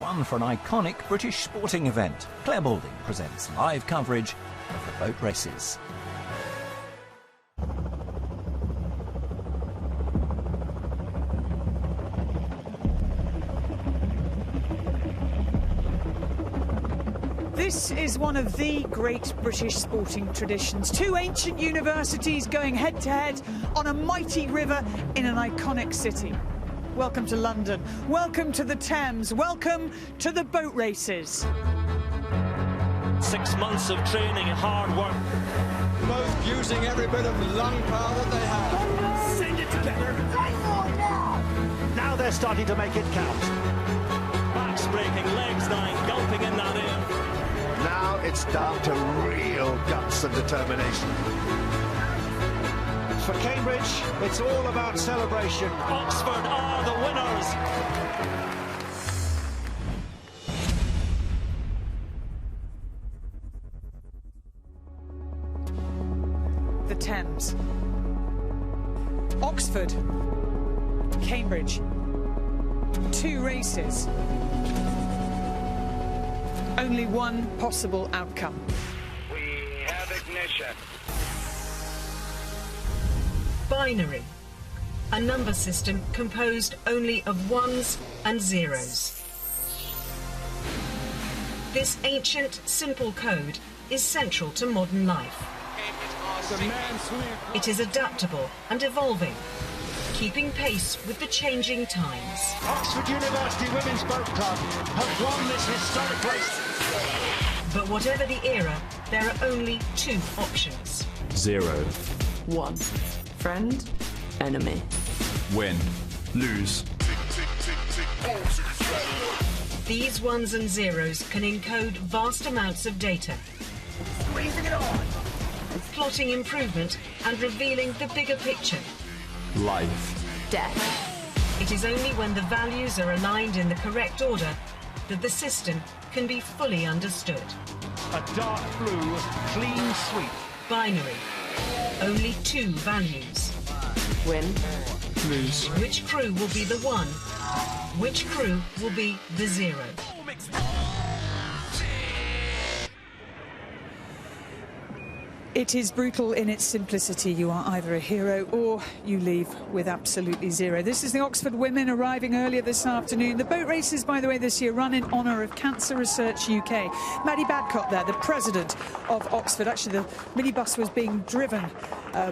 One for an iconic British sporting event. Claire Balding presents live coverage of the boat races. This is one of the great British sporting traditions. Two ancient universities going head-to-head on a mighty river in an iconic city. Welcome to London. Welcome to the Thames. Welcome to the boat races. 6 months of training and hard work. Both using every bit of lung power that they have. Send it together. Now they're starting to make it count. Backs breaking, legs dying, gulping in that air. Now it's down to real guts and determination. For Cambridge, it's all about celebration. Oxford are the winners. The Thames. Oxford. Cambridge. Two races. Only one possible outcome. We have ignition. Binary, a number system composed only of ones and zeros. This ancient, simple code is central to modern life. It is adaptable and evolving, keeping pace with the changing times. Oxford University Women's Boat Club have won this historic race. But whatever the era, there are only two options. 0. 1. Friend, enemy. Win. Lose. These ones and zeros can encode vast amounts of data, plotting improvement and revealing the bigger picture. Life. Death. It is only when the values are aligned in the correct order that the system can be fully understood. A dark blue, clean sweep. Binary. Only two values. Win. Lose. Which crew will be the one? Which crew will be the zero? It is brutal in its simplicity. You are either a hero or you leave with absolutely zero. This is the Oxford women arriving earlier this afternoon. The boat races, by the way, this year run in honour of Cancer Research UK. Maddie Badcott there, the president of Oxford. Actually, the minibus was being driven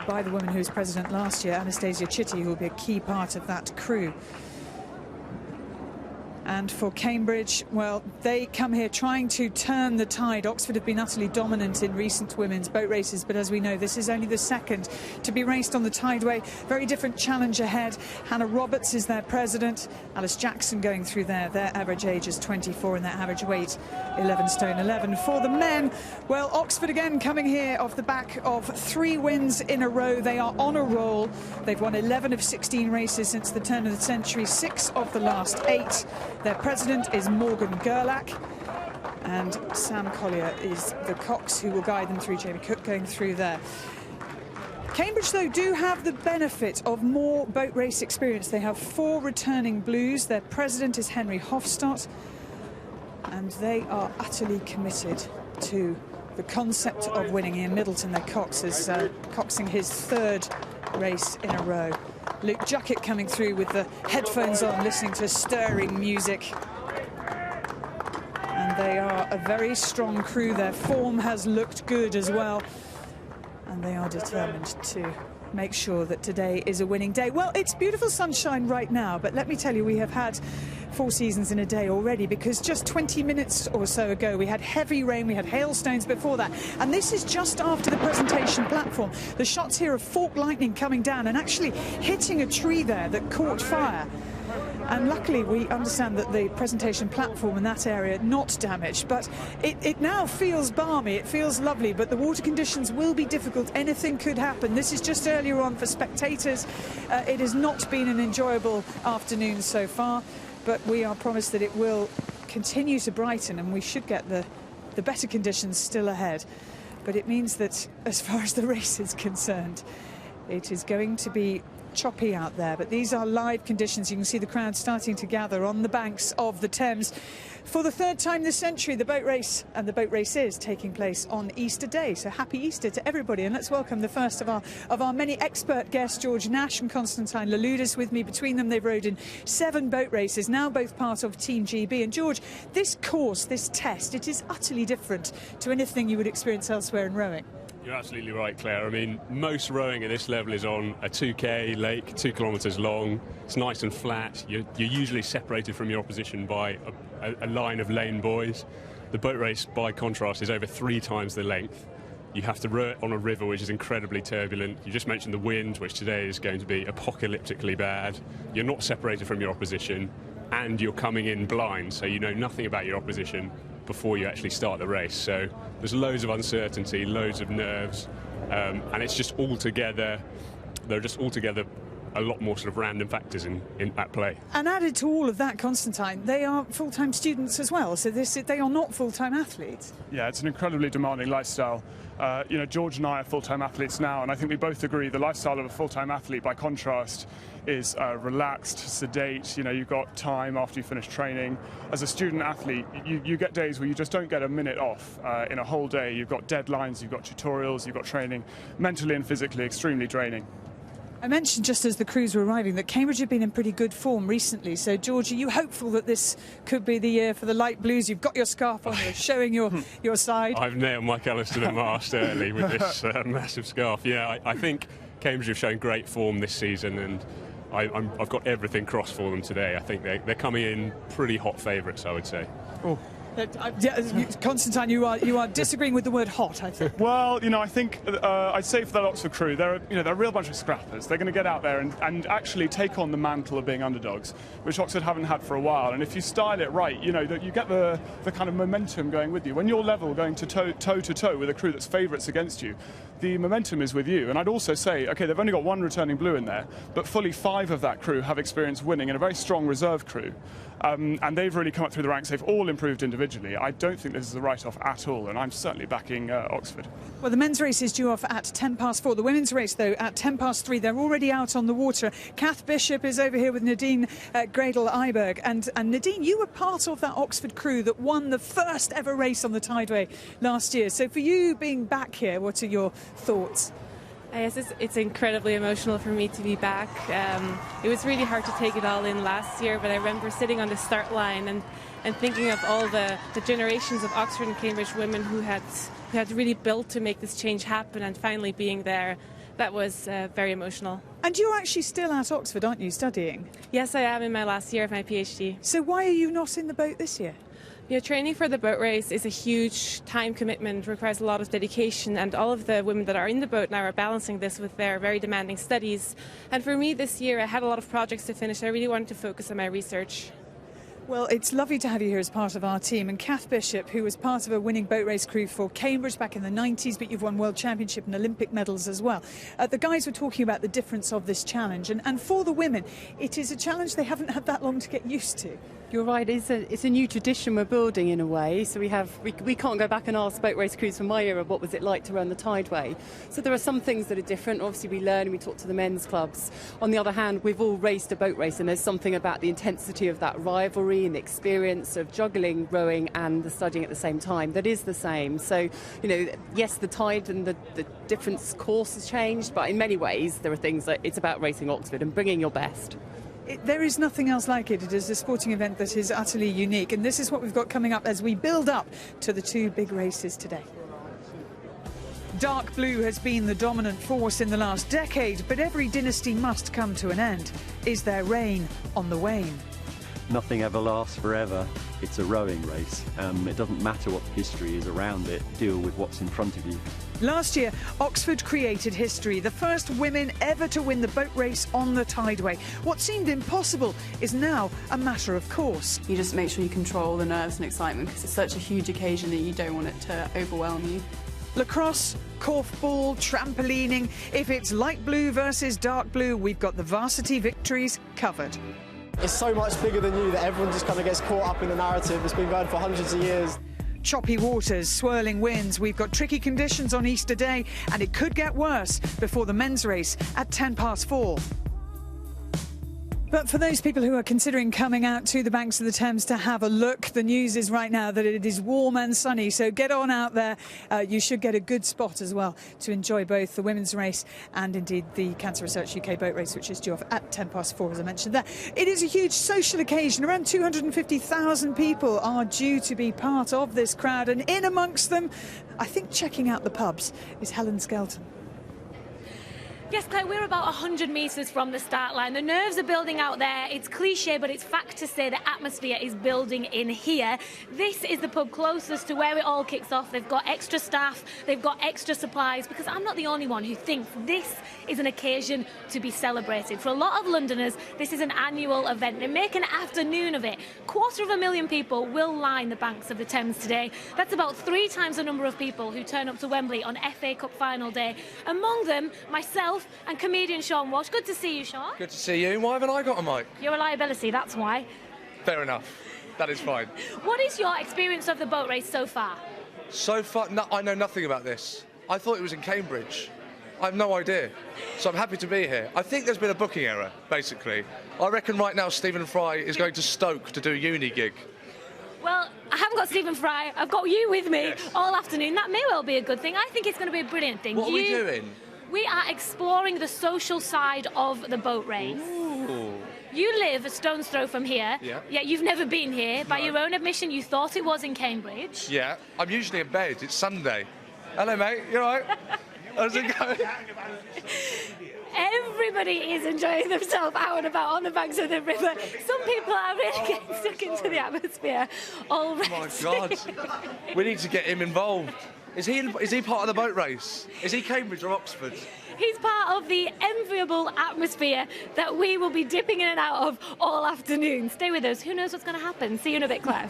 by the woman who was president last year, Anastasia Chitty, who will be a key part of that crew. And for Cambridge, well, they come here trying to turn the tide. Oxford have been utterly dominant in recent women's boat races, but as we know, this is only the second to be raced on the Tideway. Very different challenge ahead. Hannah Roberts is their president. Alice Jackson going through there. Their average age is 24 and their average weight 11 stone 11. For the men, well, Oxford again coming here off the back of 3 wins in a row. They are on a roll. They've won 11 of 16 races since the turn of the century, 6 of the last 8. Their president is Morgan Gerlach, and Sam Collier is the cox who will guide them through. Jamie Cook going through there. Cambridge, though, do have the benefit of more boat race experience. They have 4 returning blues. Their president is Henry Hofstadt, and they are utterly committed to the concept of winning. Ian Middleton, their cox, is coxing his 3rd race in a row. Luke Juckett coming through with the headphones on, listening to stirring music. And they are a very strong crew. Their form has looked good as well. And they are determined to make sure that today is a winning day. Well, it's beautiful sunshine right now, but let me tell you, we have had 4 seasons in a day already, because just 20 minutes or so ago we had heavy rain, we had hailstones before that, and this is just after the presentation platform. The shots here of fork lightning coming down and actually hitting a tree there that caught fire. And luckily we understand that the presentation platform in that area not damaged, but it now feels balmy, it feels lovely, but the water conditions will be difficult. Anything could happen. This is just earlier on for spectators. It has not been an enjoyable afternoon so far, but we are promised that it will continue to brighten and we should get the better conditions still ahead. But it means that as far as the race is concerned, it is going to be choppy out there, but these are live conditions. You can see the crowd starting to gather on the banks of the Thames. For the third time this century, the boat race, and the boat race is taking place on Easter Day. So happy Easter to everybody, and let's welcome the first of our many expert guests, George Nash and Constantine Louloudis, with me. Between them, they've rowed in 7 boat races, now both part of Team GB. And George, this course, this test, it is utterly different to anything you would experience elsewhere in rowing. You're absolutely right, Claire. I mean, most rowing at this level is on a 2K lake, 2 kilometres long. It's nice and flat. You're usually separated from your opposition by a line of lane buoys. The boat race, by contrast, is over 3 times the length. You have to row it on a river which is incredibly turbulent. You just mentioned the wind, which today is going to be apocalyptically bad. You're not separated from your opposition, and you're coming in blind, so you know nothing about your opposition before you actually start the race. So there's loads of uncertainty, loads of nerves, and it's just all together. There are just altogether a lot more sort of random factors in at play. And added to all of that, Constantine, they are full-time students as well, so they are not full-time athletes. Yeah, it's an incredibly demanding lifestyle. You know, George and I are full-time athletes now, and I think we both agree the lifestyle of a full-time athlete, by contrast, is relaxed, sedate. You know, you've got time after you finish training. As a student athlete, you get days where you just don't get a minute off in a whole day. You've got deadlines, you've got tutorials, you've got training, mentally and physically extremely draining. I mentioned just as the crews were arriving that Cambridge have been in pretty good form recently. So, George, are you hopeful that this could be the year for the light blues? You've got your scarf on, you're showing your side. I've nailed Mike Ellis to the mast early with this massive scarf. Yeah, I think Cambridge have shown great form this season, and I've got everything crossed for them today. I think they're coming in pretty hot favourites, I would say. Oh. Constantine, you are disagreeing with the word hot, I think. Well, you know, I think I'd say for that Oxford crew, they're a real bunch of scrappers. They're going to get out there and actually take on the mantle of being underdogs, which Oxford haven't had for a while. And if you style it right, you know, that you get the kind of momentum going with you. When you're level, going to toe to toe with a crew that's favourites against you, the momentum is with you. And I'd also say, okay, they've only got 1 returning blue in there, but fully 5 of that crew have experience winning in a very strong reserve crew. And they've really come up through the ranks. They've all improved individually. I don't think this is a write-off at all, and I'm certainly backing Oxford. Well, the men's race is due off at 4:10. The women's race, though, at 3:10. They're already out on the water. Kath Bishop is over here with Nadine Gradel-Iberg. And Nadine, you were part of that Oxford crew that won the first ever race on the Tideway last year. So for you being back here, what are your thoughts? Yes, it's incredibly emotional for me to be back. It was really hard to take it all in last year, but I remember sitting on the start line and thinking of all the generations of Oxford and Cambridge women who had really built to make this change happen, and finally being there. That was very emotional. And you're actually still at Oxford, aren't you, studying? Yes, I am in my last year of my PhD. So why are you not in the boat this year? Yeah, training for the boat race is a huge time commitment, requires a lot of dedication, and all of the women that are in the boat now are balancing this with their very demanding studies. And for me this year, I had a lot of projects to finish. I really wanted to focus on my research. Well, it's lovely to have you here as part of our team. And Kath Bishop, who was part of a winning boat race crew for Cambridge back in the 90s, but you've won World Championship and Olympic medals as well. The guys were talking about the difference of this challenge. And for the women, it is a challenge they haven't had that long to get used to. You're right, it's a new tradition we're building in a way. So we can't go back and ask boat race crews from my era what was it like to run the Tideway. So there are some things that are different. Obviously we learn and we talk to the men's clubs. On the other hand, we've all raced a boat race, and there's something about the intensity of that rivalry and the experience of juggling rowing and the studying at the same time that is the same. So, you know, yes, the tide and the different course has changed, but in many ways there are things that it's about racing Oxford and bringing your best. There is nothing else like it. It is a sporting event that is utterly unique, and this is what we've got coming up as we build up to the 2 big races today. Dark blue has been the dominant force in the last decade, but every dynasty must come to an end. Is their reign on the wane? Nothing ever lasts forever. It's a rowing race. It doesn't matter what the history is around it. Deal with what's in front of you. Last year, Oxford created history, the first women ever to win the boat race on the Tideway. What seemed impossible is now a matter of course. You just make sure you control the nerves and excitement, because it's such a huge occasion that you don't want it to overwhelm you. Lacrosse, korfball, trampolining. If it's light blue versus dark blue, we've got the varsity victories covered. It's so much bigger than you that everyone just kind of gets caught up in the narrative. It's been going for hundreds of years. Choppy waters, swirling winds. We've got tricky conditions on Easter Day, and it could get worse before the men's race at 4:10. But for those people who are considering coming out to the banks of the Thames to have a look, the news is right now that it is warm and sunny, so get on out there. You should get a good spot as well to enjoy both the women's race and indeed the Cancer Research UK boat race, which is due off at 4:10, as I mentioned there. It is a huge social occasion. Around 250,000 people are due to be part of this crowd, and in amongst them, I think checking out the pubs, is Helen Skelton. Yes, Claire, we're about 100 metres from the start line. The nerves are building out there. It's cliche, but it's fact to say the atmosphere is building in here. This is the pub closest to where it all kicks off. They've got extra staff, they've got extra supplies, because I'm not the only one who thinks this is an occasion to be celebrated. For a lot of Londoners, this is an annual event. They make an afternoon of it. 250,000 people will line the banks of the Thames today. That's about 3 times the number of people who turn up to Wembley on FA Cup final day. Among them, myself and comedian Sean Walsh. Good to see you, Sean. Good to see you. Why haven't I got a mic? You're a liability, that's why. Fair enough. That is fine. What is your experience of the boat race so far? So far, I know nothing about this. I thought it was in Cambridge. I have no idea. So I'm happy to be here. I think there's been a booking error, basically. I reckon right now Stephen Fry is going to Stoke to do a uni gig. Well, I haven't got Stephen Fry. I've got you with me all afternoon. That may well be a good thing. I think it's going to be a brilliant thing. What are we doing? We are exploring the social side of the boat race. Ooh. You live a stone's throw from here. Yeah. Yet you've never been here. By your own admission, you thought it was in Cambridge. Yeah. I'm usually in bed. It's Sunday. Hello, mate. You all right? How's it going? Everybody is enjoying themselves out and about on the banks of the river. Some people are really getting stuck into the atmosphere already. Oh, my God. We need to get him involved. Is he part of the boat race? Is he Cambridge or Oxford? He's part of the enviable atmosphere that we will be dipping in and out of all afternoon. Stay with us. Who knows what's going to happen? See you in a bit, Claire.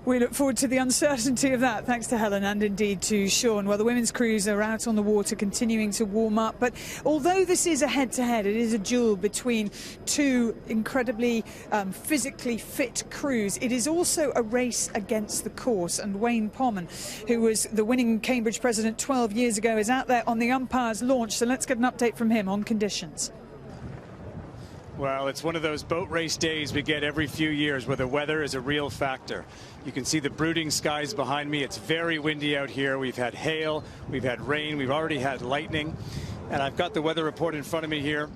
We look forward to the uncertainty of that, thanks to Helen and indeed to Sean. Well, the women's crews are out on the water continuing to warm up, but although this is a head-to-head, it is a duel between 2 incredibly physically fit crews. It is also a race against the course, and Wayne Pommen, who was the winning Cambridge president 12 years ago, is out there on the umpire's launch, so let's get an update from him on conditions. Well, it's one of those boat race days we get every few years where the weather is a real factor. You can see the brooding skies behind me. It's very windy out here. We've had hail, we've had rain, we've already had lightning. And I've got the weather report in front of me here.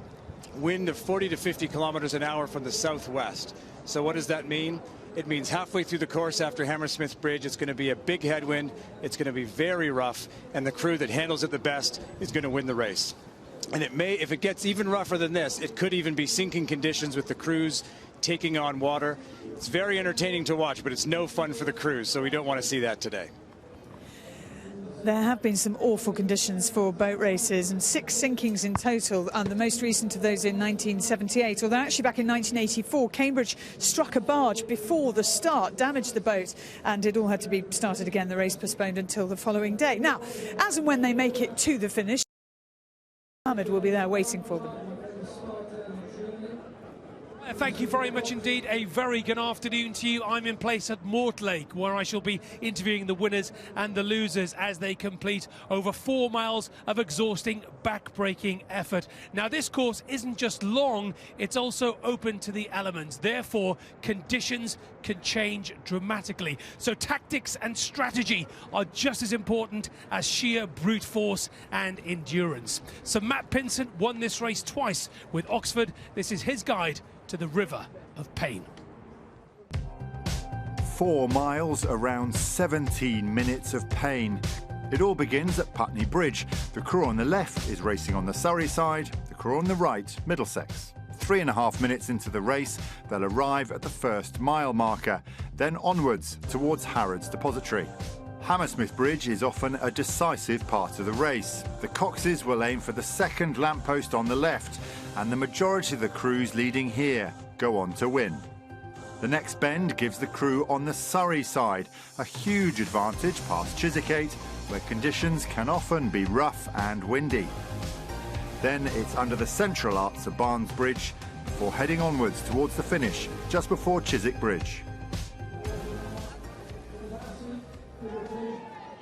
Wind of 40 to 50 kilometers an hour from the southwest. So what does that mean? It means halfway through the course after Hammersmith Bridge, it's going to be a big headwind. It's going to be very rough, and the crew that handles it the best is going to win the race. And it may, if it gets even rougher than this, it could even be sinking conditions with the crews taking on water. It's very entertaining to watch, but it's no fun for the crews, so we don't want to see that today. There have been some awful conditions for boat races, and 6 sinkings in total, and the most recent of those in 1978. Although actually back in 1984, Cambridge struck a barge before the start, damaged the boat, and it all had to be started again. The race postponed until the following day. Now, as and when they make it to the finish, Ahmed will be there waiting for them. Thank you very much indeed. A very good afternoon to you. I'm in place at Mortlake, where I shall be interviewing the winners and the losers as they complete over 4 miles of exhausting, back-breaking effort. Now, this course isn't just long, it's also open to the elements. Therefore, conditions can change dramatically. So tactics and strategy are just as important as sheer brute force and endurance. So Matt Pinson won this race twice with Oxford. This is his guide to the River of Pain. 4 miles, around 17 minutes of pain. It all begins at Putney Bridge. The crew on the left is racing on the Surrey side, the crew on the right, Middlesex. 3.5 minutes into the race, they'll arrive at the first mile marker, then onwards towards Harrods Depository. Hammersmith Bridge is often a decisive part of the race. The Coxes will aim for the second lamppost on the left, and the majority of the crews leading here go on to win. The next bend gives the crew on the Surrey side a huge advantage past Chiswick, where conditions can often be rough and windy. Then it's under the central arts of Barnes Bridge before heading onwards towards the finish just before Chiswick Bridge.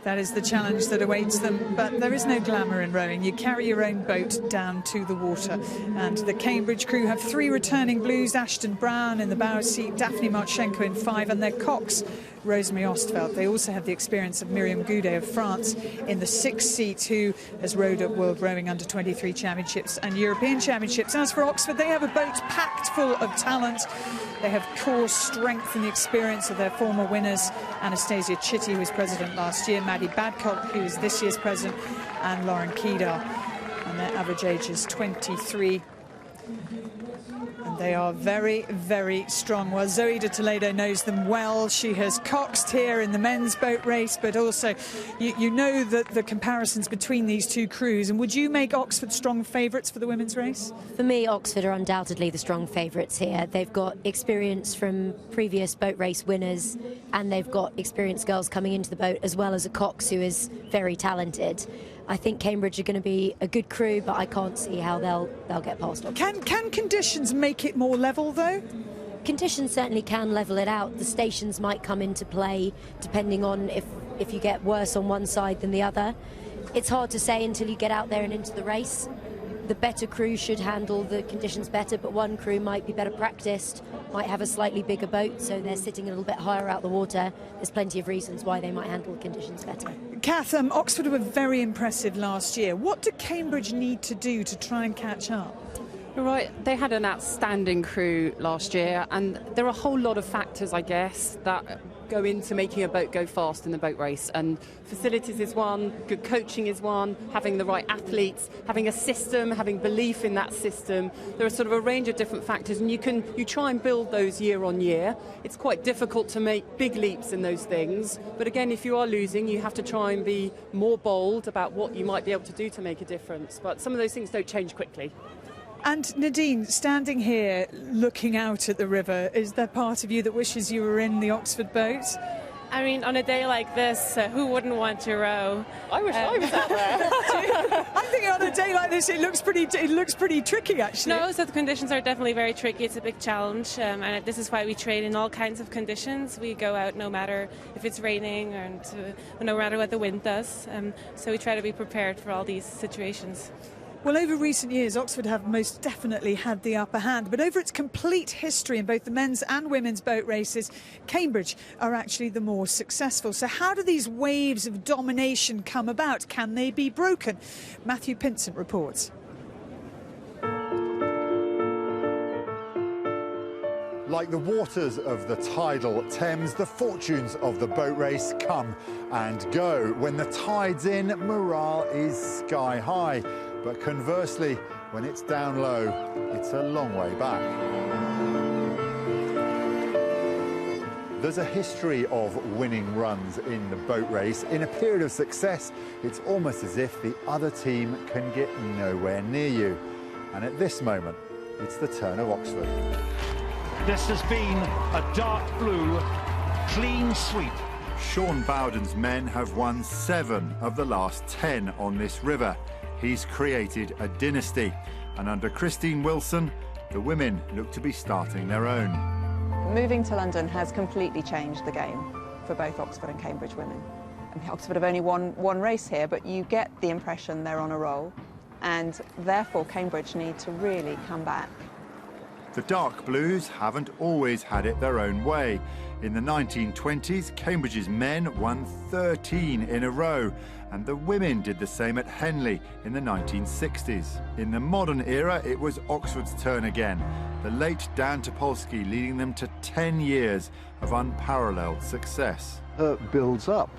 That is the challenge that awaits them, but there is no glamour in rowing. You carry your own boat down to the water. And the Cambridge crew have 3 returning blues: Ashton Brown in the bow seat, Daphne Marchenko in 5, and their cox, Rosemary Ostfeld. They also have the experience of Myriam Goudet of France in the 6th seat, who has rowed at World Rowing Under-23 Championships and European Championships. As for Oxford, they have a boat packed full of talent. They have core strength and the experience of their former winners, Anastasia Chitty, who was president last year, Maddie Badcock, who is this year's president, and Lauren Kedar. And their average age is 23. And they are very, very strong. Well, Zoe de Toledo knows them well. She has coxed here in the men's boat race, but also you know that the comparisons between these two crews. And would you make Oxford strong favourites for the women's race? For me, Oxford are undoubtedly the strong favourites here. They've got experience from previous boat race winners, and they've got experienced girls coming into the boat, as well as a cox who is very talented. I think Cambridge are going to be a good crew, but I can't see how they'll get past Oxford. Can conditions make it more level, though? Conditions certainly can level it out. The stations might come into play depending on if you get worse on one side than the other. It's hard to say until you get out there and into the race. The better crew should handle the conditions better, but one crew might be better practiced, might have a slightly bigger boat, so they're sitting a little bit higher out the water. There's plenty of reasons why they might handle the conditions better. Kath, Oxford were very impressive last year. What do Cambridge need to do to try and catch up? Right, they had an outstanding crew last year, and there are a whole lot of factors, I guess, that go into making a boat go fast in the boat race. And facilities is one, good coaching is one, having the right athletes, having a system, having belief in that system. There are sort of a range of different factors, and you try and build those year on year. It's quite difficult to make big leaps in those things, but again, if you are losing, you have to try and be more bold about what you might be able to do to make a difference. But some of those things don't change quickly. And Nadine, standing here looking out at the river, is there part of you that wishes you were in the Oxford boat? I mean, on a day like this, who wouldn't want to row? I wish I was out there. I'm thinking on a day like this, it looks pretty tricky, actually. No, so the conditions are definitely very tricky. It's a big challenge, and this is why we train in all kinds of conditions. We go out no matter if it's raining or no matter what the wind does. So we try to be prepared for all these situations. Well, over recent years, Oxford have most definitely had the upper hand, but over its complete history in both the men's and women's boat races, Cambridge are actually the more successful. So how do these waves of domination come about? Can they be broken? Matthew Pinsent reports. Like the waters of the tidal Thames, the fortunes of the boat race come and go. When the tide's in, morale is sky high. But conversely, when it's down low, it's a long way back. There's a history of winning runs in the boat race. In a period of success, it's almost as if the other team can get nowhere near you. And at this moment, it's the turn of Oxford. This has been a dark blue, clean sweep. Sean Bowden's men have won 7 of the last 10 on this river. He's created a dynasty, and under Christine Wilson, the women look to be starting their own. Moving to London has completely changed the game for both Oxford and Cambridge women. I mean, Oxford have only won one race here, but you get the impression they're on a roll, and therefore Cambridge need to really come back. The Dark Blues haven't always had it their own way. In the 1920s, Cambridge's men won 13 in a row, and the women did the same at Henley in the 1960s. In the modern era, it was Oxford's turn again, the late Dan Topolsky leading them to 10 years of unparalleled success. It builds up.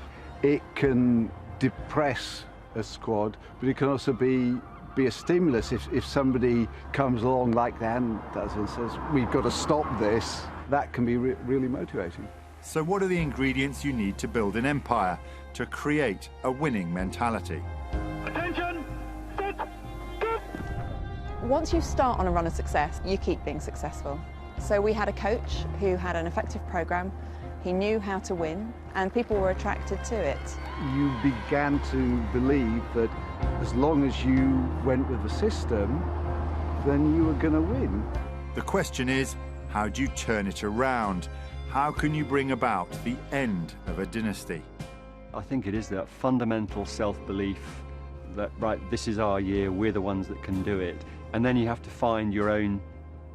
It can depress a squad, but it can also be a stimulus if somebody comes along like Dan does and says, we've got to stop this. That can be really motivating. So what are the ingredients you need to build an empire, to create a winning mentality? Attention! Sit! Once you start on a run of success, you keep being successful. So we had a coach who had an effective programme. He knew how to win, and people were attracted to it. You began to believe that as long as you went with the system, then you were going to win. The question is, how do you turn it around? How can you bring about the end of a dynasty? I think it is that fundamental self-belief that, right, this is our year, we're the ones that can do it. And then you have to find your own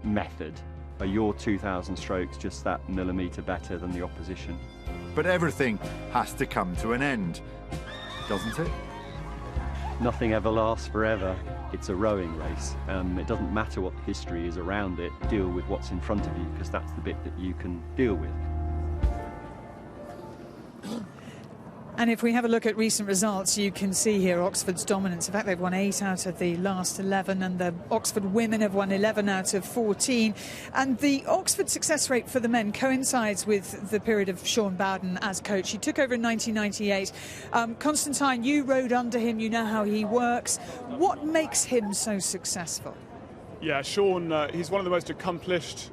method. Are your 2,000 strokes just that millimetre better than the opposition? But everything has to come to an end, doesn't it? Nothing ever lasts forever. It's a rowing race. It doesn't matter what the history is around it. Deal with what's in front of you, because that's the bit that you can deal with. And if we have a look at recent results, you can see here Oxford's dominance. In fact, they've won 8 out of the last 11, and the Oxford women have won 11 out of 14. And the Oxford success rate for the men coincides with the period of Sean Bowden as coach. He took over in 1998. Constantine, you rode under him, you know how he works. What makes him so successful? Yeah, Sean, he's one of the most accomplished,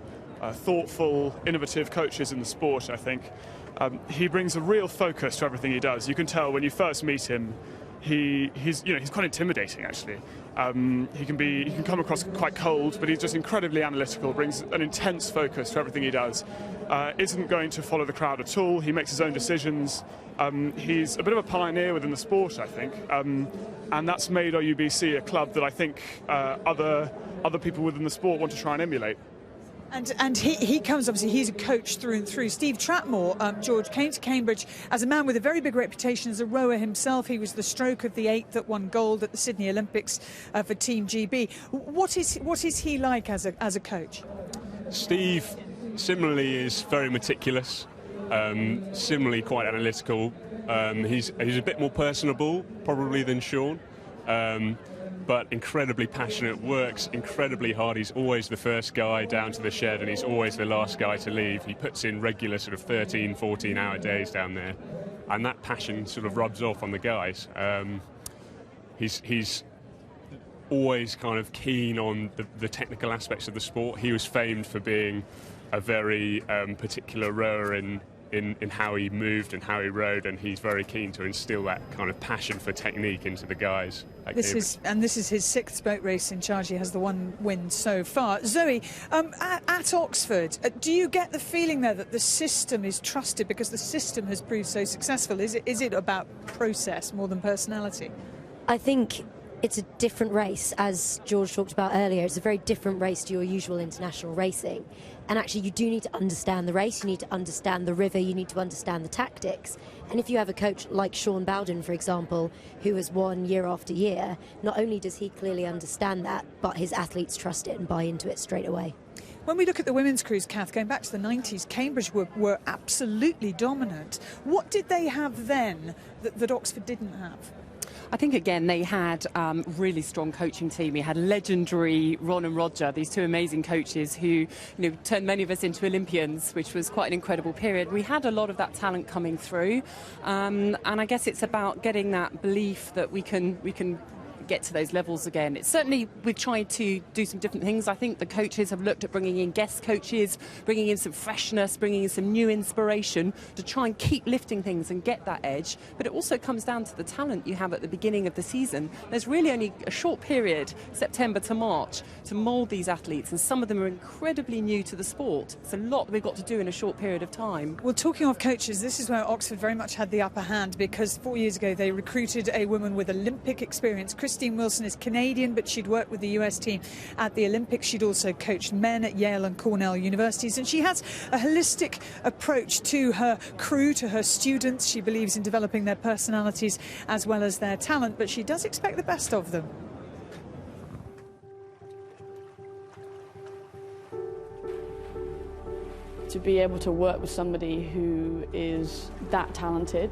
thoughtful, innovative coaches in the sport, I think. He brings a real focus to everything he does. You can tell when you first meet him, he's quite intimidating, actually. He can come across quite cold, but he's just incredibly analytical, brings an intense focus to everything he does. Isn't going to follow the crowd at all. He makes his own decisions. He's a bit of a pioneer within the sport, I think, and that's made OUBC a club that I think other people within the sport want to try and emulate. And he comes, obviously, he's a coach through and through. Steve Trapmore, George, came to Cambridge as a man with a very big reputation as a rower himself. He was the stroke of the 8 that won gold at the Sydney Olympics for Team GB. What is he like as a coach? Steve, similarly, is very meticulous, similarly quite analytical. He's a bit more personable, probably, than Sean. But incredibly passionate, works incredibly hard. He's always the first guy down to the shed, and he's always the last guy to leave. He puts in regular sort of 13, 14-hour days down there, and that passion sort of rubs off on the guys. He's always kind of keen on the technical aspects of the sport. He was famed for being a very particular rower in how he moved and how he rode, and he's very keen to instill that kind of passion for technique into the guys. This is his 6th boat race in charge. He has the 1 win so far. Zoe, at Oxford, do you get the feeling there that the system is trusted because the system has proved so successful? Is it about process more than personality? I think it's a different race, as George talked about earlier. It's a very different race to your usual international racing. And actually, you do need to understand the race, you need to understand the river, you need to understand the tactics. And if you have a coach like Sean Bowden, for example, who has won year after year, not only does he clearly understand that, but his athletes trust it and buy into it straight away. When we look at the women's cruise, Kath, going back to the 90s, Cambridge were absolutely dominant. What did they have then that Oxford didn't have? I think, again, they had really strong coaching team. We had legendary Ron and Roger, these 2 amazing coaches who turned many of us into Olympians, which was quite an incredible period. We had a lot of that talent coming through, and I guess it's about getting that belief that we can get to those levels again. It's certainly, we've tried to do some different things. I think the coaches have looked at bringing in guest coaches, bringing in some freshness, bringing in some new inspiration to try and keep lifting things and get that edge. But it also comes down to the talent you have at the beginning of the season. There's really only a short period, September to March, to mould these athletes, and some of them are incredibly new to the sport. It's a lot that we've got to do in a short period of time. Well, talking of coaches, this is where Oxford very much had the upper hand, because 4 years ago they recruited a woman with Olympic experience. Christine Wilson is Canadian, but she'd worked with the US team at the Olympics. She'd also coached men at Yale and Cornell universities, and she has a holistic approach to her crew, to her students. She believes in developing their personalities as well as their talent, but she does expect the best of them. To be able to work with somebody who is that talented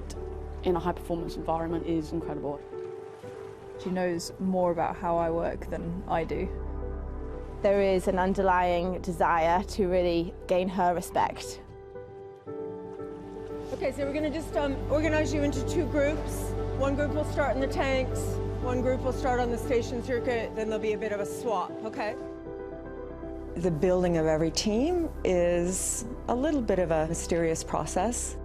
in a high-performance environment is incredible. She knows more about how I work than I do. There is an underlying desire to really gain her respect. Okay, so we're going to just organize you into 2 groups. One group will start in the tanks, one group will start on the station circuit, then there'll be a bit of a swap, okay? The building of every team is a little bit of a mysterious process.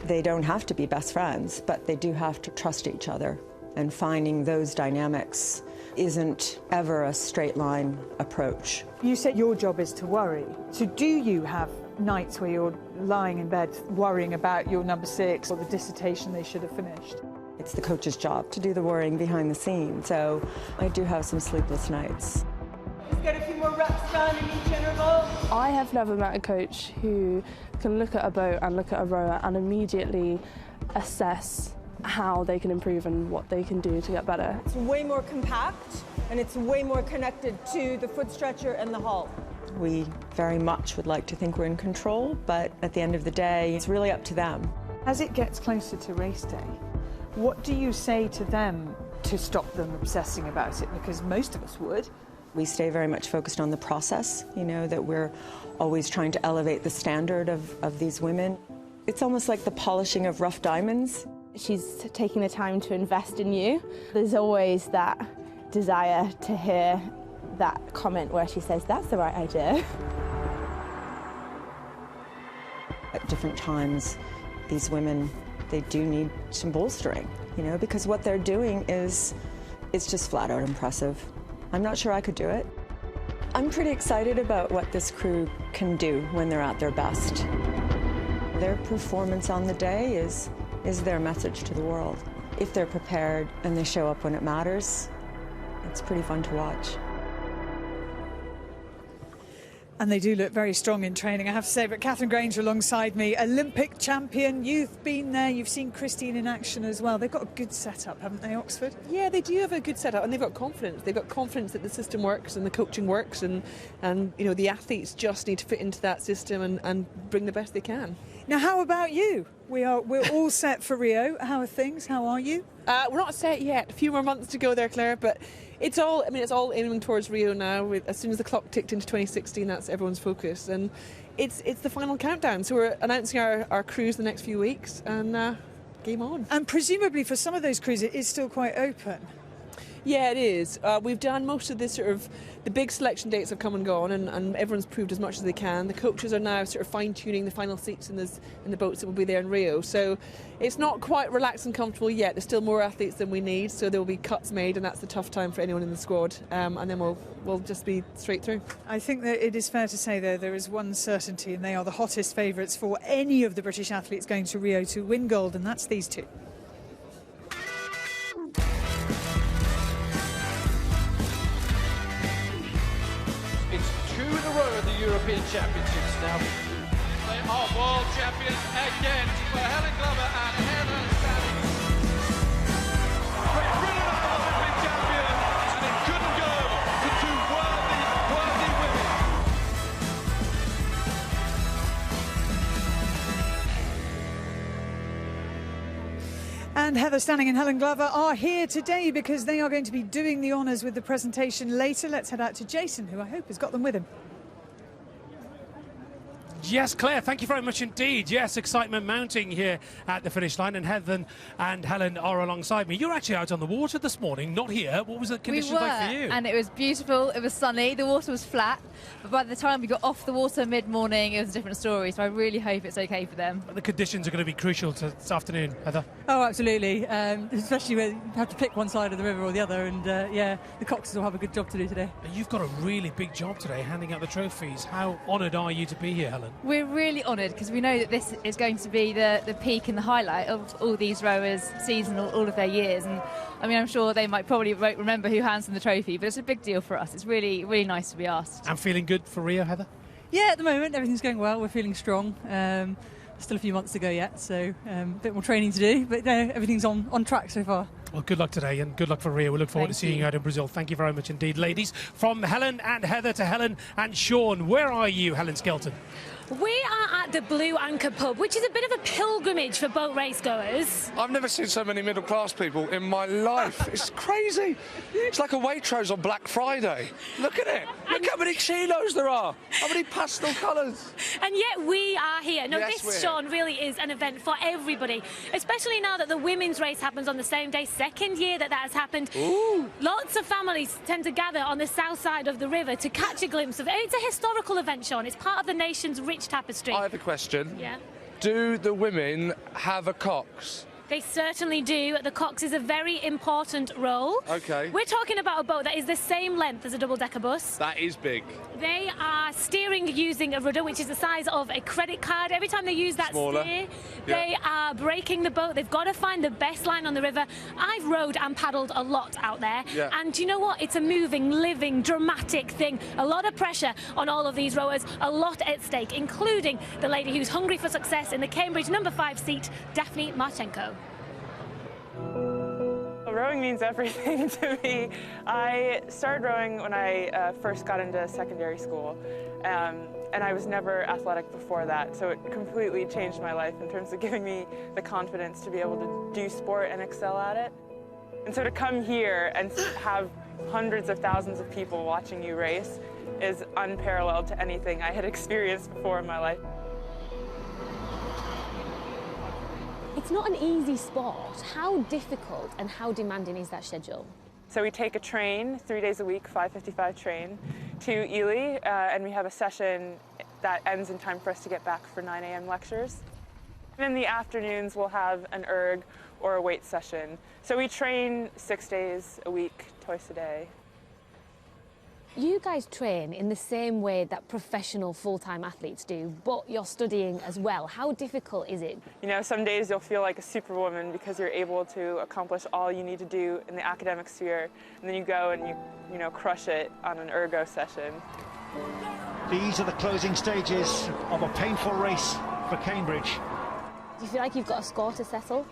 They don't have to be best friends, but they do have to trust each other. And finding those dynamics isn't ever a straight line approach. You said your job is to worry. So do you have nights where you're lying in bed worrying about your number 6 or the dissertation they should have finished? It's the coach's job to do the worrying behind the scenes, so I do have some sleepless nights. Let's get a few more reps done in each interval. I have never met a coach who can look at a boat and look at a rower and immediately assess how they can improve and what they can do to get better. It's way more compact and it's way more connected to the foot stretcher and the hull. We very much would like to think we're in control, but at the end of the day, it's really up to them. As it gets closer to race day, what do you say to them to stop them obsessing about it? Because most of us would. We stay very much focused on the process, you know, that we're always trying to elevate the standard of these women. It's almost like the polishing of rough diamonds. She's taking the time to invest in you. There's always that desire to hear that comment where she says, that's the right idea. At different times, these women, they do need some bolstering, you know, because what they're doing it's just flat out impressive. I'm not sure I could do it. I'm pretty excited about what this crew can do when they're at their best. Their performance on the day is their message to the world. If they're prepared and they show up when it matters, it's pretty fun to watch. And they do look very strong in training, I have to say. But Catherine Granger alongside me, Olympic champion. You've been there, you've seen Christine in action as well. They've got a good setup, haven't they, Oxford? Yeah, they do have a good setup, and they've got confidence. They've got confidence that the system works and the coaching works, and you know, the athletes just need to fit into that system and bring the best they can. Now, how about you? We're all set for Rio. How are things? How are you? We're not set yet. A few more months to go there, Claire, but it's all aiming towards Rio now. As soon as the clock ticked into 2016, that's everyone's focus, and it's the final countdown. So we're announcing our crews the next few weeks, and game on. And presumably for some of those crews, it is still quite open. Yeah, it is. We've done most of this the big selection dates have come and gone, and everyone's proved as much as they can. The coaches are now sort of fine-tuning the final seats in the boats that will be there in Rio. So it's not quite relaxed and comfortable yet. There's still more athletes than we need, so there will be cuts made, and that's the tough time for anyone in the squad. And then we'll just be straight through. I think that it is fair to say, though, there is one certainty, and they are the hottest favourites for any of the British athletes going to Rio to win gold, and that's these two. European Championships now. They are world champions again for Helen Glover and Heather Stanley. Great Britain are Olympic champions, and it couldn't go for two worthy women. And Heather Stanning and Helen Glover are here today because they are going to be doing the honours with the presentation later. Let's head out to Jason, who I hope has got them with him. Yes, Claire, thank you very much indeed. Yes, excitement mounting here at the finish line, and Heather and Helen are alongside me. You're actually out on the water this morning, not here. What was the conditions like for you? And it was beautiful, it was sunny, the water was flat, but by the time we got off the water mid-morning, it was a different story, so I really hope it's okay for them. The conditions are going to be crucial this afternoon, Heather. Oh, absolutely, especially when you have to pick one side of the river or the other, and yeah, the Coxes will have a good job to do today. You've got a really big job today, handing out the trophies. How honoured are you to be here, Helen? We're really honoured because we know that this is going to be the peak and the highlight of all these rowers' season, all of their years. And I mean, I'm sure they probably won't remember who hands them the trophy, but it's a big deal for us. It's really, really nice to be asked. And feeling good for Rio, Heather? Yeah, at the moment everything's going well. We're feeling strong. Still a few months to go yet, so a bit more training to do, but no, everything's on track so far. Well, good luck today and good luck for Rio. We look forward to seeing you out in Brazil. Thank you very much indeed, ladies. From Helen and Heather to Helen and Sean, where are you, Helen Skelton? We are at the Blue Anchor pub, which is a bit of a pilgrimage for boat race goers. I've never seen so many middle-class people in my life. It's crazy. It's like a Waitrose on Black Friday. Look at it. Look how many chinos there are. How many pastel colours. And yet we are here. No, yes, this, Sean, really is an event for everybody, especially now that the women's race happens on the same day, second year that has happened. Ooh. Lots of families tend to gather on the south side of the river to catch a glimpse of it. It's a historical event, Sean. It's part of the nation's rich tapestry. I have a question. Yeah. Do the women have a Cox? They certainly do. The Cox is a very important role. Okay. We're talking about a boat that is the same length as a double-decker bus. That is big. They are steering using a rudder, which is the size of a credit card. Every time they use that Smaller. steer, they are braking the boat. They've got to find the best line on the river. I've rowed and paddled a lot out there. Yeah. And do you know what? It's a moving, living, dramatic thing. A lot of pressure on all of these rowers, a lot at stake, including the lady who's hungry for success in the Cambridge number 5 seat, Daphne Marchenko. Rowing means everything to me. I started rowing when I first got into secondary school, and I was never athletic before that, so it completely changed my life in terms of giving me the confidence to be able to do sport and excel at it. And so to come here and have hundreds of thousands of people watching you race is unparalleled to anything I had experienced before in my life. It's not an easy sport. How difficult and how demanding is that schedule? So we take a train 3 days a week, 5:55 train, to Ely, and we have a session that ends in time for us to get back for 9 a.m. lectures. And in the afternoons, we'll have an erg or a weight session. So we train 6 days a week, twice a day. You guys train in the same way that professional full-time athletes do, but you're studying as well. How difficult is it? You know, some days you'll feel like a superwoman because you're able to accomplish all you need to do in the academic sphere, and then you go and you know, crush it on an ergo session. These are the closing stages of a painful race for Cambridge. Do you feel like you've got a score to settle?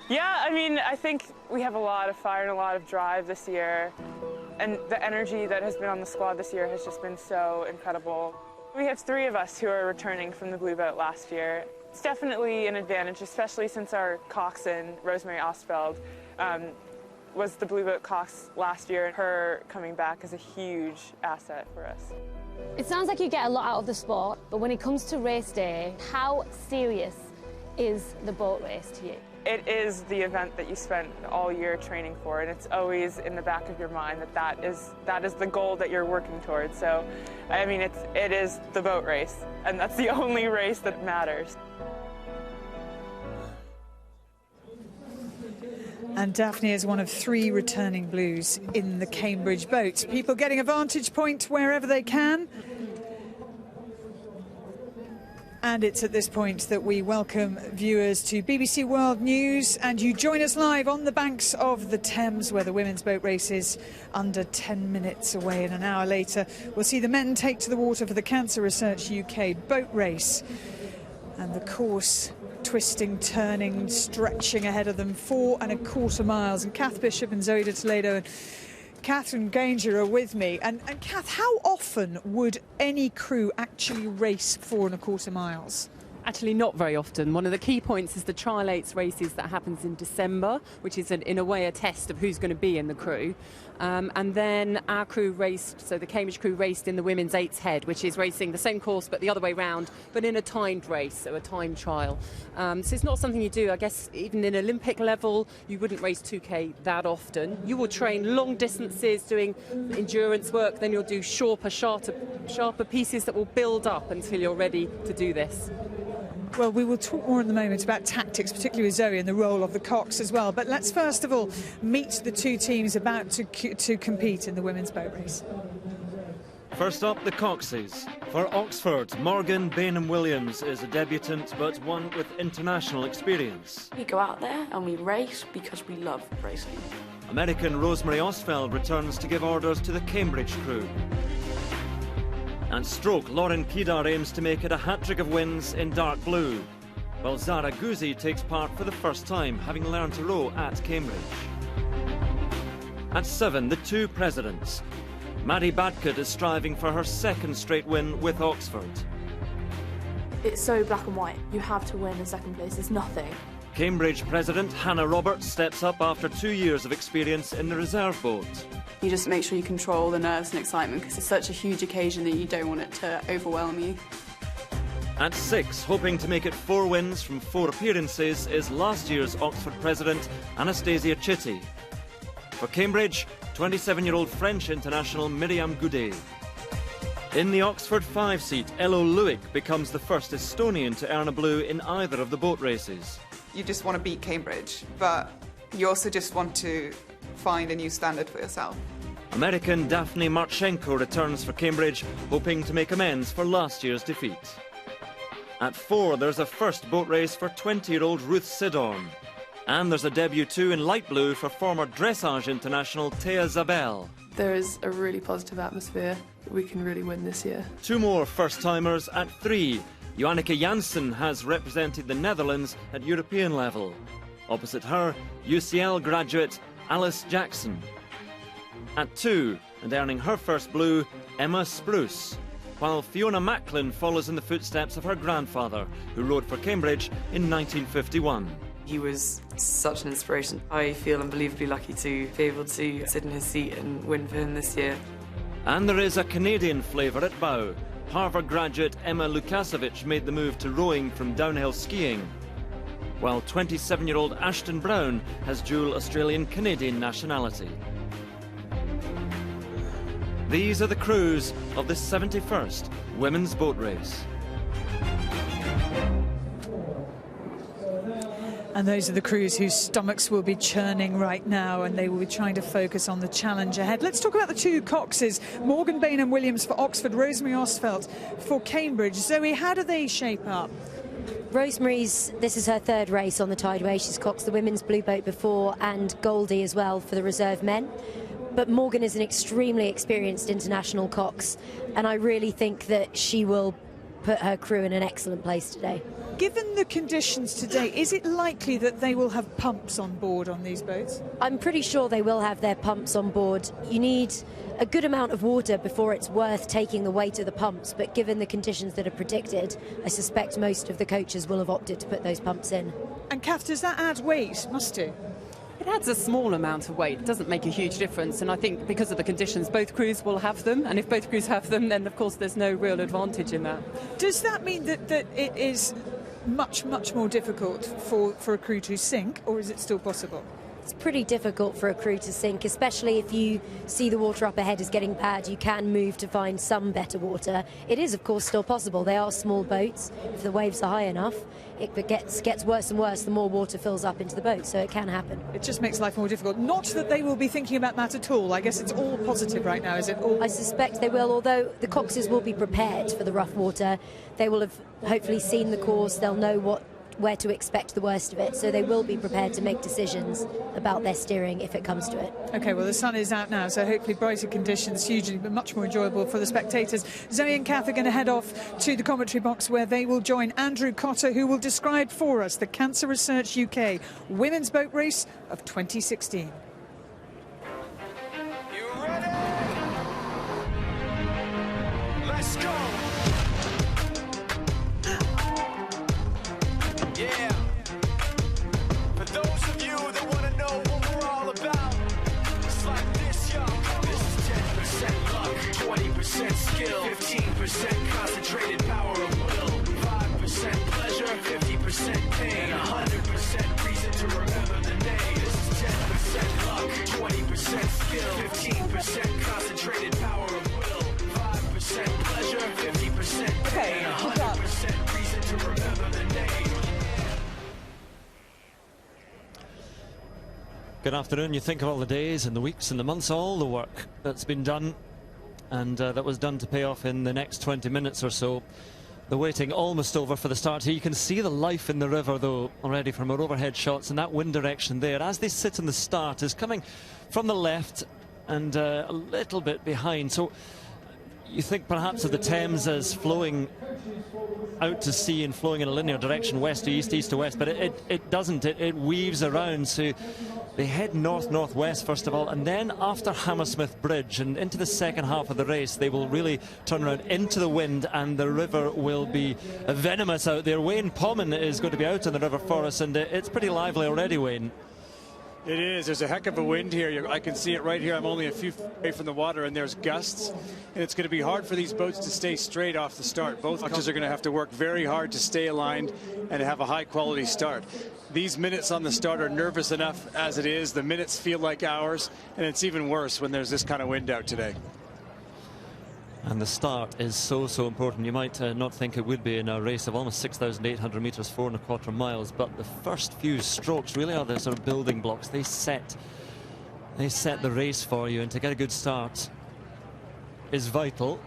Yeah, I mean, I think we have a lot of fire and a lot of drive this year. And the energy that has been on the squad this year has just been so incredible. We have 3 of us who are returning from the Blue Boat last year. It's definitely an advantage, especially since our coxswain, Rosemary Ostfeld, was the Blue Boat cox last year. Her coming back is a huge asset for us. It sounds like you get a lot out of the sport, but when it comes to race day, how serious is the boat race to you? It is the event that you spent all year training for, and it's always in the back of your mind that that is the goal that you're working towards. So, I mean, it is the boat race, and that's the only race that matters. And Daphne is one of 3 returning Blues in the Cambridge boat. People getting a vantage point wherever they can. And it's at this point that we welcome viewers to BBC World News, and you join us live on the banks of the Thames, where the women's boat race is under 10 minutes away. And an hour later, we'll see the men take to the water for the Cancer Research UK boat race. And the course twisting, turning, stretching ahead of them, 4 1/4 miles. And Kath Bishop and Zoe de Toledo and Catherine Granger are with me. And Kath, how often would any crew actually race 4 1/4 miles? Actually, not very often. One of the key points is the Trial 8 races that happens in December, which is, in a way, a test of who's going to be in the crew. And then our crew raced, so the Cambridge crew raced in the Women's 8's Head, which is racing the same course but the other way round, but in a timed race, so a timed trial. So it's not something you do, I guess, even in Olympic level, you wouldn't race 2K that often. You will train long distances doing endurance work, then you'll do sharper pieces that will build up until you're ready to do this. Well, we will talk more in the moment about tactics, particularly with Zoe and the role of the cox as well. But let's first of all meet the 2 teams about to compete in the women's boat race. First up, the coxes. For Oxford, Morgan Bainham-Williams is a debutant, but one with international experience. We go out there and we race because we love racing. American Rosemary Ostfeld returns to give orders to the Cambridge crew. And stroke, Lauren Pidar aims to make it a hat-trick of wins in dark blue, while Zara Guzzi takes part for the first time, having learned to row at Cambridge. At 7, the 2 presidents. Maddie Badcock is striving for her 2nd straight win with Oxford. It's so black and white. You have to win in 2nd place. It's nothing. Cambridge president Hannah Roberts steps up after 2 years of experience in the reserve boat. You just make sure you control the nerves and excitement because it's such a huge occasion that you don't want it to overwhelm you. At 6, hoping to make it 4 wins from 4 appearances, is last year's Oxford president Anastasia Chitty. For Cambridge, 27-year-old French international Myriam Goudet. In the Oxford 5 seat, Elo Luik becomes the first Estonian to earn a blue in either of the boat races. you just want to beat Cambridge, but you also just want to find a new standard for yourself. American Daphne Marchenko returns for Cambridge, hoping to make amends for last year's defeat. At 4, there's a first boat race for 20-year-old Ruth Sidorn. And there's a debut too in light blue for former dressage international Thea Zabel. There is a really positive atmosphere. We can really win this year. 2 more first-timers at 3. Joanneke Jansen has represented the Netherlands at European level. Opposite her, UCL graduate Alice Jackson. At 2, and earning her first blue, Emma Spruce, while Fiona Macklin follows in the footsteps of her grandfather, who rowed for Cambridge in 1951. He was such an inspiration. I feel unbelievably lucky to be able to sit in his seat and win for him this year. And there is a Canadian flavour at bow. Harvard graduate Emma Lukasiewicz made the move to rowing from downhill skiing, while 27-year-old Ashton Brown has dual Australian-Canadian nationality. These are the crews of the 71st Women's Boat Race. And those are the crews whose stomachs will be churning right now, and they will be trying to focus on the challenge ahead. Let's talk about the 2 Coxes, Morgan Bainham-Williams for Oxford, Rosemary Ostfeld for Cambridge. Zoe, how do they shape up? Rosemary's, this is her 3rd race on the Tideway. She's coxed the women's blue boat before, and Goldie as well for the reserve men. But Morgan is an extremely experienced international cox, and I really think that she will put her crew in an excellent place today. Given the conditions today, is it likely that they will have pumps on board on these boats? I'm pretty sure they will have their pumps on board. You need a good amount of water before it's worth taking the weight of the pumps, but given the conditions that are predicted, I suspect most of the coaches will have opted to put those pumps in. And Kath, does that add weight? Must it? It adds a small amount of weight. It doesn't make a huge difference, and I think because of the conditions, both crews will have them, and if both crews have them, then of course there's no real advantage in that. Does that mean that it is much more difficult for a crew to sink, or is it still possible? It's pretty difficult for a crew to sink, especially if you see the water up ahead is getting bad. You can move to find some better water. It is, of course, still possible. They are small boats. If the waves are high enough, it gets worse and worse the more water fills up into the boat, so it can happen. It just makes life more difficult. Not that they will be thinking about that at all. I guess it's all positive right now, is it all? I suspect they will, although the coxes will be prepared for the rough water. They will have hopefully seen the course. They'll know where to expect the worst of it, so they will be prepared to make decisions about their steering if it comes to it. OK, well, the sun is out now, so hopefully brighter conditions, hugely, but much more enjoyable for the spectators. Zoe and Kath are going to head off to the commentary box, where they will join Andrew Cotter, who will describe for us the Cancer Research UK Women's Boat Race of 2016. You ready? Let's go! Yeah. For those of you that want to know what we're all about, it's like this, y'all. This is 10% luck, 20% skill, 15% concentrated power of will, 5% pleasure, 50% pain, and 100% reason to remember the name. This is 10% luck, 20% skill, 15% concentrated power of will, 5% pleasure, 50% pain, and 100% reason to remember the name. Good afternoon. You think of all the days and the weeks and the months, all the work that's been done, and that was done to pay off in the next 20 minutes or so. The waiting almost over for the start here. You can see the life in the river, though, already from our overhead shots, and that wind direction there, as they sit in the start, is coming from the left and a little bit behind. So you think perhaps of the Thames as flowing out to sea and flowing in a linear direction, west to east, east to west, but it doesn't. It weaves around. So they head north-northwest first of all, and then after Hammersmith Bridge and into the second half of the race, they will really turn around into the wind, and the river will be venomous out there. Wayne Pommen is going to be out on the river for us, and it's pretty lively already, Wayne. It is. There's a heck of a wind here. I can see it right here. I'm only a few feet away from the water, and there's gusts. And it's going to be hard for these boats to stay straight off the start. Both coaches are going to have to work very hard to stay aligned and have a high-quality start. These minutes on the start are nervous enough as it is. The minutes feel like hours, and it's even worse when there's this kind of wind out today. And the start is so important. You might not think it would be in a race of almost 6,800 metres, 4¼ miles, but the first few strokes really are the sort of building blocks. They set the race for you, and to get a good start is vital.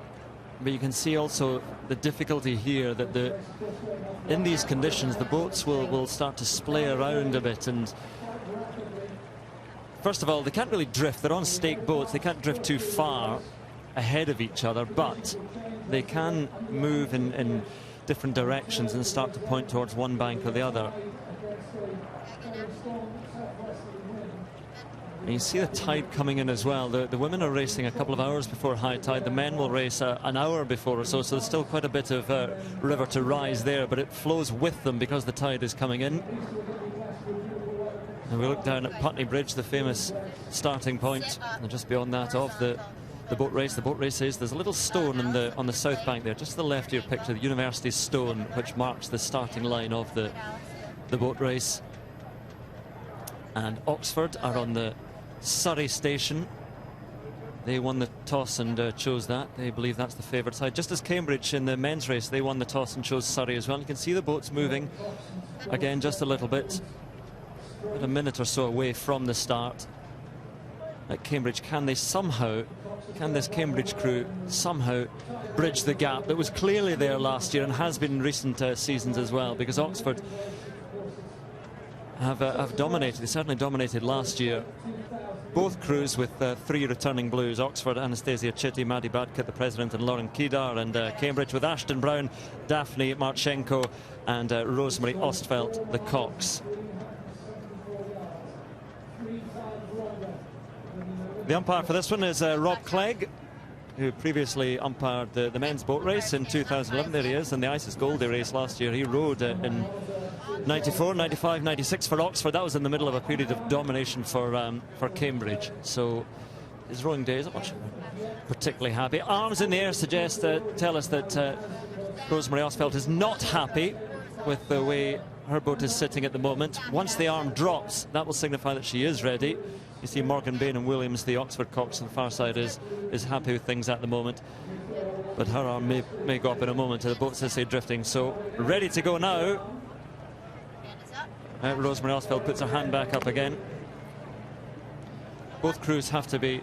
But you can see also the difficulty here that in these conditions the boats will start to splay around a bit, and first of all they can't really drift. They're on stake boats, they can't drift too far ahead of each other, but they can move in different directions and start to point towards one bank or the other. And you see the tide coming in as well. The women are racing a couple of hours before high tide. The men will race an hour before or so, so there's still quite a bit of river to rise there, but it flows with them because the tide is coming in. And we look down at Putney Bridge, the famous starting point, and just beyond that of the boat race. The boat race is, there's a little stone on the south bank there, just to the left of your picture, the University stone, which marks the starting line of the boat race. And Oxford are on the Surrey station. They won the toss and chose that. They believe that's the favoured side. Just as Cambridge in the men's race, they won the toss and chose Surrey as well. You can see the boats moving again just a little bit. About a minute or so away from the start at Cambridge. Can this Cambridge crew somehow bridge the gap that was clearly there last year and has been in recent seasons as well? Because Oxford have dominated. They certainly dominated last year. Both crews with 3 returning blues: Oxford, Anastasia Chitty, Maddie Badkett, the president, and Lauren Kedar, and Cambridge with Ashton Brown, Daphne Marchenko, and Rosemary Ostfeld, the cocks. The umpire for this one is Rob Clegg, who previously umpired the men's boat race in 2011. There he is, in the Isis Goldie race last year. He rode in 94, 95, 96 for Oxford. That was in the middle of a period of domination for Cambridge. So his rowing days, I'm not particularly happy. Arms in the air suggest, tell us that Rosemary Ostfeld is not happy with the way her boat is sitting at the moment. Once the arm drops, that will signify that she is ready. You see Morgan Bain and Williams, the Oxford cocks on the far side, is happy with things at the moment. But her arm may go up in a moment. The boat's, as I say, drifting. So ready to go now. Rosemary Ostfeld puts her hand back up again. Both crews have to be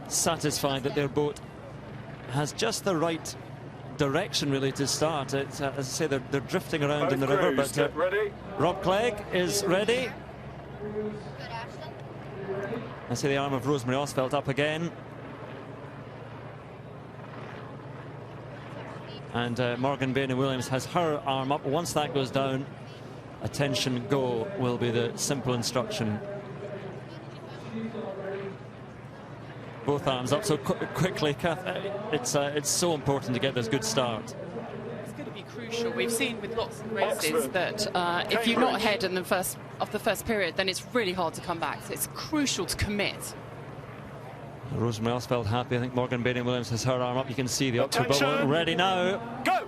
satisfied that their boat has just the right direction really to start. It's, as I say, they're drifting around in the river, but Rob Clegg is ready. I see the arm of Rosemary Ostfeld up again. And Morgan Bain and Williams has her arm up. Once that goes down, attention go will be the simple instruction. Both arms up so quickly, Kath. It's so important to get this good start. It's going to be crucial. We've seen with lots of races that if you're not ahead in the first period, then it's really hard to come back. So it's crucial to commit. Rosemary Ostfeld happy. I think Morgan Bain and Williams has her arm up. You can see the Oxford boat ready now. Go!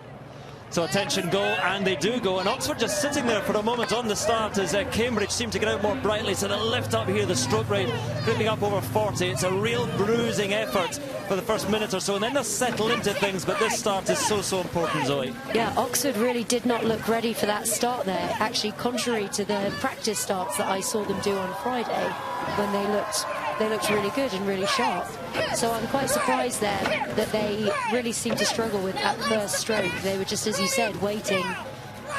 So attention go, and they do go, and Oxford just sitting there for a moment on the start as Cambridge seem to get out more brightly. So they'll lift up here, the stroke rate creeping up over 40. It's a real bruising effort for the first minute or so, and then they'll settle into things. But this start is so important, Zoe. Yeah, Oxford really did not look ready for that start there, actually, contrary to the practice starts that I saw them do on Friday, when they looked really good and really sharp. So I'm quite surprised there that they really seemed to struggle with that first stroke. They were just, as you said, waiting.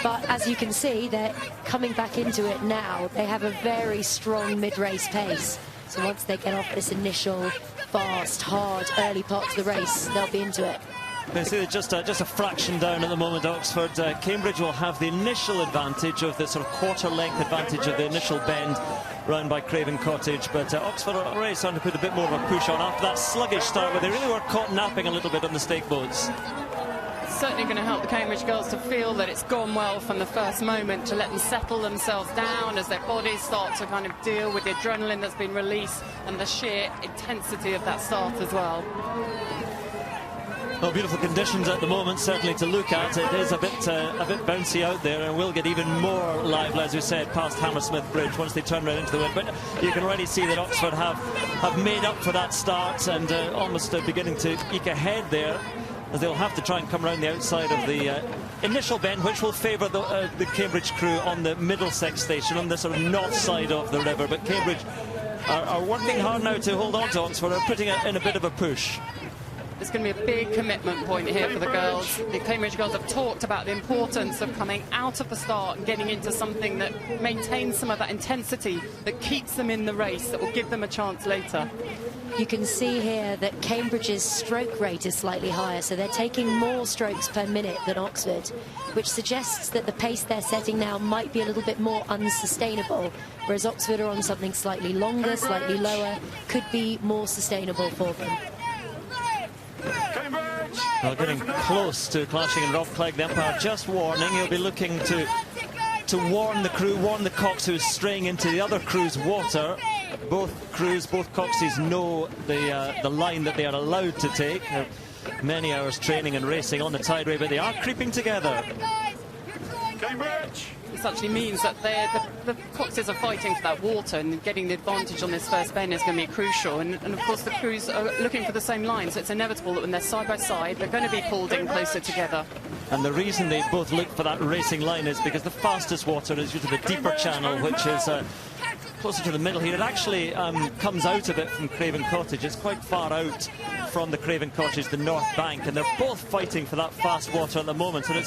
But as you can see, they're coming back into it now. They have a very strong mid-race pace. So once they get off this initial fast, hard, early part of the race, they'll be into it. They see just a fraction down at the moment, Oxford. Cambridge will have the initial advantage of the sort of quarter-length advantage of the initial bend round by Craven Cottage, but Oxford are already starting to put a bit more of a push on after that sluggish start where they really were caught napping a little bit on the stake boats. It's certainly going to help the Cambridge girls to feel that it's gone well from the first moment, to let them settle themselves down as their bodies start to kind of deal with the adrenaline that's been released and the sheer intensity of that start as well. Well, beautiful conditions at the moment, certainly to look at. It is a bit bouncy out there, and we'll get even more lively, as we said, past Hammersmith Bridge once they turn right into the wind. But you can already see that Oxford have made up for that start and almost beginning to eke ahead there, as they'll have to try and come around the outside of the initial bend, which will favour the Cambridge crew on the Middlesex station, on the sort of north side of the river. But Cambridge are working hard now to hold on to Oxford. They're putting it in a bit of a push. It's going to be a big commitment point here for the girls. The Cambridge girls have talked about the importance of coming out of the start and getting into something that maintains some of that intensity, that keeps them in the race, that will give them a chance later. You can see here that Cambridge's stroke rate is slightly higher, so they're taking more strokes per minute than Oxford, which suggests that the pace they're setting now might be a little bit more unsustainable, whereas Oxford are on something slightly longer, slightly lower, could be more sustainable for them. Well, getting close to clashing, and Rob Clegg, the umpire, just warning. He'll be looking to warn the crew, warn the cox who's straying into the other crew's water. Both crews, both coxes know the line that they are allowed to take. Many hours training and racing on the Tideway, but they are creeping together. Cambridge! This actually means that the coxes are fighting for that water, and getting the advantage on this first bend is going to be crucial. And of course the crews are looking for the same line, so it's inevitable that when they're side by side, they're going to be pulled in closer together. And the reason they both look for that racing line is because the fastest water is usually the deeper channel, which is closer to the middle here. It actually comes out a bit from Craven Cottage. It's quite far out from the Craven Cottage, the north bank, and they're both fighting for that fast water at the moment, and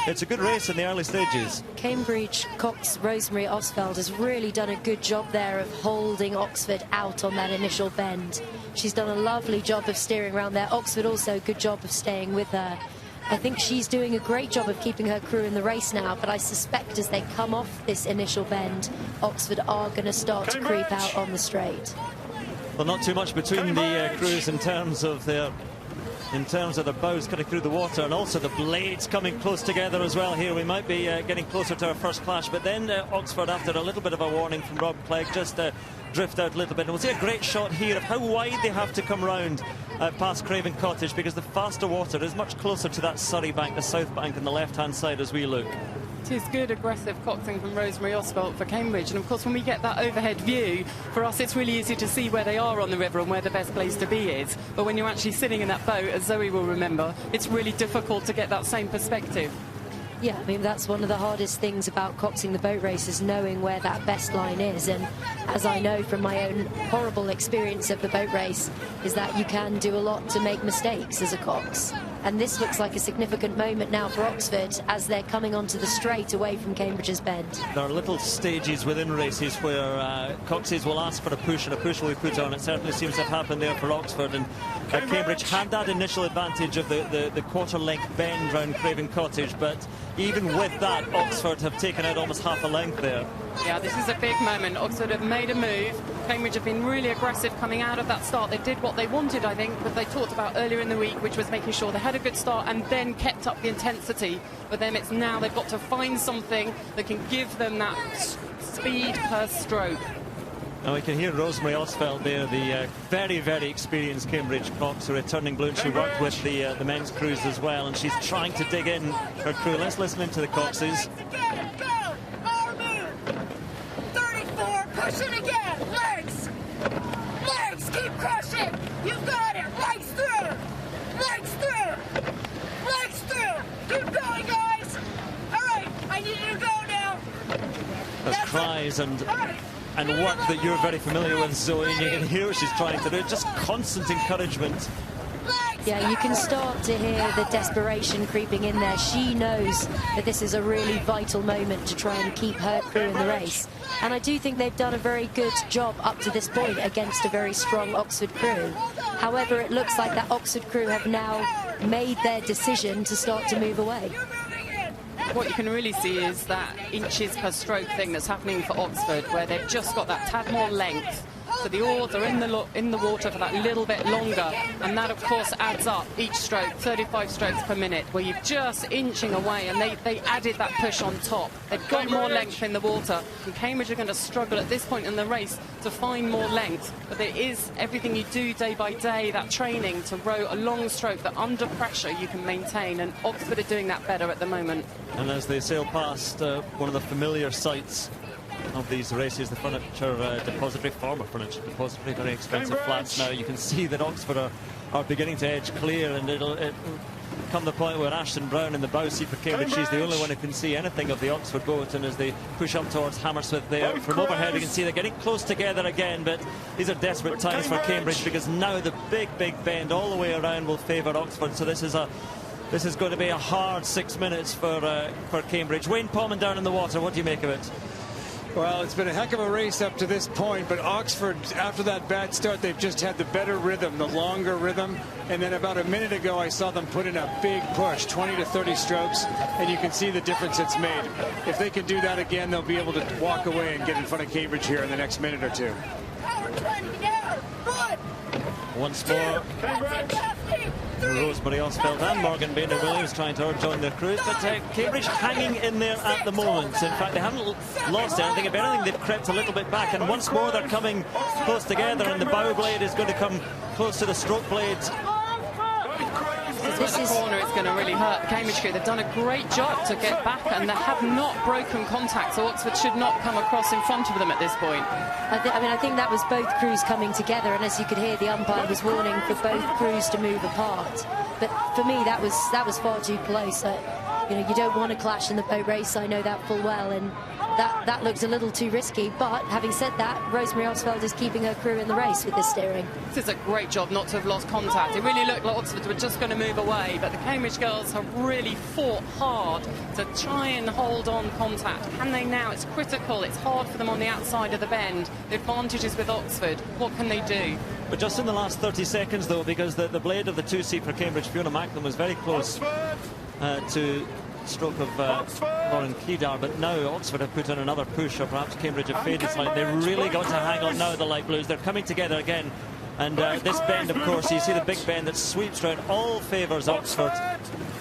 it's a good race in the early stages. Cambridge cox Rosemary Osfeld has really done a good job there of holding Oxford out on that initial bend. She's done a lovely job of steering around there. Oxford also a good job of staying with her. I think she's doing a great job of keeping her crew in the race now, but I suspect as they come off this initial bend, Oxford are going to start to creep out on the straight. Well, not too much between the crews in terms of their bows cutting through the water, and also the blades coming close together as well here. We might be getting closer to our first clash, but then Oxford, after a little bit of a warning from Rob Clegg, just drift out a little bit. And we'll see a great shot here of how wide they have to come round past Craven Cottage, because the faster water is much closer to that Surrey bank, the south bank on the left-hand side as we look. It is good, aggressive coxing from Rosemary Oswald for Cambridge. And of course, when we get that overhead view, for us it's really easy to see where they are on the river and where the best place to be is. But when you're actually sitting in that boat, as Zoe will remember, it's really difficult to get that same perspective. Yeah, I mean, that's one of the hardest things about coxing the boat race, is knowing where that best line is. And as I know from my own horrible experience of the boat race, is that you can do a lot to make mistakes as a cox. And this looks like a significant moment now for Oxford as they're coming onto the straight away from Cambridge's bend. There are little stages within races where coxes will ask for a push, and a push will be put on. It certainly seems to have happened there for Oxford, and Cambridge had that initial advantage of the quarter-length bend round Craven Cottage, but even with that, Oxford have taken out almost half a length there. Yeah, this is a big moment. Oxford have made a move. Cambridge have been really aggressive coming out of that start. They did what they wanted, I think, what they talked about earlier in the week, which was making sure they had a good start and then kept up the intensity. For them, it's now they've got to find something that can give them that speed per stroke. Now we can hear Rosemary Osfeld there, the very, very experienced Cambridge cox, a returning blue. She worked with the men's crews as well, and she's trying to dig in her crew. Let's listen into the coxes. Push it again! Legs! Legs! Keep crushing! You've got it! Legs through! Legs through! Legs through! Keep going, guys! Alright, I need you to go now! There's cries and work that you're very familiar with, Zoe, and you can hear what she's trying to do. Just constant encouragement. Yeah, you can start to hear the desperation creeping in there. She knows that this is a really vital moment to try and keep her crew in the race. And I do think they've done a very good job up to this point against a very strong Oxford crew. However, it looks like that Oxford crew have now made their decision to start to move away. What you can really see is that inches per stroke thing that's happening for Oxford, where they've just got that tad more length So the oars are in the water for that little bit longer, and that of course adds up each stroke, 35 strokes per minute, where you're just inching away, and they added that push on top. They've got more length in the water, and Cambridge are going to struggle at this point in the race to find more length. But there is everything you do day by day, that training to row a long stroke that under pressure you can maintain, and Oxford are doing that better at the moment. And as they sail past one of the familiar sights of these races, the furniture depository, former furniture depository, very expensive flats now, you can see that Oxford are beginning to edge clear, and it'll come the point where Ashton Brown in the bow seat for Cambridge, she's the only one who can see anything of the Oxford boat, and as they push up towards Hammersmith there, from overhead you can see they're getting close together again, but these are desperate times for Cambridge, because now the big bend all the way around will favour Oxford, so this is going to be a hard 6 minutes for Cambridge. Wayne Pommen down in the water, what do you make of it? Well, it's been a heck of a race up to this point, but Oxford, after that bad start, they've just had the better rhythm, the longer rhythm. And then about a minute ago, I saw them put in a big push, 20 to 30 strokes, and you can see the difference it's made. If they can do that again, they'll be able to walk away and get in front of Cambridge here in the next minute or two. Once more, Rosemary Osfeld and Morgan Bainter-Williams trying to join their crews, but Cambridge hanging in there at the moment. In fact, they haven't lost anything. If anything, they've crept a little bit back, and once more they're coming close together, and the bow blade is going to come close to the stroke blade. This is the corner, it's going to really hurt the Cambridge crew. They've done a great job to get back, and they have not broken contact, so Oxford should not come across in front of them at this point. I think that was both crews coming together, and as you could hear, the umpire was warning for both crews to move apart. But for me, that was far too close. You don't want to clash in the boat race. I know that full well, and that looked a little too risky. But having said that, Rosemary Osfeld is keeping her crew in the race with this steering. This is a great job not to have lost contact. It really looked like Oxford were just going to move away, but the Cambridge girls have really fought hard to try and hold on contact. Can they now? It's critical. It's hard for them on the outside of the bend. The advantage is with Oxford. What can they do? But just in the last 30 seconds, though, because the blade of the two-seat for Cambridge, Fiona Macklin, was very close to stroke of Lauren Kedar, but now Oxford have put in another push, or perhaps Cambridge have faded slightly. They've really got to hang on now, the light blues. They're coming together again, and this bend, of course, you see the big bend that sweeps round, all favours Oxford,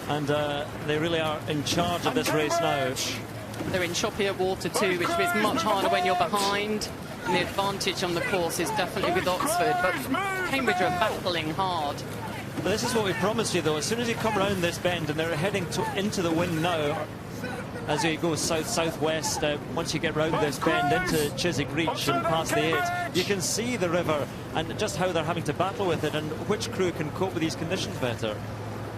and they really are in charge of this race now. They're in choppier water too, which is much harder when you're behind, and the advantage on the course is definitely with Oxford, but Cambridge are battling hard. But this is what we promised you, though. As soon as you come round this bend, and they're heading into the wind now, as you go south-southwest, once you get round this bend into Chiswick Reach and past the 8, you can see the river and just how they're having to battle with it, and which crew can cope with these conditions better.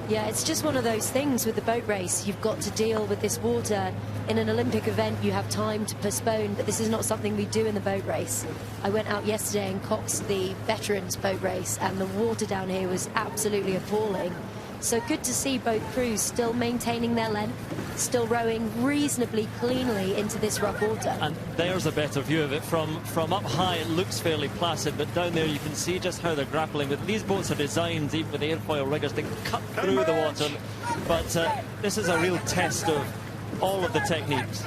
Yeah, it's just one of those things with the boat race. You've got to deal with this water. In an Olympic event, you have time to postpone, but this is not something we do in the boat race. I went out yesterday and coxed the veterans boat race, and the water down here was absolutely appalling. So good to see both crews still maintaining their length, still rowing reasonably cleanly into this rough water. And there's a better view of it. From up high, it looks fairly placid, but down there you can see just how they're grappling with. These boats are designed, even with the airfoil riggers, to cut through the water. But this is a real test of all of the techniques.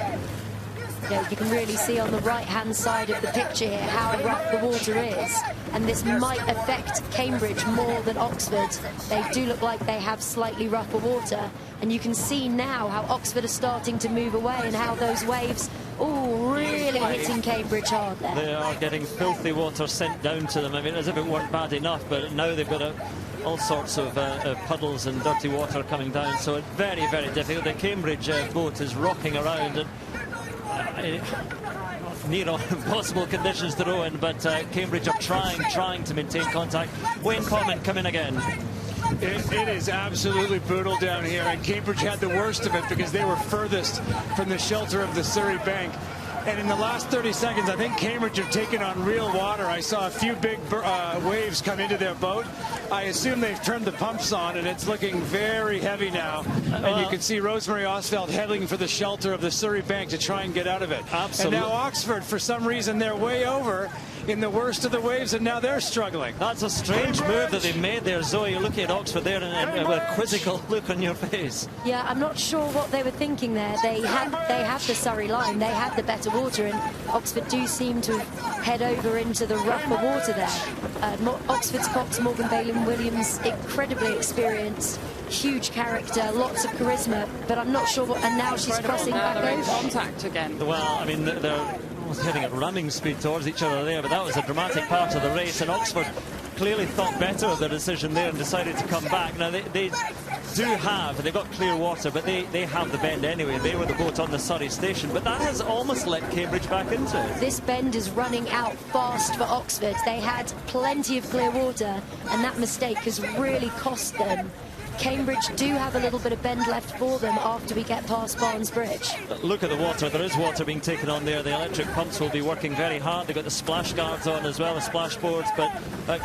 Yeah, you can really see on the right-hand side of the picture here how rough the water is, and this might affect Cambridge more than Oxford. They do look like they have slightly rougher water, and you can see now how Oxford are starting to move away and how those waves, really hitting Cambridge hard there. They are getting filthy water sent down to them. I mean, as if it weren't bad enough, but now they've got all sorts of puddles and dirty water coming down, so it's very, very difficult. The Cambridge boat is rocking around, and near impossible conditions to row in, but Cambridge are trying to maintain contact. Wayne Pommen come in again. It is absolutely brutal down here, and Cambridge had the worst of it because they were furthest from the shelter of the Surrey bank. And in the last 30 seconds, I think Cambridge have taken on real water. I saw a few big waves come into their boat. I assume they've turned the pumps on, and it's looking very heavy now. And you can see Rosemary Osfeld heading for the shelter of the Surrey bank to try and get out of it. Absolutely. And now Oxford, for some reason, they're way over in the worst of the waves, and now they're struggling. That's a strange move that they made there, Zoe. You're looking at Oxford there and with a quizzical look on your face. Yeah, I'm not sure what they were thinking there. They had the Surrey line, they had the better water. water, and Oxford do seem to head over into the rougher water there. Oxford's Cox, Morgan Bailey-Williams, incredibly experienced, huge character, lots of charisma, but I'm not sure what, and now she's crossing back over. Contact again. Well, I mean, they're almost heading at running speed towards each other there, but that was a dramatic part of the race, and Oxford clearly thought better of their decision there and decided to come back. Now, they've got clear water, but they have the bend anyway. They were the boat on the Surrey station, but that has almost let Cambridge back into it. This bend is running out fast for Oxford. They had plenty of clear water, and that mistake has really cost them. Cambridge do have a little bit of bend left for them after we get past Barnes Bridge. Look at the water. There is water being taken on there. The electric pumps will be working very hard. They've got the splash guards on as well, the splash boards, but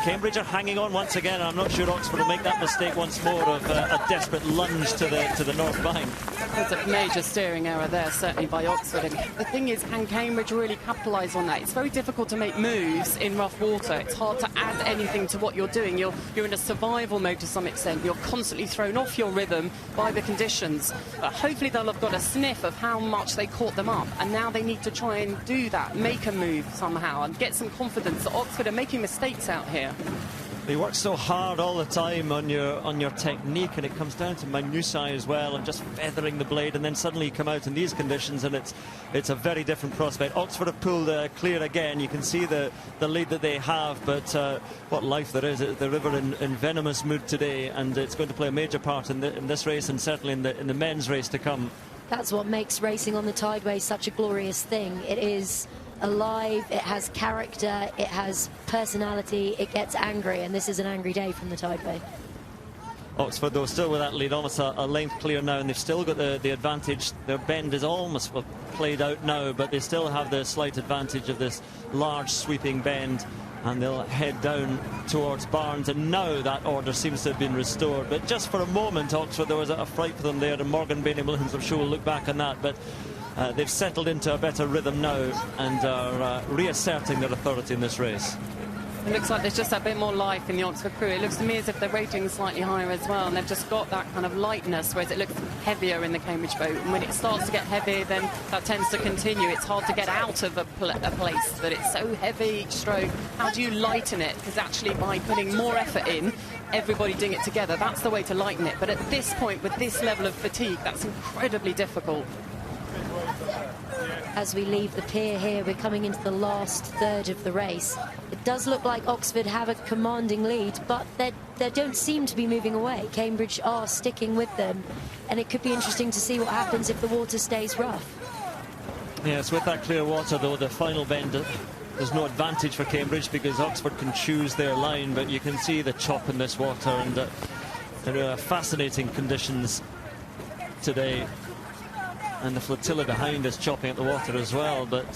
Cambridge are hanging on once again. I'm not sure Oxford will make that mistake once more of a desperate lunge to the north bank. There's a major steering error there, certainly by Oxford. And the thing is, can Cambridge really capitalise on that? It's very difficult to make moves in rough water. It's hard to add anything to what you're doing. You're in a survival mode to some extent. You're constantly thrown off your rhythm by the conditions. Hopefully they'll have got a sniff of how much they caught them up, and now they need to try and do that, make a move somehow and get some confidence that Oxford are making mistakes out here. They work so hard all the time on your technique, and it comes down to minutiae as well, and just feathering the blade, and then suddenly you come out in these conditions and it's a very different prospect. Oxford have pulled clear again. You can see the lead that they have, but what life there is at the river in venomous mood today, and it's going to play a major part in this race, and certainly in the men's race to come. That's what makes racing on the Tideway such a glorious thing. It is alive, it has character, it has personality, it gets angry, and this is an angry day from the Tideway. Oxford, though, still with that lead, almost a length clear now, and they've still got the advantage. Their bend is almost played out now, but they still have the slight advantage of this large sweeping bend, and they'll head down towards Barnes, and now that order seems to have been restored. But just for a moment, Oxford, there was a fright for them there, and Morgan Bailey-Williams, I'm sure, will look back on that, but they've settled into a better rhythm now and are reasserting their authority in this race. It looks like there's just a bit more life in the Oxford crew. It looks to me as if they're rating slightly higher as well, and they've just got that kind of lightness, whereas it looks heavier in the Cambridge boat. And when it starts to get heavy, then that tends to continue. It's hard to get out of a place that it's so heavy each stroke. How do you lighten it? Because actually by putting more effort in, everybody doing it together, that's the way to lighten it. But at this point, with this level of fatigue, that's incredibly difficult. As we leave the pier here, we're coming into the last third of the race. It does look like Oxford have a commanding lead, but they don't seem to be moving away. Cambridge are sticking with them, and it could be interesting to see what happens if the water stays rough. Yes, with that clear water, though, the final bend, there's no advantage for Cambridge because Oxford can choose their line, but you can see the chop in this water, and there are fascinating conditions today. And the flotilla behind is chopping at the water as well, but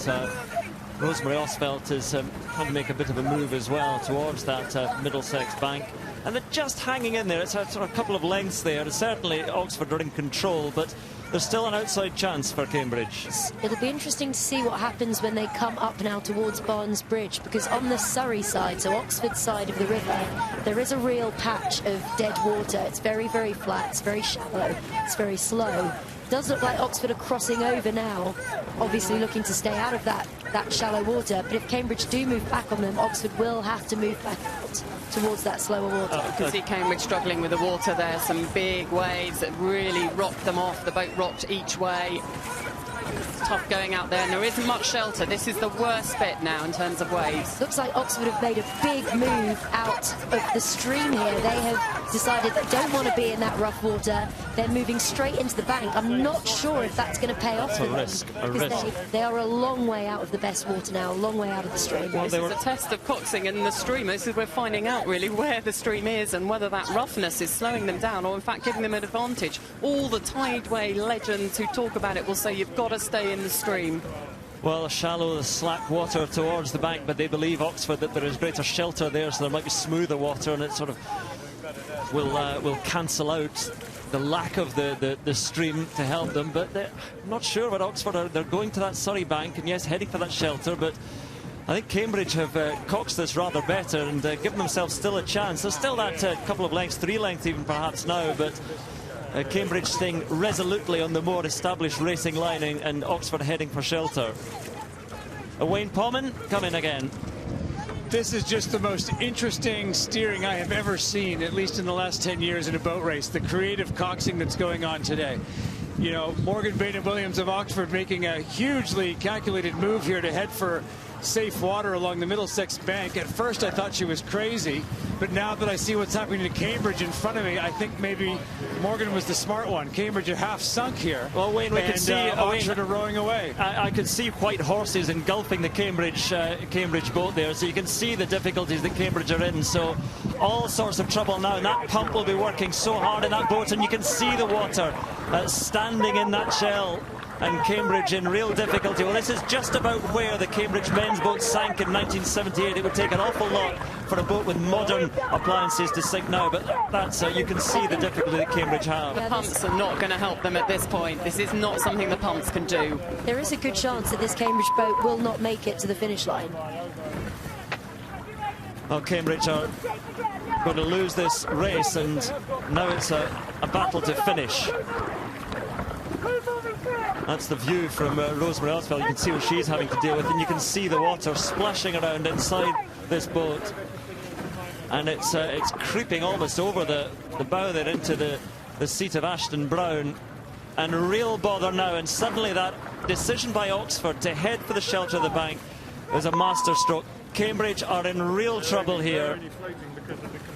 Rosemary Osfeldt is trying to make a bit of a move as well towards that Middlesex bank, and they're just hanging in there. It's a couple of lengths there. Certainly Oxford are in control, but there's still an outside chance for Cambridge. It'll be interesting to see what happens when they come up now towards Barnes Bridge, because on the Surrey side, so Oxford side of the river, there is a real patch of dead water. It's very, very flat, it's very shallow, it's very slow. It does look like Oxford are crossing over now, obviously looking to stay out of that shallow water, but if Cambridge do move back on them, Oxford will have to move back out towards that slower water. You can see Cambridge struggling with the water there, some big waves that really rocked them off. The boat rocked each way. It's tough going out there, and there isn't much shelter. This is the worst bit now in terms of waves. Looks like Oxford have made a big move out of the stream here. They have decided they don't want to be in that rough water. They're moving straight into the bank. I'm not sure if that's going to pay off for them. Because they are a long way out of the best water now, a long way out of the stream. Well, this is a test of coxing in the stream. This is we're finding out really where the stream is and whether that roughness is slowing them down or in fact giving them an advantage. All the Tideway legends who talk about it will say you've got to stay in the stream. Well, shallow, slack water towards the bank, but they believe, Oxford, that there is greater shelter there, so there might be smoother water, and it sort of will cancel out the lack of the stream to help them. But I'm not sure what Oxford are. They're going to that Surrey bank, and yes, heading for that shelter, but I think Cambridge have coxed this rather better and given themselves still a chance. There's still that couple of lengths, 3 lengths even perhaps now, but Cambridge staying resolutely on the more established racing lining, and Oxford heading for shelter. Wayne Pommen, come in again. This is just the most interesting steering I have ever seen, at least in the last 10 years in a boat race. The creative coxing that's going on today. You know, Morgan Bainham-Williams of Oxford making a hugely calculated move here to head for safe water along the Middlesex bank. At first I thought she was crazy, but now that I see what's happening to Cambridge in front of me, I think maybe Morgan was the smart one. Cambridge are half sunk here. Well, Wayne, we can see Oxford are rowing away. I could see white horses engulfing the Cambridge boat there, so you can see the difficulties that Cambridge are in. So all sorts of trouble now, and that pump will be working so hard in that boat, and you can see the water standing in that shell. And Cambridge in real difficulty. Well, this is just about where the Cambridge men's boat sank in 1978. It would take an awful lot for a boat with modern appliances to sink now, but that's you can see the difficulty that Cambridge have. The pumps are not going to help them at this point. This is not something the pumps can do. There is a good chance that this Cambridge boat will not make it to the finish line. Well, Cambridge are going to lose this race, and now it's a battle to finish. That's the view from Rosemary Osfeld. You can see what she's having to deal with, and you can see the water splashing around inside this boat, and it's creeping almost over the bow there into the seat of Ashton Brown, and real bother now. And suddenly that decision by Oxford to head for the shelter of the bank is a masterstroke. Cambridge are in real trouble here.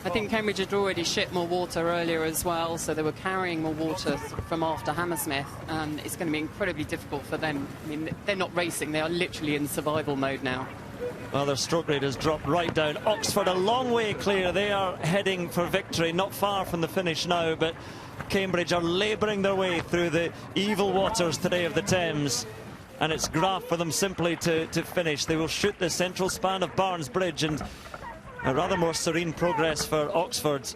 I think Cambridge had already shipped more water earlier as well, so they were carrying more water from after Hammersmith, and it's going to be incredibly difficult for them. I mean, they're not racing, they are literally in survival mode now. Well, their stroke rate has dropped right down. Oxford a long way clear. They are heading for victory, not far from the finish now, but Cambridge are labouring their way through the evil waters today of the Thames. And it's graft for them simply to finish. They will shoot the central span of Barnes Bridge, and a rather more serene progress for Oxford,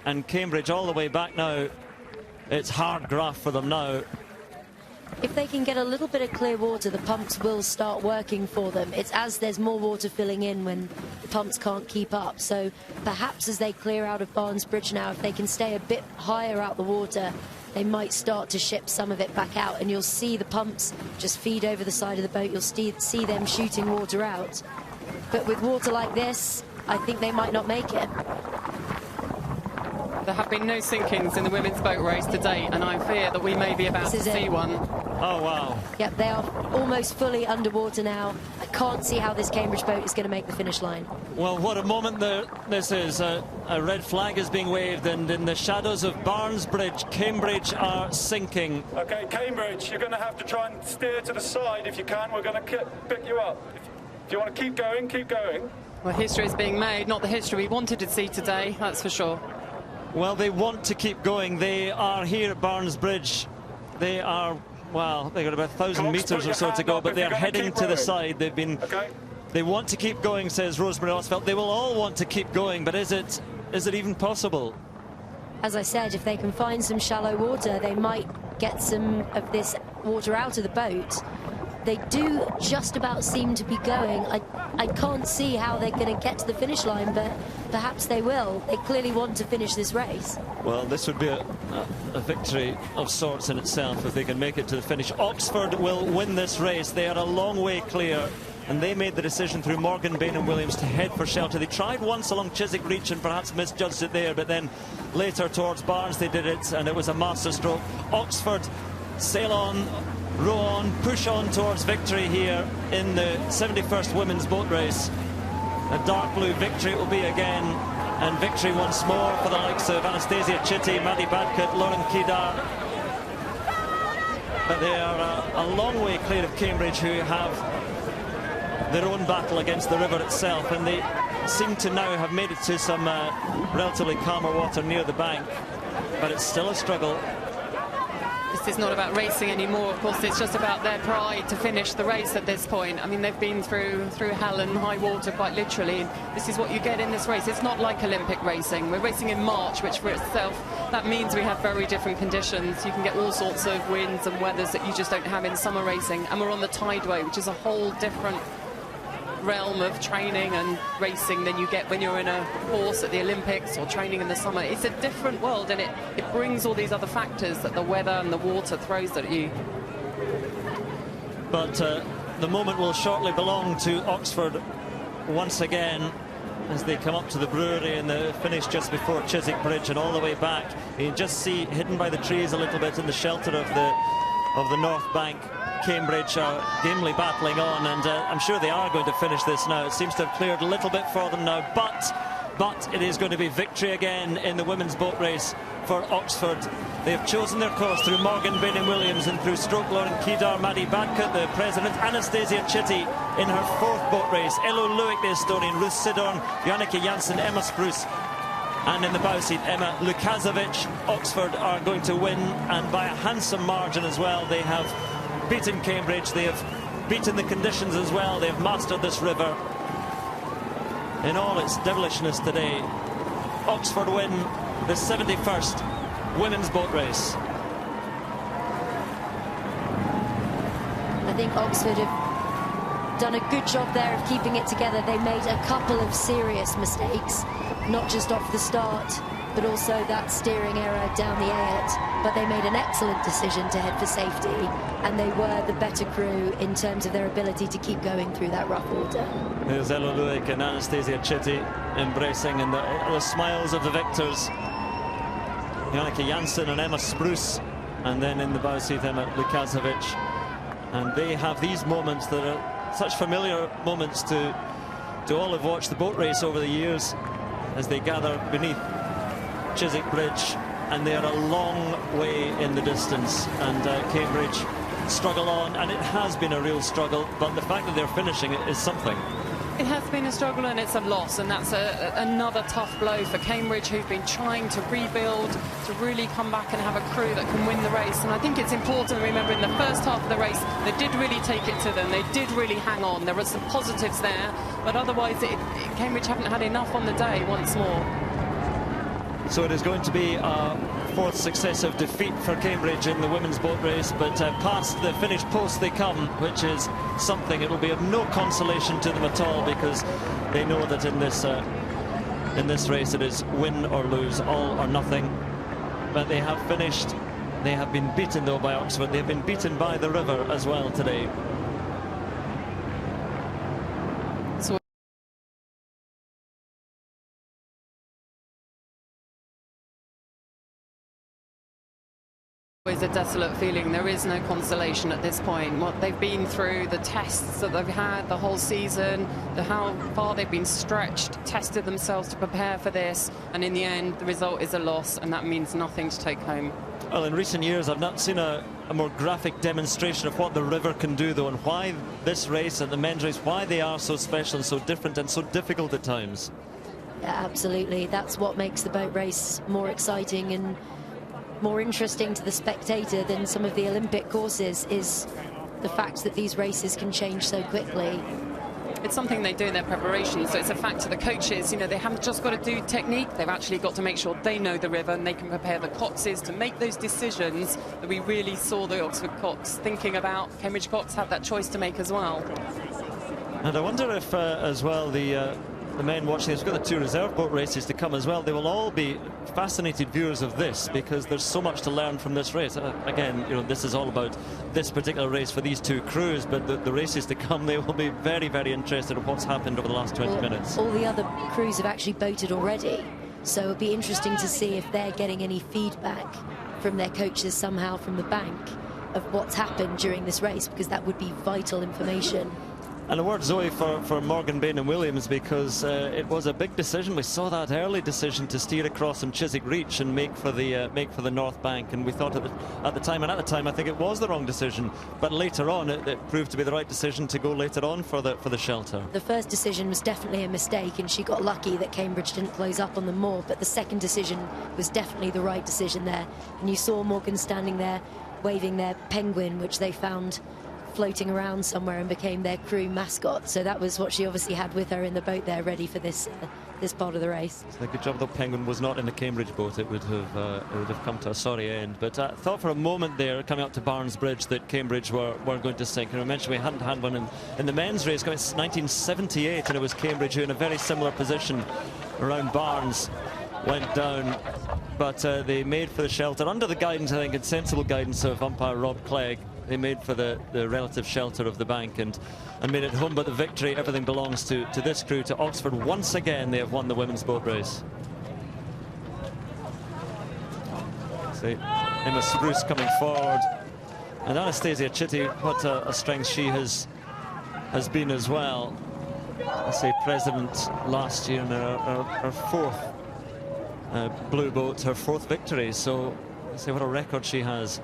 and Cambridge all the way back now. It's hard graft for them now. If they can get a little bit of clear water, the pumps will start working for them. It's as there's more water filling in when the pumps can't keep up. So perhaps as they clear out of Barnes Bridge now, if they can stay a bit higher out the water, they might start to ship some of it back out, and you'll see the pumps just feed over the side of the boat. You'll see them shooting water out. But with water like this, I think they might not make it. There have been no sinkings in the women's boat race to date, and I fear that we may be about to see one. Oh, wow. Yep, they are almost fully underwater now. I can't see how this Cambridge boat is going to make the finish line. Well, what a moment this is. A red flag is being waved, and in the shadows of Barnes Bridge, Cambridge are sinking. OK, Cambridge, you're going to have to try and steer to the side if you can. We're going to pick you up. If you want to keep going, keep going. Well, history is being made, not the history we wanted to see today, that's for sure. Well, they want to keep going. They are here at Barnes Bridge. They are, well, they've got about 1,000 metres or so to go, but they are heading to the side. They've been, they want to keep going, says Rosemary Osfeld. They will all want to keep going, but is it even possible? As I said, if they can find some shallow water, they might get some of this water out of the boat. They do just about seem to be going. I can't see how they're going to get to the finish line, but perhaps they will. They clearly want to finish this race. Well, this would be a victory of sorts in itself if they can make it to the finish. Oxford will win this race. They are a long way clear, and they made the decision through Morgan Bainham-Williams to head for shelter. They tried once along Chiswick Reach and perhaps misjudged it there, but then later towards Barnes they did it, and it was a masterstroke. Oxford sail on, row on, push on towards victory here in the 71st women's boat race. A dark blue victory it will be again, and victory once more for the likes of Anastasia Chitty, Maddie Badcock, Lauren Kedar. But they are a long way clear of Cambridge, who have their own battle against the river itself, and they seem to now have made it to some relatively calmer water near the bank, but it's still a struggle. This is not about racing anymore, of course. It's just about their pride to finish the race at this point. I mean, they've been through hell and high water, quite literally. This is what you get in this race. It's not like Olympic racing. We're racing in March, which for itself, that means we have very different conditions. You can get all sorts of winds and weathers that you just don't have in summer racing. And we're on the Tideway, which is a whole different realm of training and racing than you get when you're in a horse at the Olympics or training in the summer. It's a different world, and it brings all these other factors that the weather and the water throws at you. But the moment will shortly belong to Oxford once again as they come up to the brewery and the finish just before Chiswick Bridge and all the way back. You can just see, hidden by the trees a little bit in the shelter of the North Bank, Cambridge are gamely battling on, and I'm sure they are going to finish this now. It seems to have cleared a little bit for them now, but it is going to be victory again in the women's boat race for Oxford. They've chosen their course through Morgan Bainham-Williams and through Stroke Lauren Kedar, Maddie Badcock, the president, Anastasia Chitty in her 4th boat race, Elo Luik, the Estonian, Ruth Sidorn, Janneke Jansen, Emma Spruce, and in the bow seat, Emma Lukasovic. Oxford are going to win, and by a handsome margin as well. They have beaten Cambridge, they have beaten the conditions as well, they have mastered this river in all its devilishness today. Oxford win the 71st women's boat race. I think Oxford have done a good job there of keeping it together. They made a couple of serious mistakes, not just off the start, but also that steering error down the Ayot. But they made an excellent decision to head for safety, and they were the better crew in terms of their ability to keep going through that rough water. There's Elo Luik and Anastasia Chitty embracing, and the smiles of the victors. Janneke Jansen and Emma Spruce, and then in the bow seat Emma Lukasovic. And they have these moments that are such familiar moments to all who've watched the boat race over the years, as they gather beneath Chiswick Bridge, and they are a long way in the distance, and Cambridge struggle on, and it has been a real struggle, but the fact that they're finishing it is something. It has been a struggle, and it's a loss, and that's another tough blow for Cambridge, who've been trying to rebuild, to really come back and have a crew that can win the race. And I think it's important to remember, in the first half of the race, they did really take it to them. They did really hang on. There were some positives there, but otherwise Cambridge haven't had enough on the day once more. So it is going to be a 4th successive defeat for Cambridge in the women's boat race, but past the finish post they come, which is something. It will be of no consolation to them at all, because they know that in this race it is win or lose, all or nothing. But they have finished. They have been beaten though by Oxford. They have been beaten by the river as well today. Always a desolate feeling. There is no consolation at this point. What they've been through, the tests that they've had the whole season, how far they've been stretched, tested themselves to prepare for this, and in the end the result is a loss, and that means nothing to take home. Well, in recent years I've not seen a more graphic demonstration of what the river can do though, and why this race and the men's race, why they are so special and so different and so difficult at times. Yeah, absolutely. That's what makes the boat race more exciting and more interesting to the spectator than some of the Olympic courses, is the fact that these races can change so quickly. It's something they do in their preparation, so it's a fact to the coaches. You know, they haven't just got to do technique, they've actually got to make sure they know the river and they can prepare the coxes to make those decisions that we really saw the Oxford Cox thinking about. Cambridge Cox had that choice to make as well. And I wonder if as well the men watching this, we've got the 2 reserve boat races to come as well. They will all be fascinated viewers of this, because there's so much to learn from this race. Again, you know, this is all about this particular race for these 2 crews, but the races to come, they will be very, very interested in what's happened over the last 20 minutes. All the other crews have actually boated already, so it'll be interesting to see if they're getting any feedback from their coaches somehow from the bank of what's happened during this race, because that would be vital information. And a word, Zoe, for Morgan Bainham-Williams, because it was a big decision. We saw that early decision to steer across from Chiswick Reach and make for the North Bank, and we thought at the time I think it was the wrong decision, but later on it proved to be the right decision to go later on for the shelter. The first decision was definitely a mistake, and she got lucky that Cambridge didn't close up on them more, but the second decision was definitely the right decision there. And you saw Morgan standing there waving their penguin, which they found floating around somewhere and became their crew mascot. So that was what she obviously had with her in the boat there, ready for this part of the race. So a good job the penguin was not in the Cambridge boat. It would have come to a sorry end. But I thought for a moment there, coming up to Barnes Bridge, that Cambridge were going to sink. And I mentioned we hadn't had one in the men's race since 1978, and it was Cambridge who, in a very similar position around Barnes, went down. But they made for the shelter under the guidance, I think, and sensible guidance of umpire Rob Clegg. they made for the relative shelter of the bank and made it home. But the victory, everything belongs to this crew, to Oxford. Once again, they have won the women's boat race. See Emma Spruce coming forward, and Anastasia Chitty, what a strength she has been as well. I say president last year in her fourth blue boat, her fourth victory. So I say what a record she has.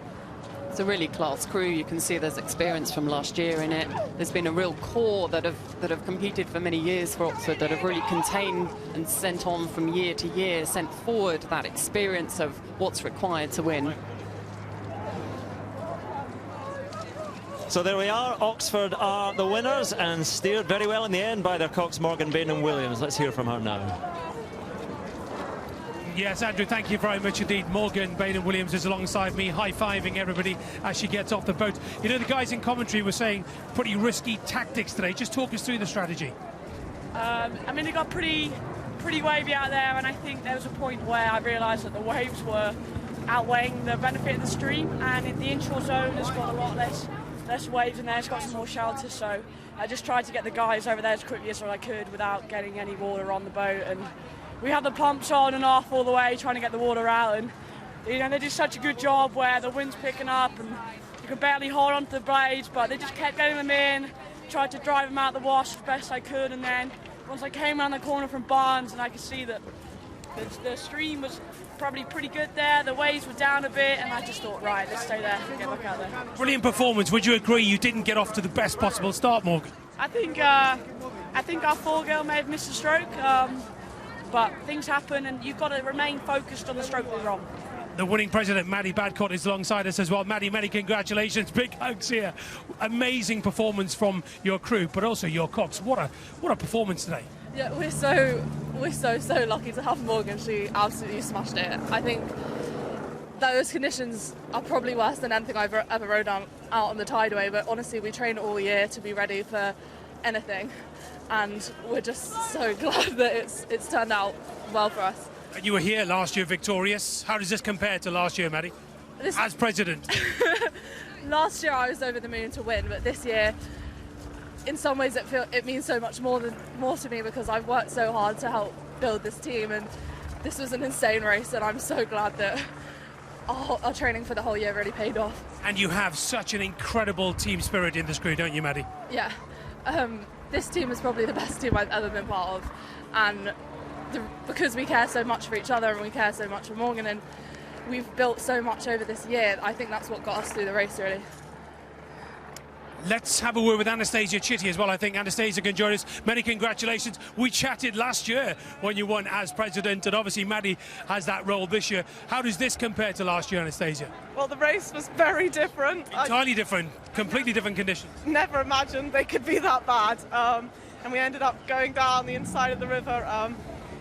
It's a really class crew. You can see there's experience from last year in it. There's been a real core that have competed for many years for Oxford, that have really contained and sent on from year to year, sent forward that experience of what's required to win. So there we are. Oxford are the winners and steered very well in the end by their cocks Morgan Bainham-Williams. Let's hear from her now. Yes, Andrew, thank you very much indeed. Morgan Bainham-Williams is alongside me, high-fiving everybody as she gets off the boat. You know, the guys in commentary were saying pretty risky tactics today. Just talk us through the strategy. I mean, it got pretty wavy out there, and I think there was a point where I realised that the waves were outweighing the benefit of the stream, and in the inshore zone it's got a lot less waves in there, it's got some more shelter, so I just tried to get the guys over there as quickly as I could without getting any water on the boat. And we had the pumps on and off all the way trying to get the water out, and you know, they did such a good job where the wind's picking up and you could barely hold onto the blades, but they just kept getting them in, tried to drive them out the wash as best I could. And then once I came around the corner from Barnes and I could see that the stream was probably pretty good there, the waves were down a bit, and I just thought, right, let's stay there and get back out there. Brilliant performance. Would you agree you didn't get off to the best possible start, Morgan? I think our four-girl may have missed a stroke, but things happen and you've got to remain focused on the stroke we're on. The winning president, Maddie Badcock, is alongside us as well. Maddie, many congratulations. Big hugs here. Amazing performance from your crew, but also your cocks. What a performance today. Yeah, we're so lucky to have Morgan. She absolutely smashed it. I think those conditions are probably worse than anything I've ever rode out on the Tideway, but honestly, we train all year to be ready for anything, and we're just so glad that it's turned out well for us. You were here last year victorious. How does this compare to last year, Maddie? As president? Last year I was over the moon to win, but this year, in some ways, it means so much more to me because I've worked so hard to help build this team, and this was an insane race, and I'm so glad that our training for the whole year really paid off. And you have such an incredible team spirit in this crew, don't you, Maddie? Yeah. This team is probably the best team I've ever been part of, and because we care so much for each other and we care so much for Morgan, and we've built so much over this year, I think that's what got us through the race, really. Let's have a word with Anastasia Chitty as well. I think Anastasia can join us. Many congratulations. We chatted last year when you won as president, and obviously Maddie has that role this year. How does this compare to last year, Anastasia? Well, the race was very different. Entirely different, completely different conditions. Never imagined they could be that bad. And we ended up going down the inside of the river.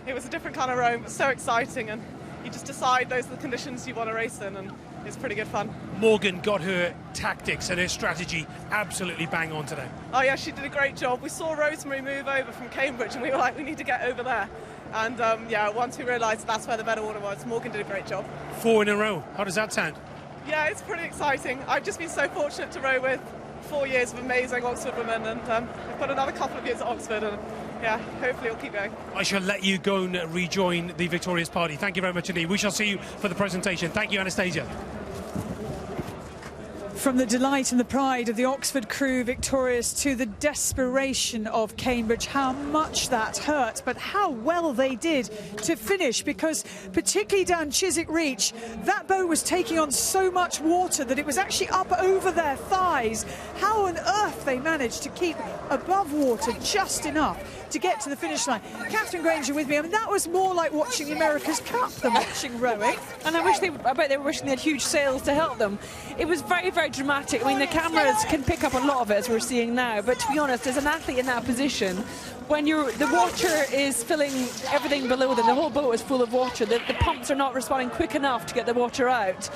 It was a different kind of rowing, but so exciting, and you just decide those are the conditions you want to race in, and it's pretty good fun. Morgan got her tactics and her strategy absolutely bang on today. Oh yeah, she did a great job. We saw Rosemary move over from Cambridge and we were like, we need to get over there. And yeah, once we realised that's where the better water was, Morgan did a great job. 4 in a row. How does that sound? Yeah, it's pretty exciting. I've just been so fortunate to row with 4 years of amazing Oxford women, and I've got another couple of years at Oxford, and yeah, hopefully it'll keep going. I shall let you go and rejoin the victorious party. Thank you very much indeed. We shall see you for the presentation. Thank you, Anastasia. From the delight and the pride of the Oxford crew victorious to the desperation of Cambridge, how much that hurt, but how well they did to finish, because particularly down Chiswick Reach, that boat was taking on so much water that it was actually up over their thighs. How on earth they managed to keep above water just enough to get to the finish line. Catherine Granger with me. I mean, that was more like watching the America's Cup than watching rowing. And I bet they were wishing they had huge sails to help them. It was very, very dramatic. I mean, the cameras can pick up a lot of it, as we're seeing now, but to be honest, as an athlete in that position, when the water is filling everything below them, the whole boat is full of water, the pumps are not responding quick enough to get the water out,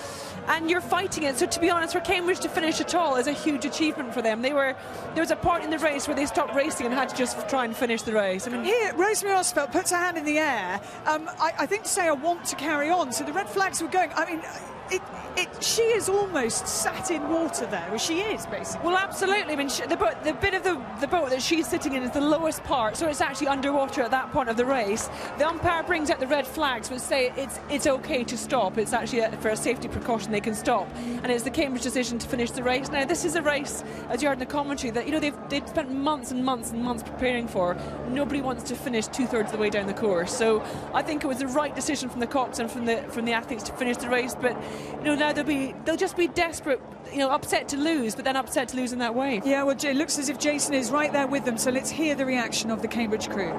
and you're fighting it. So to be honest, for Cambridge to finish at all is a huge achievement for them. There was a part in the race where they stopped racing and had to just try and finish the race. I mean, here, Rosemary Osfeld puts her hand in the air. I think to say I want to carry on. So the red flags were going. I mean, she is almost sat in water there, well, she is basically. Well, absolutely. I mean, the bit of the boat that she's sitting in is the lowest part, so it's actually underwater at that point of the race. The umpire brings out the red flags, which say it's okay to stop. It's actually for a safety precaution they can stop, and it's the Cambridge decision to finish the race. Now, this is a race, as you heard in the commentary, that they've spent months and months and months preparing for. Nobody wants to finish 2/3 of the way down the course, so I think it was the right decision from the cops and from the athletes to finish the race. But now they'll just be desperate, upset to lose, but then upset to lose in that way. Yeah, well, it looks as if Jason is right there with them, so let's hear the reaction of the Cambridge crew.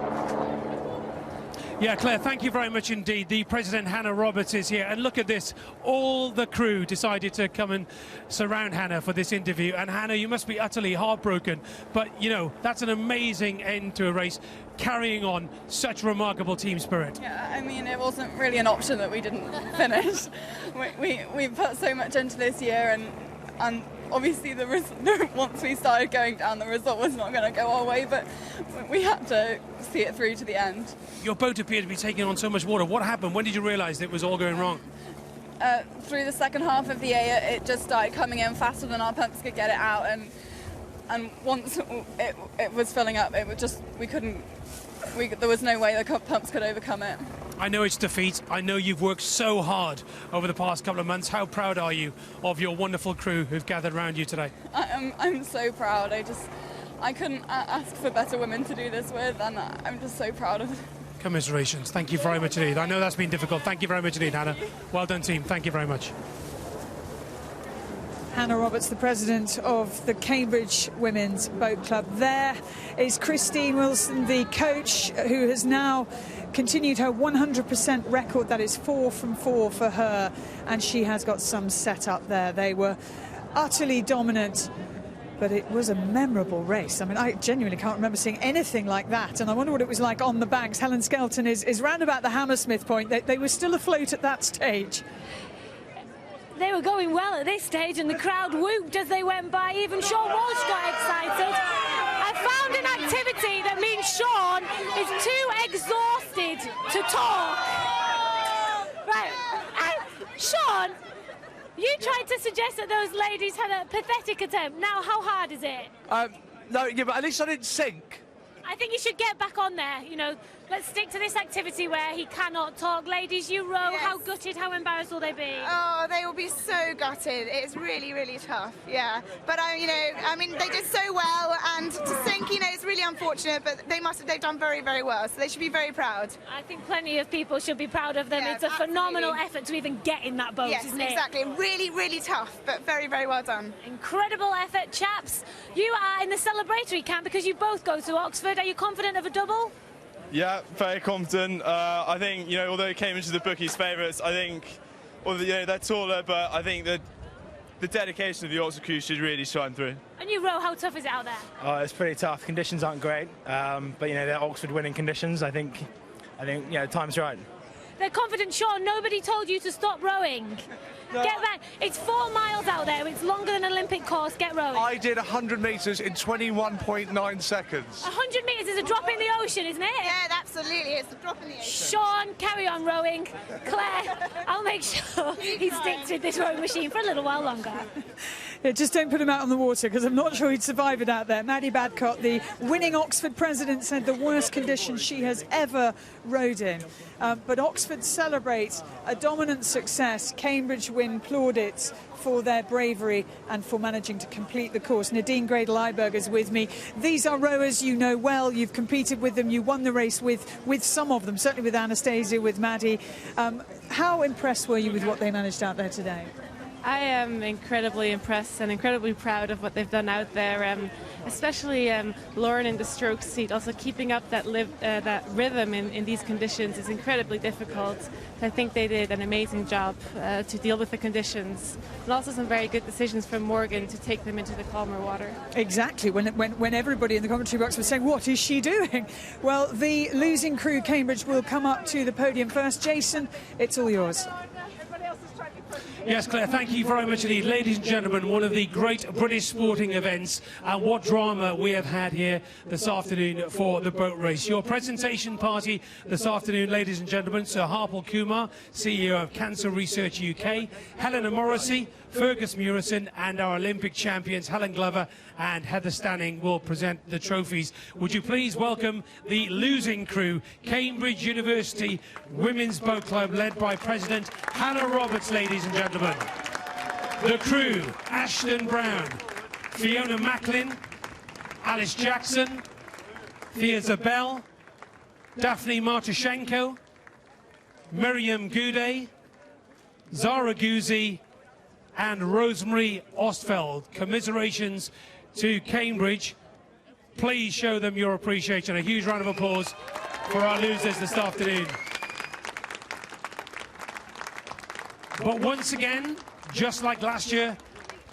Yeah, Claire, thank you very much indeed. The President, Hannah Roberts, is here. And look at this. All the crew decided to come and surround Hannah for this interview. And Hannah, you must be utterly heartbroken. But, that's an amazing end to a race, carrying on such remarkable team spirit. Yeah, I mean, it wasn't really an option that we didn't finish. we put so much into this year, and obviously once we started going down, the result was not going to go our way, but we had to see it through to the end. Your boat appeared to be taking on so much water. What happened? When did you realise it was all going wrong? Through the second half of the year, it just started coming in faster than our pumps could get it out, and once it was filling up, there was no way the pumps could overcome it. I know it's defeat. I know you've worked so hard over the past couple of months. How proud are you of your wonderful crew who've gathered around you today? I'm so proud. I couldn't ask for better women to do this with, and I'm just so proud of it. Commiserations. Thank you very much indeed. I know that's been difficult. Thank you very much indeed, Hannah. Well done, team. Thank you very much. Hannah Roberts, the president of the Cambridge Women's Boat Club. There is Christine Wilson, the coach, who has now continued her 100% record. That is 4 from 4 for her, and she has got some set up there. They were utterly dominant, but it was a memorable race. I mean, I genuinely can't remember seeing anything like that, and I wonder what it was like on the banks. Helen Skelton is round about the Hammersmith point. They were still afloat at that stage. They were going well at this stage, and the crowd whooped as they went by. Even Sean Walsh got excited. I found an activity that means Sean is too exhausted to talk. Right, Sean, you tried to suggest that those ladies had a pathetic attempt. Now, how hard is it? No, yeah, but at least I didn't sink. I think you should get back on there. Let's stick to this activity where he cannot talk. Ladies, you row. Yes. How gutted, how embarrassed will they be? Oh, they will be so gutted. It's really, really tough, yeah. But, I mean, they did so well, and to sink, it's really unfortunate, but they've done very, very well, so they should be very proud. I think plenty of people should be proud of them. Yeah, it's a phenomenal effort to even get in that boat, isn't it? Yes, exactly. Really, really tough, but very, very well done. Incredible effort, chaps. You are in the celebratory camp because you both go to Oxford. Are you confident of a double? Yeah, very confident. I think, although it came into the bookies' favourites, I think, they're taller, but I think that the dedication of the Oxford crew should really shine through. And you row, how tough is it out there? Oh, it's pretty tough. Conditions aren't great, but they're Oxford winning conditions. I think, the time's right. They're confident, Sean. Nobody told you to stop rowing. No. Get back. It's 4 miles out there. It's longer than an Olympic course. Get rowing. I did 100 metres in 21.9 seconds. 100 metres is a drop in the ocean, isn't it? Yeah, absolutely. It's a drop in the ocean. Sean, carry on rowing. Claire, I'll make sure he sticks with this rowing machine for a little while longer. Yeah, just don't put him out on the water, because I'm not sure he'd survive it out there. Maddie Badcott, the winning Oxford president, said the worst conditions she has ever rowed in. But Oxford celebrates a dominant success. Cambridge win plaudits for their bravery and for managing to complete the course. Nadine Gradel-Iberg is with me. These are rowers you know well. You've competed with them. You won the race with some of them, certainly with Anastasia, with Maddie. How impressed were you with what they managed out there today? I am incredibly impressed and incredibly proud of what they've done out there, especially Lauren in the stroke seat. Also keeping up that rhythm in these conditions is incredibly difficult. I think they did an amazing job to deal with the conditions, and also some very good decisions from Morgan to take them into the calmer water. Exactly, when everybody in the commentary box was saying, what is she doing? Well, the losing crew, Cambridge, will come up to the podium first. Jason, it's all yours. Yes, Claire, thank you very much indeed. Ladies and gentlemen, one of the great British sporting events, and what drama we have had here this afternoon for the boat race. Your presentation party this afternoon, ladies and gentlemen, Sir Harpal Kumar, CEO of Cancer Research UK, Helena Morrissey, Fergus Murison, and our Olympic champions Helen Glover and Heather Stanning will present the trophies. Would you please welcome the losing crew, Cambridge University Women's Boat Club, led by President Hannah Roberts, ladies and gentlemen. The crew, Ashton Brown, Fiona Macklin, Alice Jackson, Thea Zabel, Daphne Martushenko, Miriam Goudet, Zara Guzzi, and Rosemary Ostfeld. Commiserations to Cambridge. Please show them your appreciation. A huge round of applause for our losers this afternoon. But once again, just like last year,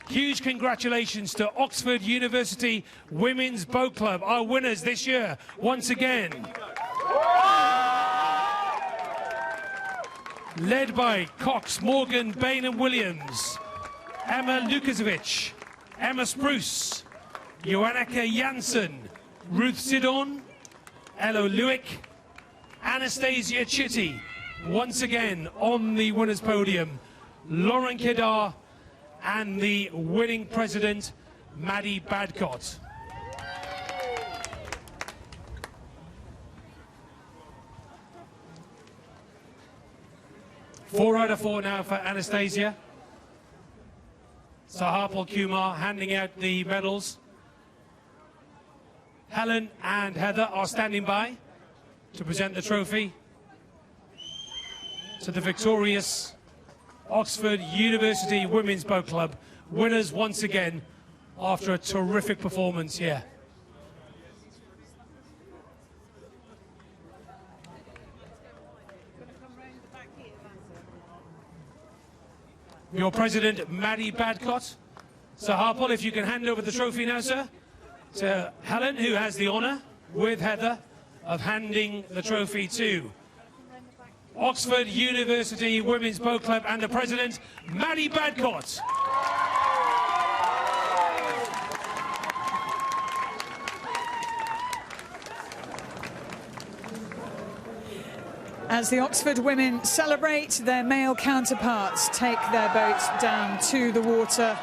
huge congratulations to Oxford University Women's Boat Club, our winners this year, once again. Led by Cox, Morgan, Bain and Williams, Emma Lukasevich, Emma Spruce, Joannika Janssen, Ruth Sidon, Elo Luick, Anastasia Chitty, once again on the winners' podium, Lauren Kedar, and the winning president, Maddie Badcott. Four out of four now for Anastasia. Sir Harpal Kumar handing out the medals. Helen and Heather are standing by to present the trophy to the victorious Oxford University Women's Boat Club, winners once again after a terrific performance here. Your president, Maddie Badcott. Sir Harpal, if you can hand over the trophy now, sir, to Helen, who has the honour, with Heather, of handing the trophy to Oxford University Women's Boat Club and the president, Maddie Badcott. As the Oxford women celebrate, their male counterparts take their boats down to the water.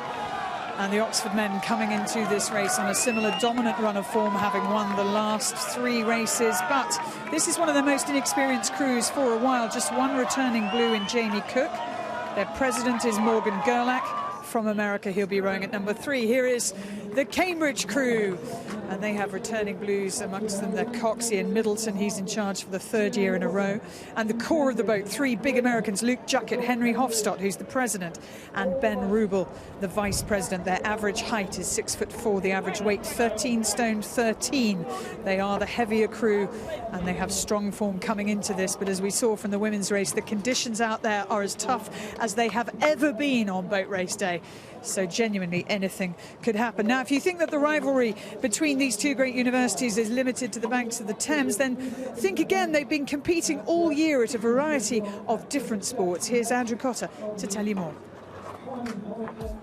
And the Oxford men coming into this race on a similar dominant run of form, having won the last three races. But this is one of the most inexperienced crews for a while. Just one returning blue in Jamie Cook. Their president is Morgan Gerlach. From America, he'll be rowing at number 3. Here is the Cambridge crew. And they have returning blues amongst them. They're Cox, Ian Middleton, he's in charge for the 3rd year in a row. And the core of the boat, 3 big Americans, Luke Juckett, Henry Hofstott, who's the president, and Ben Rubel, the vice president. Their average height is 6'4", the average weight 13 stone 13. They are the heavier crew, and they have strong form coming into this. But as we saw from the women's race, the conditions out there are as tough as they have ever been on boat race day. So genuinely anything could happen. Now, if you think that the rivalry between these two great universities is limited to the banks of the Thames, then think again. They've been competing all year at a variety of different sports. Here's Andrew Cotter to tell you more.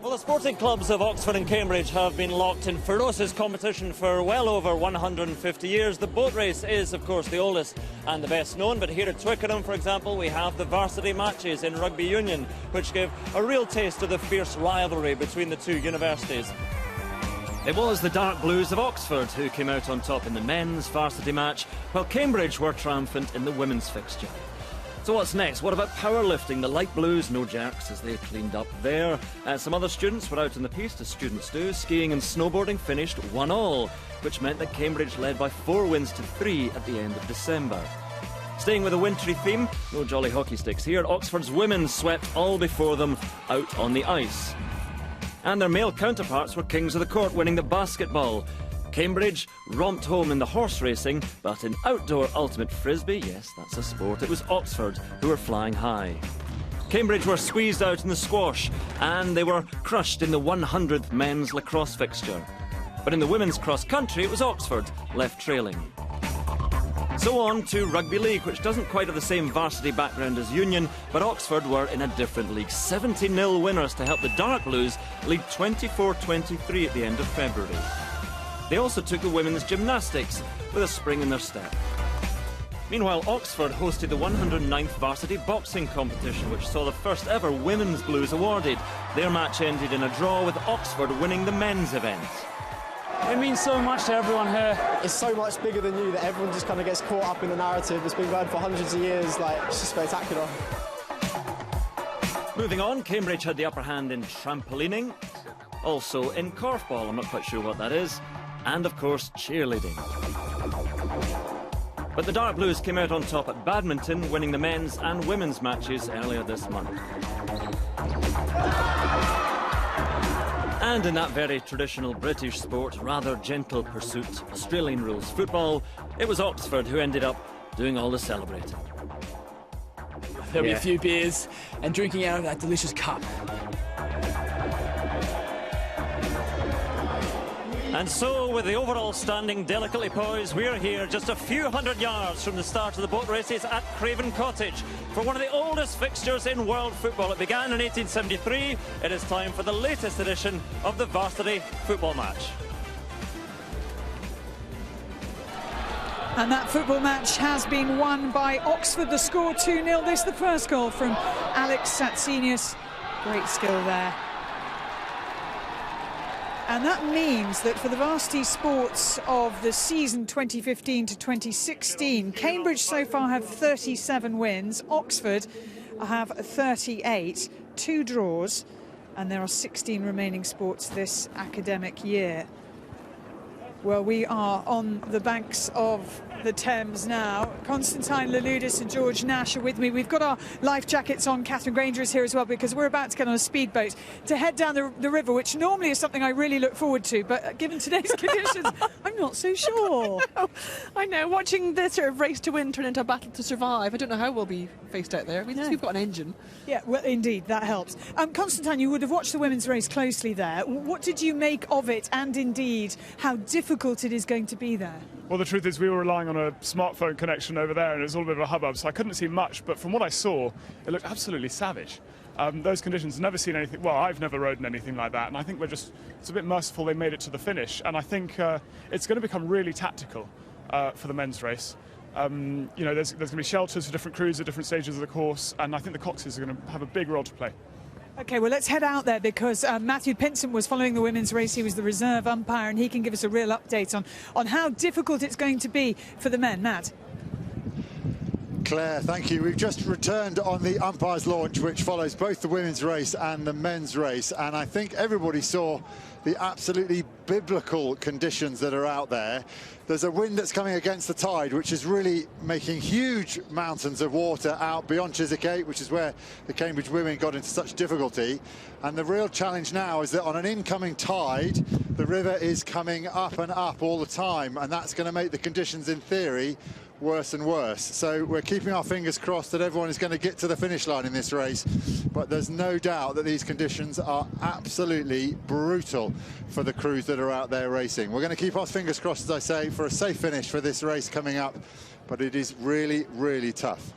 Well, the sporting clubs of Oxford and Cambridge have been locked in ferocious competition for well over 150 years. The boat race is, of course, the oldest and the best known, but here at Twickenham, for example, we have the varsity matches in rugby union, which give a real taste of the fierce rivalry between the two universities. It was the Dark Blues of Oxford who came out on top in the men's varsity match, while Cambridge were triumphant in the women's fixture. So what's next? What about powerlifting? The light blues, no jerks as they cleaned up there. Some other students were out on the piste, as students do. Skiing and snowboarding finished 1-1, which meant that Cambridge led by 4 wins to 3 at the end of December. Staying with a wintry theme, no jolly hockey sticks here. Oxford's women swept all before them out on the ice. And their male counterparts were kings of the court, winning the basketball. Cambridge romped home in the horse racing, but in outdoor ultimate frisbee, yes, that's a sport, it was Oxford who were flying high. Cambridge were squeezed out in the squash, and they were crushed in the 100th men's lacrosse fixture. But in the women's cross-country, it was Oxford left trailing. So on to Rugby League, which doesn't quite have the same varsity background as Union, but Oxford were in a different league. 70-0 winners to help the Dark Blues lead 24-23 at the end of February. They also took the women's gymnastics with a spring in their step. Meanwhile, Oxford hosted the 109th varsity boxing competition, which saw the first ever Women's Blues awarded. Their match ended in a draw, with Oxford winning the men's event. It means so much to everyone here. It's so much bigger than you that everyone just kind of gets caught up in the narrative. It's been going for hundreds of years. Like, it's just spectacular. Moving on, Cambridge had the upper hand in trampolining, also in korfball, I'm not quite sure what that is, and of course cheerleading. But the Dark Blues came out on top at badminton, winning the men's and women's matches earlier this month. And in that very traditional British sport, rather gentle pursuit, Australian rules football, it was Oxford who ended up doing all the celebrating. There'll be a few beers and drinking out of that delicious cup. And so, with the overall standing delicately poised, we're here just a few hundred yards from the start of the boat races at Craven Cottage for one of the oldest fixtures in world football. It began in 1873. It is time for the latest edition of the varsity football match. And that football match has been won by Oxford. The score 2-0. This is the first goal from Alex Satsenius. Great skill there. And that means that for the varsity sports of the season 2015 to 2016, Cambridge so far have 37 wins, Oxford have 38, 2 draws, and there are 16 remaining sports this academic year. Well, we are on the banks of the Thames now. Constantine Louloudis and George Nash are with me. We've got our life jackets on. Catherine Granger is here as well, because we're about to get on a speedboat to head down the river, which normally is something I really look forward to, but given today's conditions, I'm not so sure. I know, watching this sort of race to win turn into a battle to survive, I don't know how we'll be faced out there. We've got an engine. Yeah, well, indeed, that helps. Constantine, you would have watched the women's race closely there. What did you make of it, and indeed how difficult it is going to be there? Well, the truth is we were relying on a smartphone connection over there, and it was all a bit of a hubbub, so I couldn't see much, but from what I saw, it looked absolutely savage. Those conditions, never seen anything, well, I've never rode in anything like that, and I think it's a bit merciful they made it to the finish, and I think it's going to become really tactical for the men's race. You know, there's going to be shelters for different crews at different stages of the course, and I think the Coxes are going to have a big role to play. OK, well, let's head out there, because Matthew Pinson was following the women's race. He was the reserve umpire, and he can give us a real update on how difficult it's going to be for the men. Matt. Claire, thank you. We've just returned on the umpire's launch, which follows both the women's race and the men's race. And I think everybody saw the absolutely biblical conditions that are out there. There's a wind that's coming against the tide, which is really making huge mountains of water out beyond Chiswick, which is where the Cambridge women got into such difficulty. And the real challenge now is that on an incoming tide, the river is coming up and up all the time. And that's going to make the conditions, in theory, worse and worse. So we're keeping our fingers crossed that everyone is going to get to the finish line in this race, but there's no doubt that these conditions are absolutely brutal for the crews that are out there racing. We're going to keep our fingers crossed, as I say, for a safe finish for this race coming up, but it is really, really tough.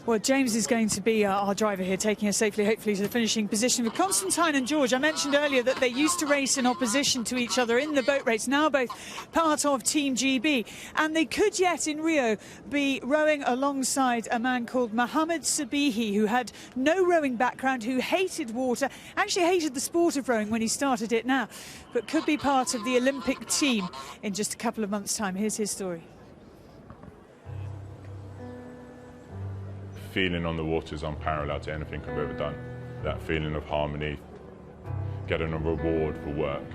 Well, James is going to be our driver here, taking us safely, hopefully, to the finishing position. With Constantine and George, I mentioned earlier that they used to race in opposition to each other in the boat race, now both part of Team GB. And they could yet, in Rio, be rowing alongside a man called Mohammed Sabihi, who had no rowing background, who hated water, actually hated the sport of rowing when he started it now, but could be part of the Olympic team in just a couple of months' time. Here's his story. Feeling on the water is unparalleled to anything I've ever done. That feeling of harmony, getting a reward for work.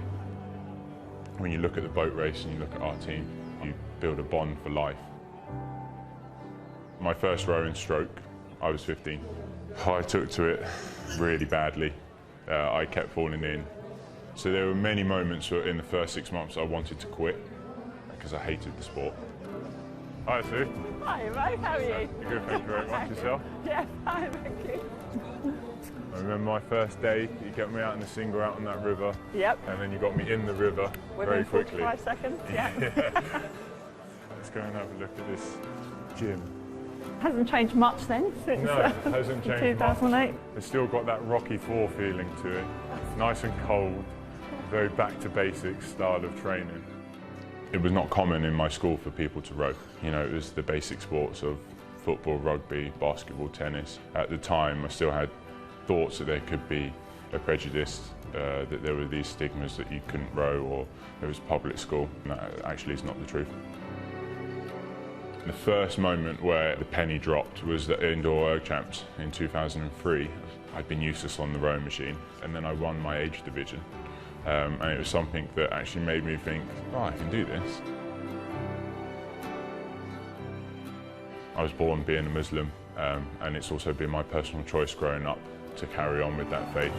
When you look at the boat race and you look at our team, you build a bond for life. My first rowing stroke, I was 15. I took to it really badly. I kept falling in. So there were many moments in the first 6 months I wanted to quit because I hated the sport. Hi, Sue. Hi, Mike. How are you? Good, thank you very much. Yourself? Yeah, fine, thank you. I remember my first day, you got me out in the single out on that river. Yep. And then you got me in the river very quickly. 45 seconds, yeah. go and have a look at this gym. Hasn't changed much then since No, it hasn't changed 2008. much. It's still got that Rocky IV feeling to it. Nice and cold, very back to basics style of training. It was not common in my school for people to row. You know, it was the basic sports of football, rugby, basketball, tennis. At the time, I still had thoughts that there could be a prejudice, that there were these stigmas that you couldn't row or it was public school. And that actually is not the truth. The first moment where the penny dropped was the Indoor Erg Champs in 2003. I'd been useless on the rowing machine, and then I won my age division. And it was something that actually made me think, oh, I can do this. I was born being a Muslim, and it's also been my personal choice growing up to carry on with that faith.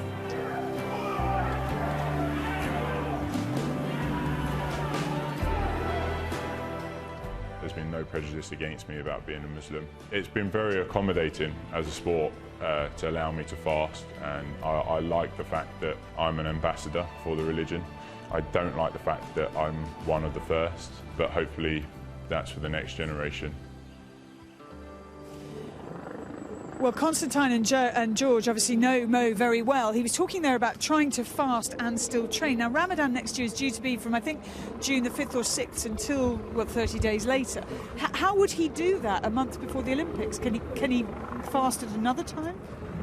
There's been no prejudice against me about being a Muslim. It's been very accommodating as a sport to allow me to fast, and I like the fact that I'm an ambassador for the religion. I don't like the fact that I'm one of the first, but hopefully that's for the next generation. Well, Constantine and George obviously know Mo very well. He was talking there about trying to fast and still train. Now, Ramadan next year is due to be from, I think, June the 5th or 6th until, well, 30 days later. How would he do that a month before the Olympics? Can he fast at another time?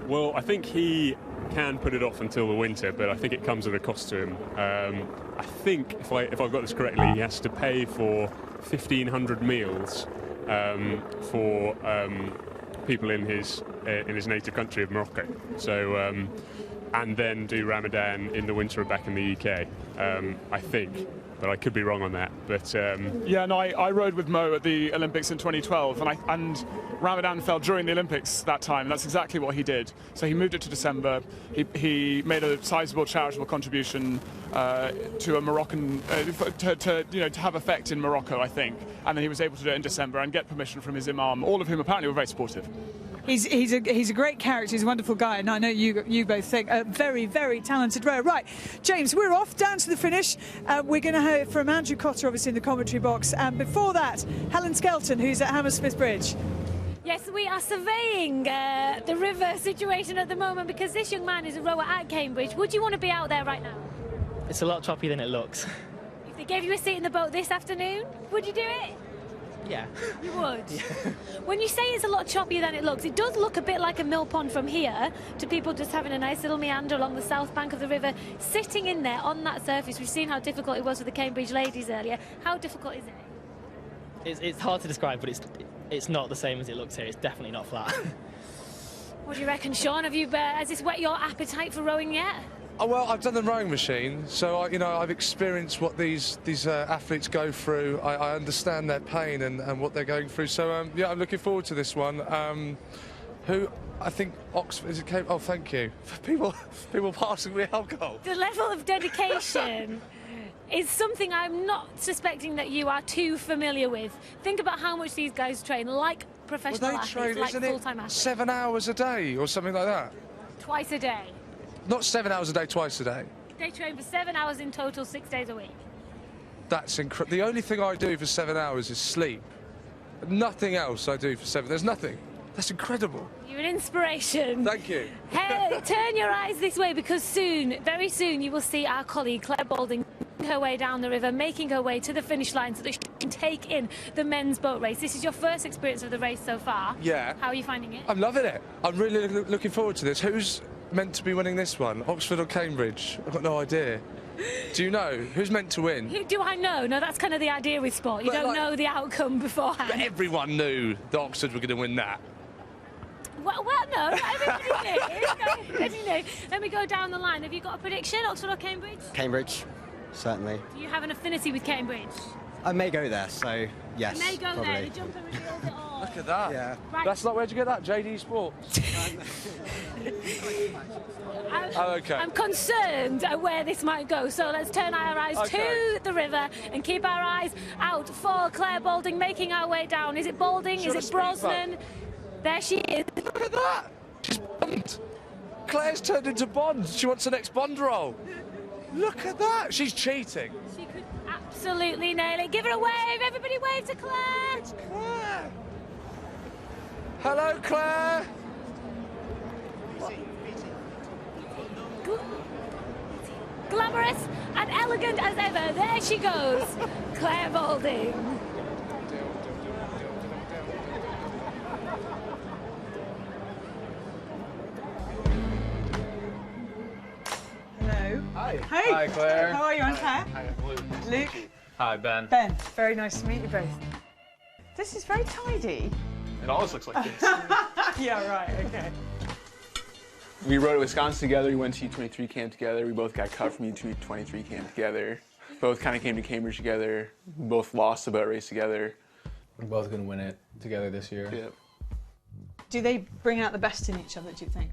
Well, I think he can put it off until the winter, but I think it comes at a cost to him. I think, if I've got this correctly, he has to pay for 1,500 meals for people in his native country of Morocco. So, and then do Ramadan in the winter back in the UK, I think. But I could be wrong on that. But yeah, no, I rowed with Mo at the Olympics in 2012, and Ramadan fell during the Olympics that time. That's exactly what he did. So he moved it to December. He made a sizable charitable contribution to a Moroccan to have effect in Morocco, I think. And then he was able to do it in December and get permission from his imam, all of whom apparently were very supportive. He's a great character. He's a wonderful guy, and I know you both think a very, very talented rower. Right, James, we're off down to the finish. We're going to hear from Andrew Cotter, obviously, in the commentary box, and before that, Helen Skelton, who's at Hammersmith Bridge. Yes, we are surveying the river situation at the moment because this young man is a rower at Cambridge. Would you want to be out there right now? It's a lot choppy than it looks. If they gave you a seat in the boat this afternoon, would you do it? Yeah. You would? Yeah. When you say it's a lot choppier than it looks, it does look a bit like a mill pond from here to people just having a nice little meander along the south bank of the river, sitting in there on that surface. We've seen how difficult it was for the Cambridge ladies earlier. How difficult is it? It's hard to describe, but it's not the same as it looks here. It's definitely not flat. What do you reckon, Sean? Has this whet your appetite for rowing yet? Oh, well, I've done the rowing machine, so I've experienced what these athletes go through. I understand their pain and what they're going through. So yeah, I'm looking forward to this one. Who I think Oxford is it? Oh, thank you for people passing me alcohol. The level of dedication is something I'm not suspecting that you are too familiar with. Think about how much these guys train, like professional athletes, train, like full-time athletes. 7 hours a day or something like that. Twice a day. Not 7 hours a day, twice a day. They train for 7 hours in total, 6 days a week. That's incredible. The only thing I do for 7 hours is sleep. Nothing else I do for 7. There's nothing. That's incredible. You're an inspiration. Thank you. Hey, turn your eyes this way because soon, very soon, you will see our colleague Claire Balding making her way down the river, making her way to the finish line so that she can take in the men's boat race. This is your first experience of the race so far. Yeah. How are you finding it? I'm loving it. I'm really looking forward to this. Who's meant to be winning this one? Oxford or Cambridge? I've got no idea. Do you know who's meant to win? Who do I know? No, that's kind of the idea with sport. You don't know the outcome beforehand. But everyone knew that Oxford were going to win that. Well, no, not everybody knew. Let me go down the line. Have you got a prediction, Oxford or Cambridge? Cambridge, certainly. Do you have an affinity with Cambridge? I may go there, so yes. You may go probably. there. You jump and revealed it all. Look at that. Yeah. Right. That's not where'd you get that? JD Sports. I'm concerned at where this might go, so let's turn our eyes to the river and keep our eyes out for Claire Balding making our way down. Is it Balding? Is it Brosnan? There she is. Look at that. She's Bond. Claire's turned into Bond. She wants the next Bond role. Look at that. She's cheating. She could absolutely nail it. Give her a wave. Everybody wave to Claire. It's Claire. Hello, Claire. Glamorous and elegant as ever. There she goes. Claire Balding. Hello. Hi. Hey. Hi, Claire. How are you? I'm Claire. Hi, I'm Luke. Luke. Hi, Ben. Ben. Very nice to meet you both. This is very tidy. It always looks like this. Yeah, right, okay. We rode at Wisconsin together. We went to U23 camp together. We both got cut from U23 camp together. Both kind of came to Cambridge together. We both lost the boat race together. We're both going to win it together this year. Yep. Do they bring out the best in each other, do you think?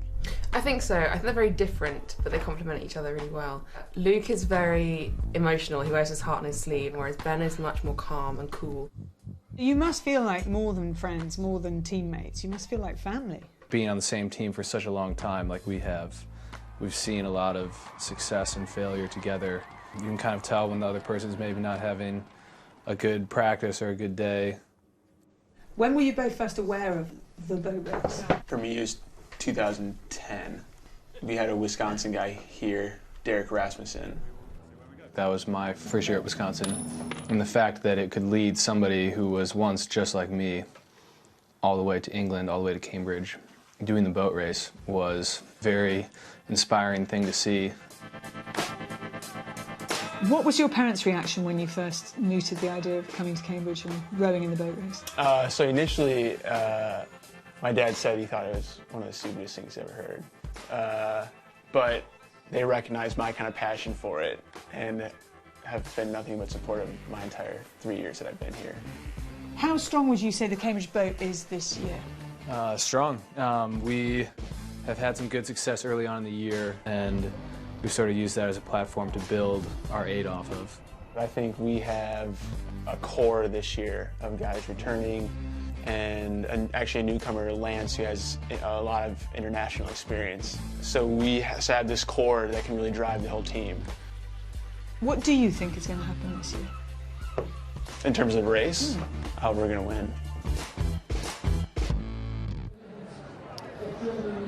I think so. I think they're very different, but they complement each other really well. Luke is very emotional. He wears his heart on his sleeve, whereas Ben is much more calm and cool. You must feel like more than friends, more than teammates. You must feel like family. Being on the same team for such a long time like we have, we've seen a lot of success and failure together. You can kind of tell when the other person's maybe not having a good practice or a good day. When were you both first aware of the boat race? For me, it was 2010. We had a Wisconsin guy here, Derek Rasmussen. That was my first year at Wisconsin. And the fact that it could lead somebody who was once just like me all the way to England, all the way to Cambridge, doing the boat race was a very inspiring thing to see. What was your parents' reaction when you first mooted the idea of coming to Cambridge and rowing in the boat race? So initially, my dad said he thought it was one of the stupidest things he's ever heard. But they recognized my kind of passion for it and have been nothing but supportive my entire 3 years that I've been here. How strong would you say the Cambridge boat is this year? Strong. We have had some good success early on in the year, and we sort of used that as a platform to build our 8 off of. I think we have a core this year of guys returning, and actually a newcomer, Lance, who has a lot of international experience. So we have this core that can really drive the whole team. What do you think is going to happen this year? In terms of race, how we're going to win.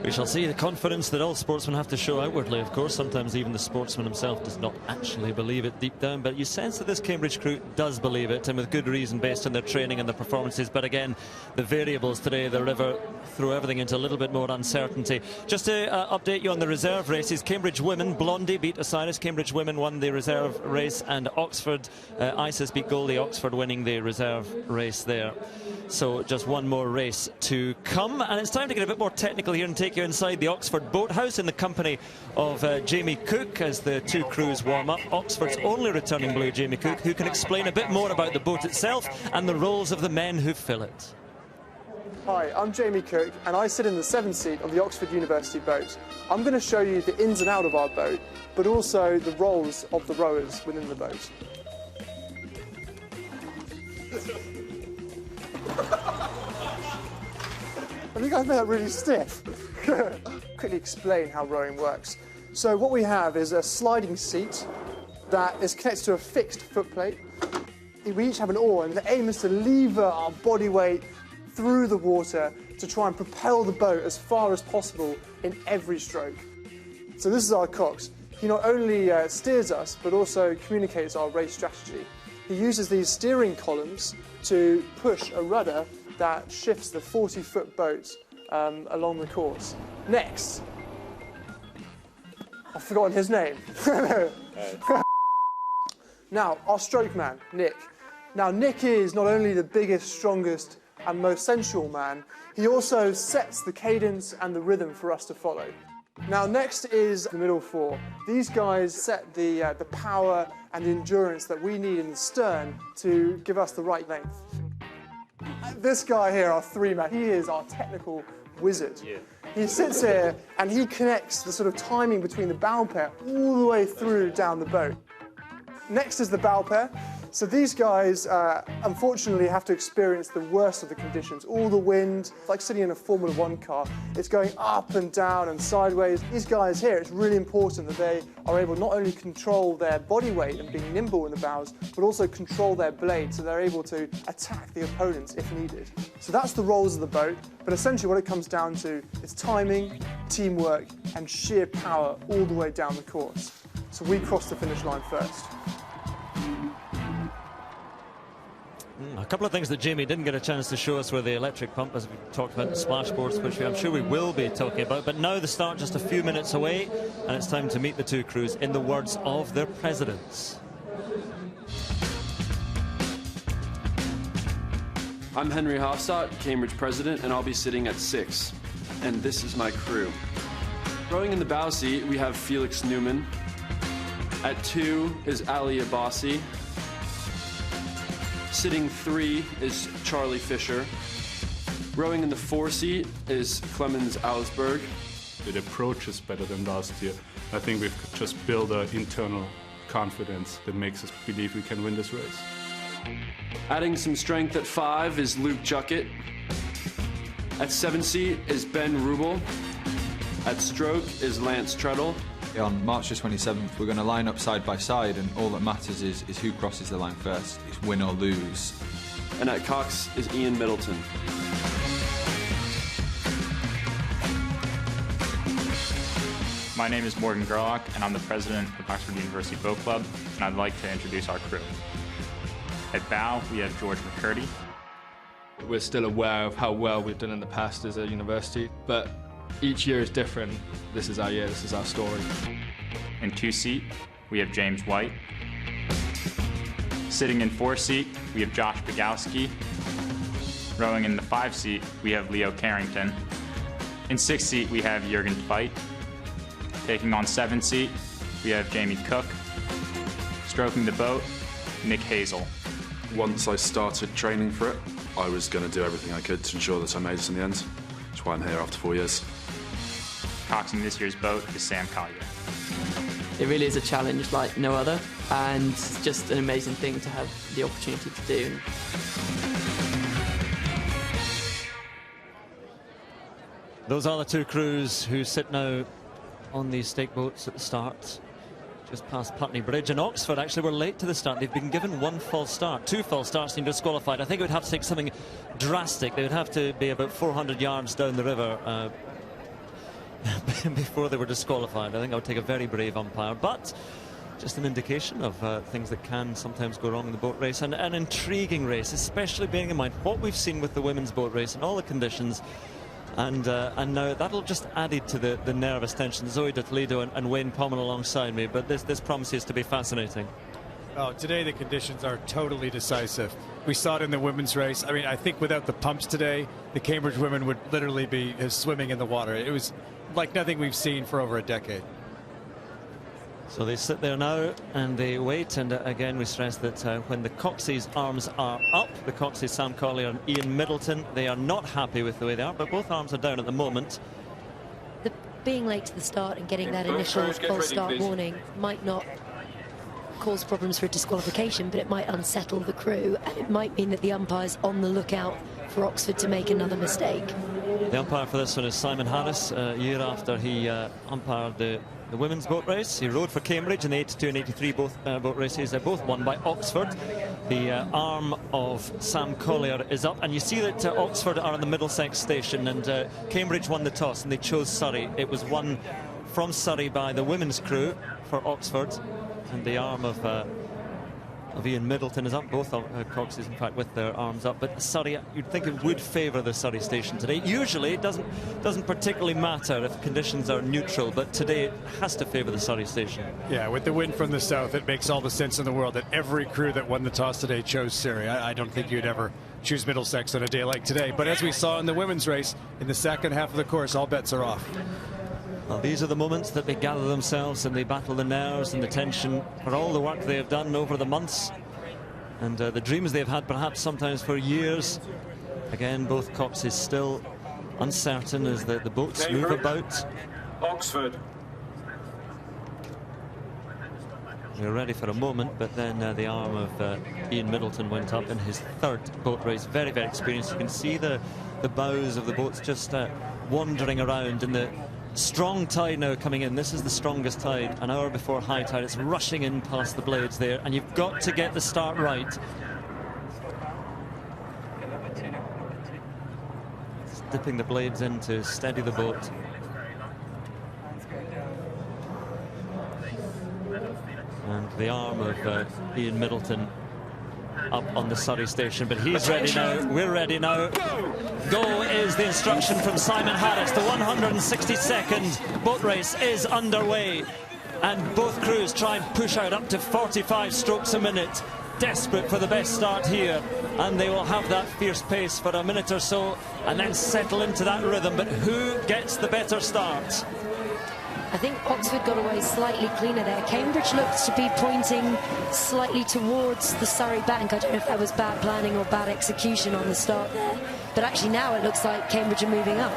We shall see the confidence that all sportsmen have to show outwardly, of course. Sometimes even the sportsman himself does not actually believe it deep down, but you sense that this Cambridge crew does believe it, and with good reason based on their training and their performances. But again, the variables today, the river, throw everything into a little bit more uncertainty. Just to update you on the reserve races, Cambridge women, Blondie beat Osiris. Cambridge women won the reserve race, and Oxford, Isis beat Goldie, Oxford winning the reserve race there. So just one more race to come, and it's time to get a bit more technical here and take you inside the Oxford boathouse in the company of Jamie Cook as the two crews warm up. Oxford's only returning blue, Jamie Cook, who can explain a bit more about the boat itself and the roles of the men who fill it. Hi, I'm Jamie Cook, and I sit in the 7th seat of the Oxford University boat. I'm going to show you the ins and outs of our boat, but also the roles of the rowers within the boat. I think I've made that really stiff. Quickly explain how rowing works. So what we have is a sliding seat that is connected to a fixed footplate. We each have an oar, and the aim is to lever our body weight through the water to try and propel the boat as far as possible in every stroke. So this is our Cox. He not only steers us, but also communicates our race strategy. He uses these steering columns to push a rudder that shifts the 40-foot boat along the course. Next, I've forgotten his name. Now, our stroke man, Nick. Now, Nick is not only the biggest, strongest, and most sensual man, he also sets the cadence and the rhythm for us to follow. Now, next is the middle four. These guys set the power and the endurance that we need in the stern to give us the right length. This guy here, our 3-man, he is our technical wizard. Yeah. He sits here and he connects the sort of timing between the bow pair all the way through down the boat. Next is the bow pair. So these guys, unfortunately, have to experience the worst of the conditions. All the wind, it's like sitting in a Formula One car. It's going up and down and sideways. These guys here, it's really important that they are able not only control their body weight and being nimble in the bows, but also control their blade so they're able to attack the opponents if needed. So that's the roles of the boat, but essentially what it comes down to is timing, teamwork, and sheer power all the way down the course. So we cross the finish line first. A couple of things that Jamie didn't get a chance to show us were the electric pump, as we talked about in splashboards, which I'm sure we will be talking about. But now the start just a few minutes away, and it's time to meet the two crews in the words of their presidents. I'm Henry Hofstadt, Cambridge president, and I'll be sitting at 6. And this is my crew. Rowing in the bow seat, we have Felix Newman. At 2 is Ali Abbasi. Sitting 3 is Charlie Fisher. Rowing in the 4 seat is Clemens Auersberg. The approach is better than last year. I think we've just built an internal confidence that makes us believe we can win this race. Adding some strength at 5 is Luke Juckett. At 7 seat is Ben Rubel. At stroke is Lance Treadle. On March the 27th, we're going to line up side by side, and all that matters is who crosses the line first. It's win or lose. And at cox is Ian Middleton. My name is Morgan Gerlach, and I'm the president of Oxford University Boat Club, and I'd like to introduce our crew. At bow, we have George McCurdy. We're still aware of how well we've done in the past as a university, but each year is different. This is our year, this is our story. In 2 seat, we have James White. Sitting in 4 seat, we have Josh Bogowski. Rowing in the 5 seat, we have Leo Carrington. In 6 seat, we have Jürgen Veit. Taking on 7 seat, we have Jamie Cook. Stroking the boat, Nick Hazel. Once I started training for it, I was going to do everything I could to ensure that I made it in the end. That's why I'm here after 4 years. Coxing this year's boat is Sam Collier. It really is a challenge like no other, and it's just an amazing thing to have the opportunity to do. Those are the two crews who sit now on these stake boats at the start, just past Putney Bridge. And Oxford actually were late to the start. They've been given 1 false start. 2 false starts and disqualified. I think it would have to take something drastic. They would have to be about 400 yards down the river before they were disqualified. I think I would take a very brave umpire, but just an indication of things that can sometimes go wrong in the boat race. And an intriguing race, especially bearing in mind what we've seen with the women's boat race and all the conditions. And now that'll just added to the nervous tension. Zoe de Toledo and Wayne Pommel alongside me, but this promises to be fascinating. Oh, today the conditions are totally decisive. We saw it in the women's race. I mean, I think without the pumps today, the Cambridge women would literally be swimming in the water. It was like nothing we've seen for over a decade. So they sit there now and they wait, and again we stress that when the Coxey's arms are up, the Coxey's Sam Collier and Ian Middleton, they are not happy with the way they are, but both arms are down at the moment. Being late to the start and getting that initial false start warning might not cause problems for a disqualification, but it might unsettle the crew, and it might mean that the umpire's on the lookout for Oxford to make another mistake. The umpire for this one is Simon Harris. A year after he umpired the women's boat race, he rowed for Cambridge in the 82 and 83 boat races. They're both won by Oxford. The arm of Sam Collier is up, and you see that Oxford are in the Middlesex station, and Cambridge won the toss and they chose Surrey. It was won from Surrey by the women's crew for Oxford, and the arm of Ian Middleton is up. Both Coxes, in fact, with their arms up. But Surrey, you'd think it would favour the Surrey station today. Usually, it doesn't particularly matter if conditions are neutral, but today it has to favour the Surrey station. Yeah, with the wind from the south, it makes all the sense in the world that every crew that won the toss today chose Surrey. I don't think you'd ever choose Middlesex on a day like today. But as we saw in the women's race, in the second half of the course, all bets are off. Well, these are the moments that they gather themselves and they battle the nerves and the tension for all the work they have done over the months and the dreams they've had perhaps sometimes for years. Again, both Coxes still uncertain as the boats move about. Oxford. We were ready for a moment, but then the arm of Ian Middleton went up in his third boat race. Very, very experienced. You can see the bows of the boats just wandering around in the strong tide now coming in. This is the strongest tide, an hour before high tide. It's rushing in past the blades there, and you've got to get the start right. It's dipping the blades in to steady the boat. And the arm of Ian Middleton up on the Surrey station, but he's ready now. We're ready now. Go is the instruction from Simon Harris. The 162nd boat race is underway, and both crews try and push out up to 45 strokes a minute. Desperate for the best start here, and they will have that fierce pace for a minute or so and then settle into that rhythm. But who gets the better start? I think Oxford got away slightly cleaner there. Cambridge looked to be pointing slightly towards the Surrey bank. I don't know if that was bad planning or bad execution on the start there, but actually now it looks like Cambridge are moving up.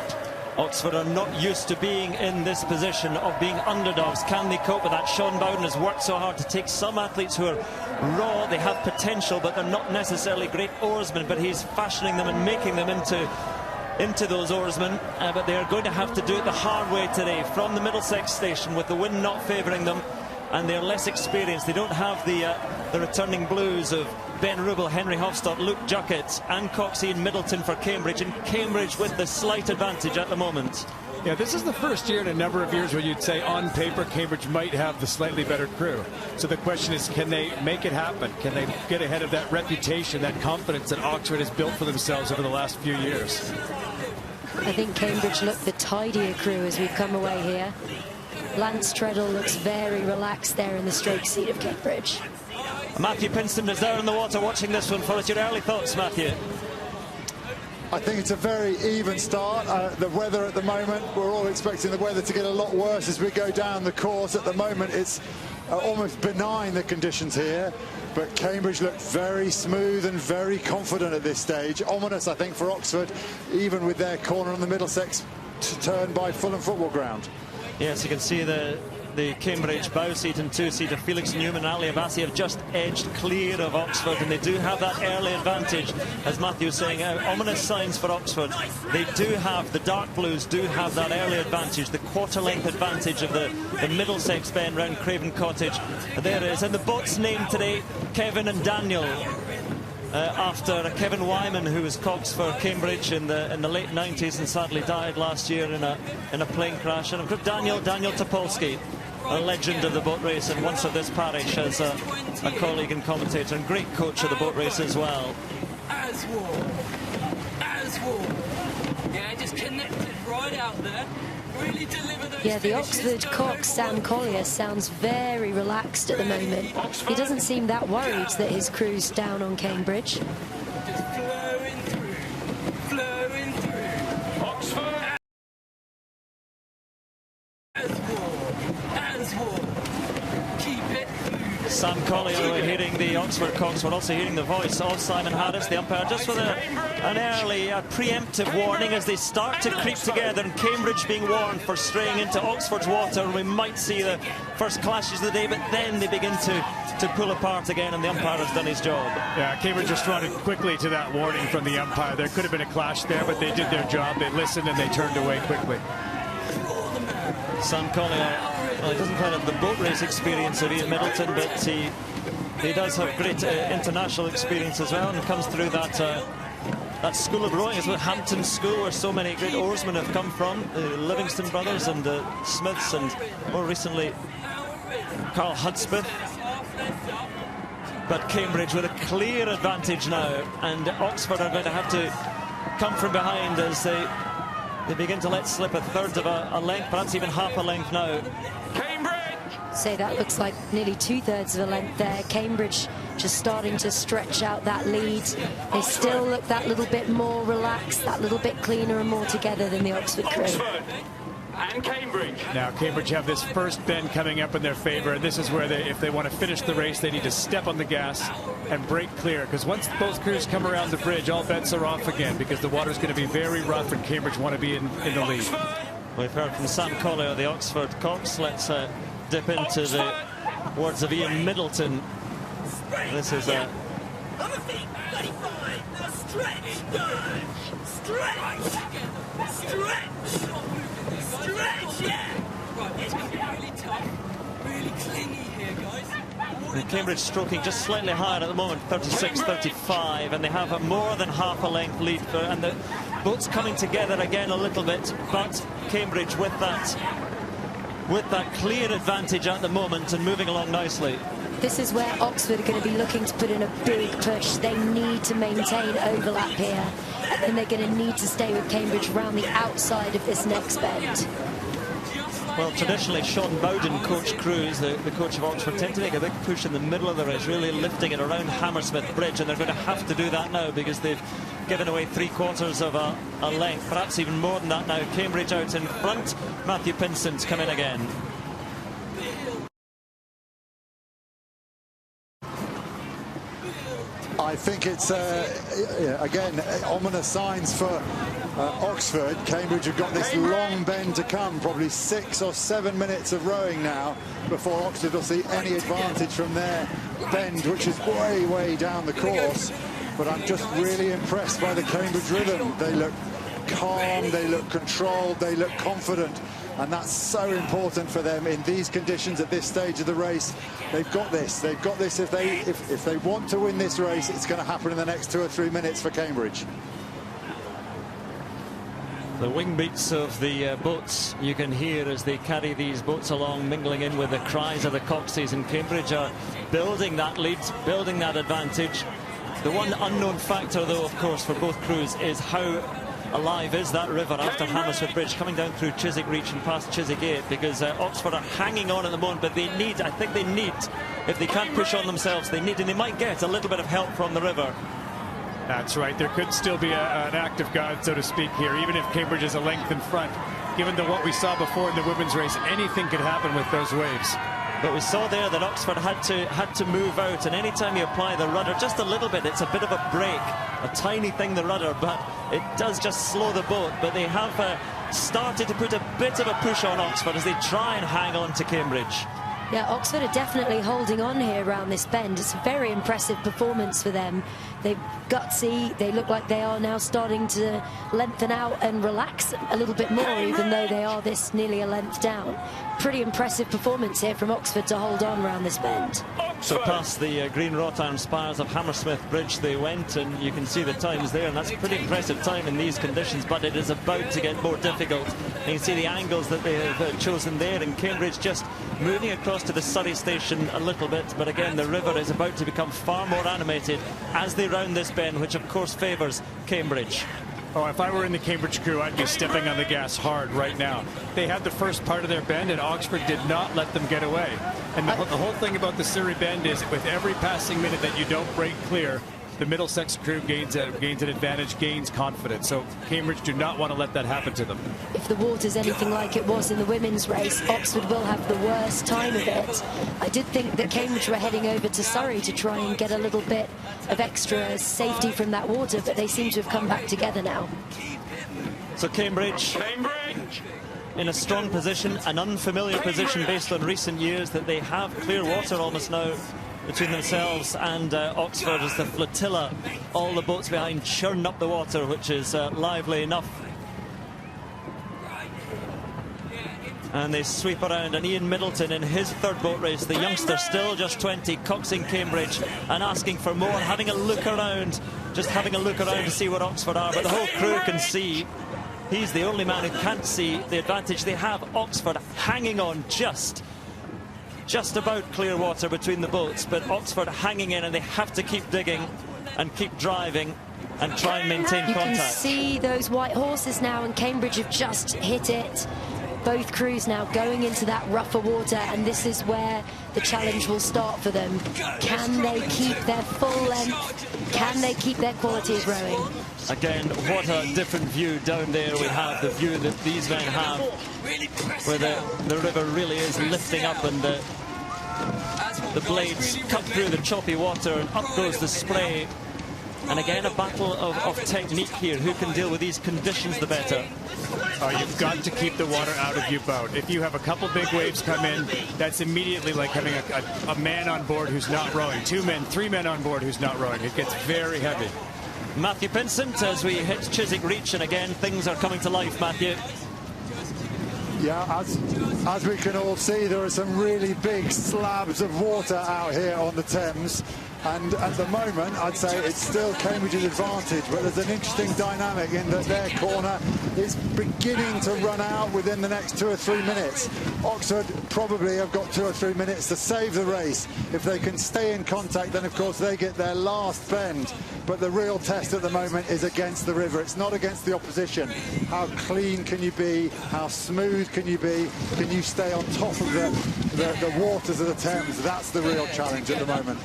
Oxford are not used to being in this position of being underdogs. Can they cope with that? Sean Bowden has worked so hard to take some athletes who are raw, they have potential, but they're not necessarily great oarsmen, but he's fashioning them and making them into those oarsmen, but they are going to have to do it the hard way today from the Middlesex station, with the wind not favouring them, and they're less experienced. They don't have the returning blues of Ben Rubel, Henry Hofstadt, Luke Juckett and Cox Ian Middleton for Cambridge, and Cambridge with the slight advantage at the moment. Yeah, this is the first year in a number of years where you'd say on paper Cambridge might have the slightly better crew. So the question is, can they make it happen? Can they get ahead of that reputation, that confidence that Oxford has built for themselves over the last few years? I think Cambridge look the tidier crew as we've come away here. Lance Treadle looks very relaxed there in the stroke seat of Cambridge. Matthew Pinston is there in the water watching this one for us. Your early thoughts, Matthew? I think it's a very even start. The weather at the moment, we're all expecting the weather to get a lot worse as we go down the course. At the moment, it's almost benign, the conditions here. But Cambridge looked very smooth and very confident at this stage. Ominous, I think, for Oxford, even with their corner on the Middlesex turn by Fulham Football Ground. Yes, you can see the Cambridge bow seat and two seat of Felix Newman and Ali Abbasi have just edged clear of Oxford, and they do have that early advantage, as Matthew was saying. Ominous signs for Oxford. They do have, the dark blues do have that early advantage, the quarter length advantage of the Middlesex bend round Craven Cottage. There it is, and the boats named today, Kevin and Daniel, after Kevin Wyman, who was Cox for Cambridge in the late 90s and sadly died last year in a plane crash, and of course Daniel Topolsky, a legend of the boat race and once of this parish, as a colleague and commentator and great coach of the boat race as well. Yeah, just connected right out there. Really deliver those. Yeah, the Oxford Cox, Sam Collier, sounds very relaxed at the moment. He doesn't seem that worried that his crew's down on Cambridge. Just flowing through. Oxford. As war. Keep it. Sam Collier, we're hearing the Oxford Cox. We're also hearing the voice of Simon Harris, the umpire, just with an early preemptive warning as they start to creep together, and Cambridge being warned for straying into Oxford's water. We might see the first clashes of the day, but then they begin to pull apart again, and the umpire has done his job. Yeah, Cambridge responded quickly to that warning from the umpire. There could have been a clash there, but they did their job. They listened and they turned away quickly. Sam Collier, well, he doesn't quite have the boat race experience of Ian Middleton, but he does have great international experience as well, and comes through that school of rowing, as well, Hampton School, where so many great oarsmen have come from, the Livingston brothers and Smiths, and more recently Carl Hudspeth. But Cambridge with a clear advantage now, and Oxford are going to have to come from behind as they begin to let slip a third of a length, perhaps even half a length now. Cambridge! So that looks like nearly 2/3 of a length there. Cambridge just starting to stretch out that lead. They still look that little bit more relaxed, that little bit cleaner and more together than the Oxford crew. Oxford and Cambridge. Now Cambridge have this first bend coming up in their favor, and this is where if they want to finish the race, they need to step on the gas and break clear, because once both crews come around the bridge, all bets are off again, because the water's going to be very rough and Cambridge want to be in the lead. We've heard from Sam Collier, the Oxford Cox. Let's dip into the words of Ian Middleton. This is a... On the feet, 35. Now stretch, go. Stretch. Stretch, yeah. Right, it's going to be really tough, really clingy here, guys. And Cambridge stroking just slightly higher at the moment, 36-35, and they have more than half a length lead. And the boats coming together again a little bit, but Cambridge with that clear advantage at the moment and moving along nicely. This is where Oxford are going to be looking to put in a big push. They need to maintain overlap here, and then they're going to need to stay with Cambridge around the outside of this next bend. Well, traditionally, Sean Bowden, coach Crews, the coach of Oxford, tend to make a big push in the middle of the race, really lifting it around Hammersmith Bridge, and they're going to have to do that now because they've given away 3/4 of a length, perhaps even more than that now. Cambridge out in front. Matthew Pinsent's come in again. I think it's, again, ominous signs for Oxford. Cambridge have got this long bend to come, probably 6 or 7 minutes of rowing now before Oxford will see any advantage from their bend, which is way, way down the course. But I'm just really impressed by the Cambridge rhythm. They look calm, they look controlled, they look confident. And that's so important for them in these conditions at this stage of the race. They've got this. They've got this. If they want to win this race, it's going to happen in the next 2 or 3 minutes for Cambridge. The wing beats of the boats you can hear as they carry these boats along, mingling in with the cries of the Coxies, and Cambridge are building that lead, building that advantage. The one unknown factor, though, of course, for both crews is how alive is that river after Hammersmith Bridge, coming down through Chiswick Reach and past Chiswick Gate, because Oxford are hanging on at the moment, but they need, I think they need, if they can't push on themselves, they need, and they might get a little bit of help from the river. That's right. There could still be an act of God, so to speak, here, even if Cambridge is a length in front. Given what we saw before in the women's race, anything could happen with those waves. But we saw there that Oxford had to move out, and anytime you apply the rudder just a little bit, it's a bit of a break, a tiny thing, the rudder, but it does just slow the boat. But they have started to put a bit of a push on Oxford as they try and hang on to Cambridge. Yeah, Oxford are definitely holding on here around this bend. It's a very impressive performance for them. They're gutsy. They look like they are now starting to lengthen out and relax a little bit more, even though they are this nearly a length down. Pretty impressive performance here from Oxford to hold on around this bend. So past the green wrought iron spires of Hammersmith Bridge they went, and you can see the times there, and that's a pretty impressive time in these conditions, but it is about to get more difficult. And you see the angles that they have chosen there, and Cambridge just moving across to the Surrey station a little bit, but again the river is about to become far more animated as they round this bend, which of course favours Cambridge. Oh, if I were in the Cambridge crew, I'd be stepping on the gas hard right now. They had the first part of their bend, and Oxford did not let them get away. And the whole thing about the Surrey bend is with every passing minute that you don't break clear, the Middlesex crew gains an advantage, gains confidence. So Cambridge do not want to let that happen to them. If the water's anything like it was in the women's race, Oxford will have the worst time of it. I did think that Cambridge were heading over to Surrey to try and get a little bit of extra safety from that water, but they seem to have come back together now. So Cambridge in a strong position, an unfamiliar position based on recent years, that they have clear water almost now between themselves and Oxford as the flotilla, all the boats behind, churn up the water, which is lively enough. And they sweep around, and Ian Middleton in his third boat race, the youngster still just 20, coxing Cambridge and asking for more, having a look around, just having a look around to see what Oxford are, but the whole crew can see. He's the only man who can't see the advantage they have. Oxford hanging on just about clear water between the boats, but Oxford hanging in, and they have to keep digging and keep driving and try and maintain contact. You can see those white horses now, and Cambridge have just hit it. Both crews now going into that rougher water, and this is where the challenge will start for them. Can they keep their full length? Can they keep their quality of rowing? Again, what a different view down there we have, the view that these men have, where the river really is lifting up, and the blades cut through the choppy water, and up goes the spray. And again, a battle of technique here. Who can deal with these conditions the better? Oh, you've got to keep the water out of your boat. If you have a couple big waves come in, that's immediately like having a man on board who's not rowing. 2 men, 3 men on board who's not rowing. It gets very heavy. Matthew Pinsent as we hit Chiswick Reach, and again, things are coming to life, Matthew. Yeah, as we can all see, there are some really big slabs of water out here on the Thames. And at the moment, I'd say it's still Cambridge's advantage, but there's an interesting dynamic in that their corner is beginning to run out within the next 2 or 3 minutes. Oxford probably have got 2 or 3 minutes to save the race. If they can stay in contact, then of course they get their last bend. But the real test at the moment is against the river. It's not against the opposition. How clean can you be? How smooth can you be? Can you stay on top of the waters of the Thames? That's the real challenge at the moment.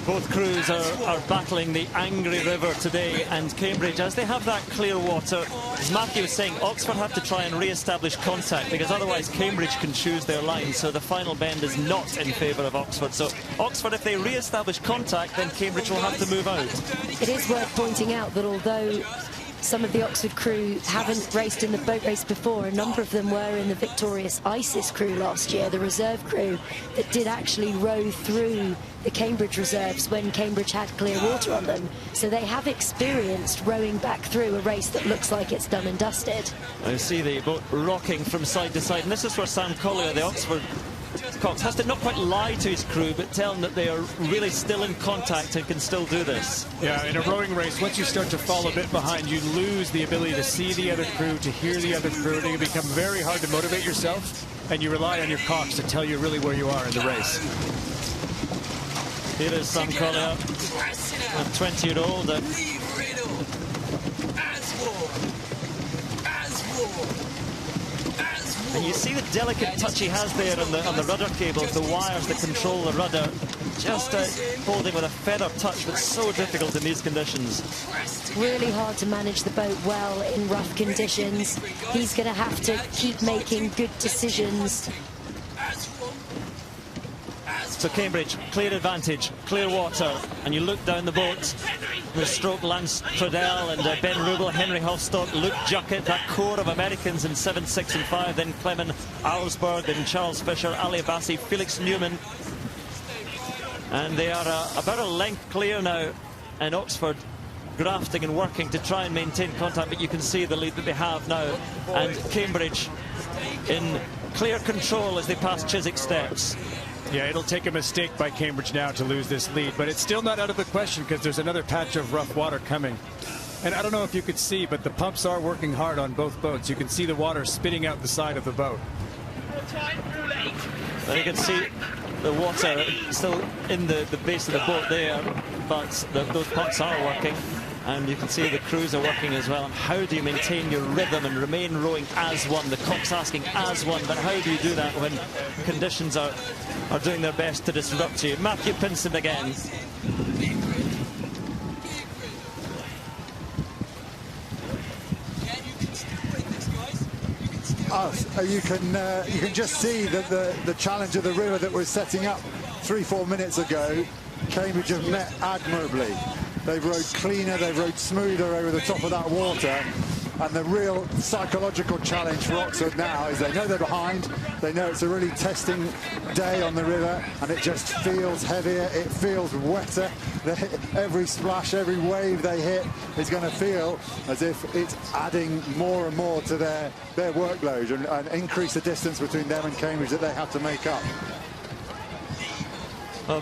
Both crews are battling the angry river today, and Cambridge, as they have that clear water, as Matthew was saying, Oxford have to try and re-establish contact, because otherwise Cambridge can choose their line, so the final bend is not in favour of Oxford. So Oxford, if they re-establish contact, then Cambridge will have to move out. It is worth pointing out that although some of the Oxford crew haven't raced in the boat race before, a number of them were in the victorious ISIS crew last year, the reserve crew that did actually row through the Cambridge reserves when Cambridge had clear water on them. So they have experienced rowing back through a race that looks like it's done and dusted. I see the boat rocking from side to side, and this is where Sam Collier, the Oxford Cox, has to not quite lie to his crew, but tell them that they are really still in contact and can still do this. Yeah, in a rowing race, once you start to fall a bit behind, you lose the ability to see the other crew, to hear the other crew, and it can become very hard to motivate yourself, and you rely on your Cox to tell you really where you are in the race. Here is Sam Collier, a 20-year-old. And you see the delicate touch he has there on the rudder cables, the wires that control the rudder. Just holding with a feather touch, but so difficult in these conditions. Really hard to manage the boat well in rough conditions. He's going to have to keep making good decisions. So Cambridge, clear advantage, clear water, and you look down the boat. The stroke Lance Trudell and Ben Rubel, Henry Hofstock, Luke Juckett, that core of Americans in 7, 6 and 5, then Clement Alsberg and Charles Fisher, Ali Abbasi, Felix Newman. And they are about a length clear now, and Oxford grafting and working to try and maintain contact, but you can see the lead that they have now. And Cambridge in clear control as they pass Chiswick Steps. Yeah, it'll take a mistake by Cambridge now to lose this lead, but it's still not out of the question because there's another patch of rough water coming. And I don't know if you could see, but the pumps are working hard on both boats. You can see the water spitting out the side of the boat. And you can see the water still in the base of the boat there, but those pumps are working. And you can see the crews are working as well. And how do you maintain your rhythm and remain rowing as one? The Cox asking as one, but how do you do that when conditions are doing their best to disrupt you? Matthew Pinsent again. You can just see that the challenge of the river that was setting up 3-4 minutes ago, Cambridge have met admirably. They've rowed cleaner, they've rowed smoother over the top of that water. And the real psychological challenge for Oxford now is they know they're behind, they know it's a really testing day on the river, and it just feels heavier, it feels wetter. Every splash, every wave they hit is going to feel as if it's adding more and more to their workload and increase the distance between them and Cambridge that they have to make up.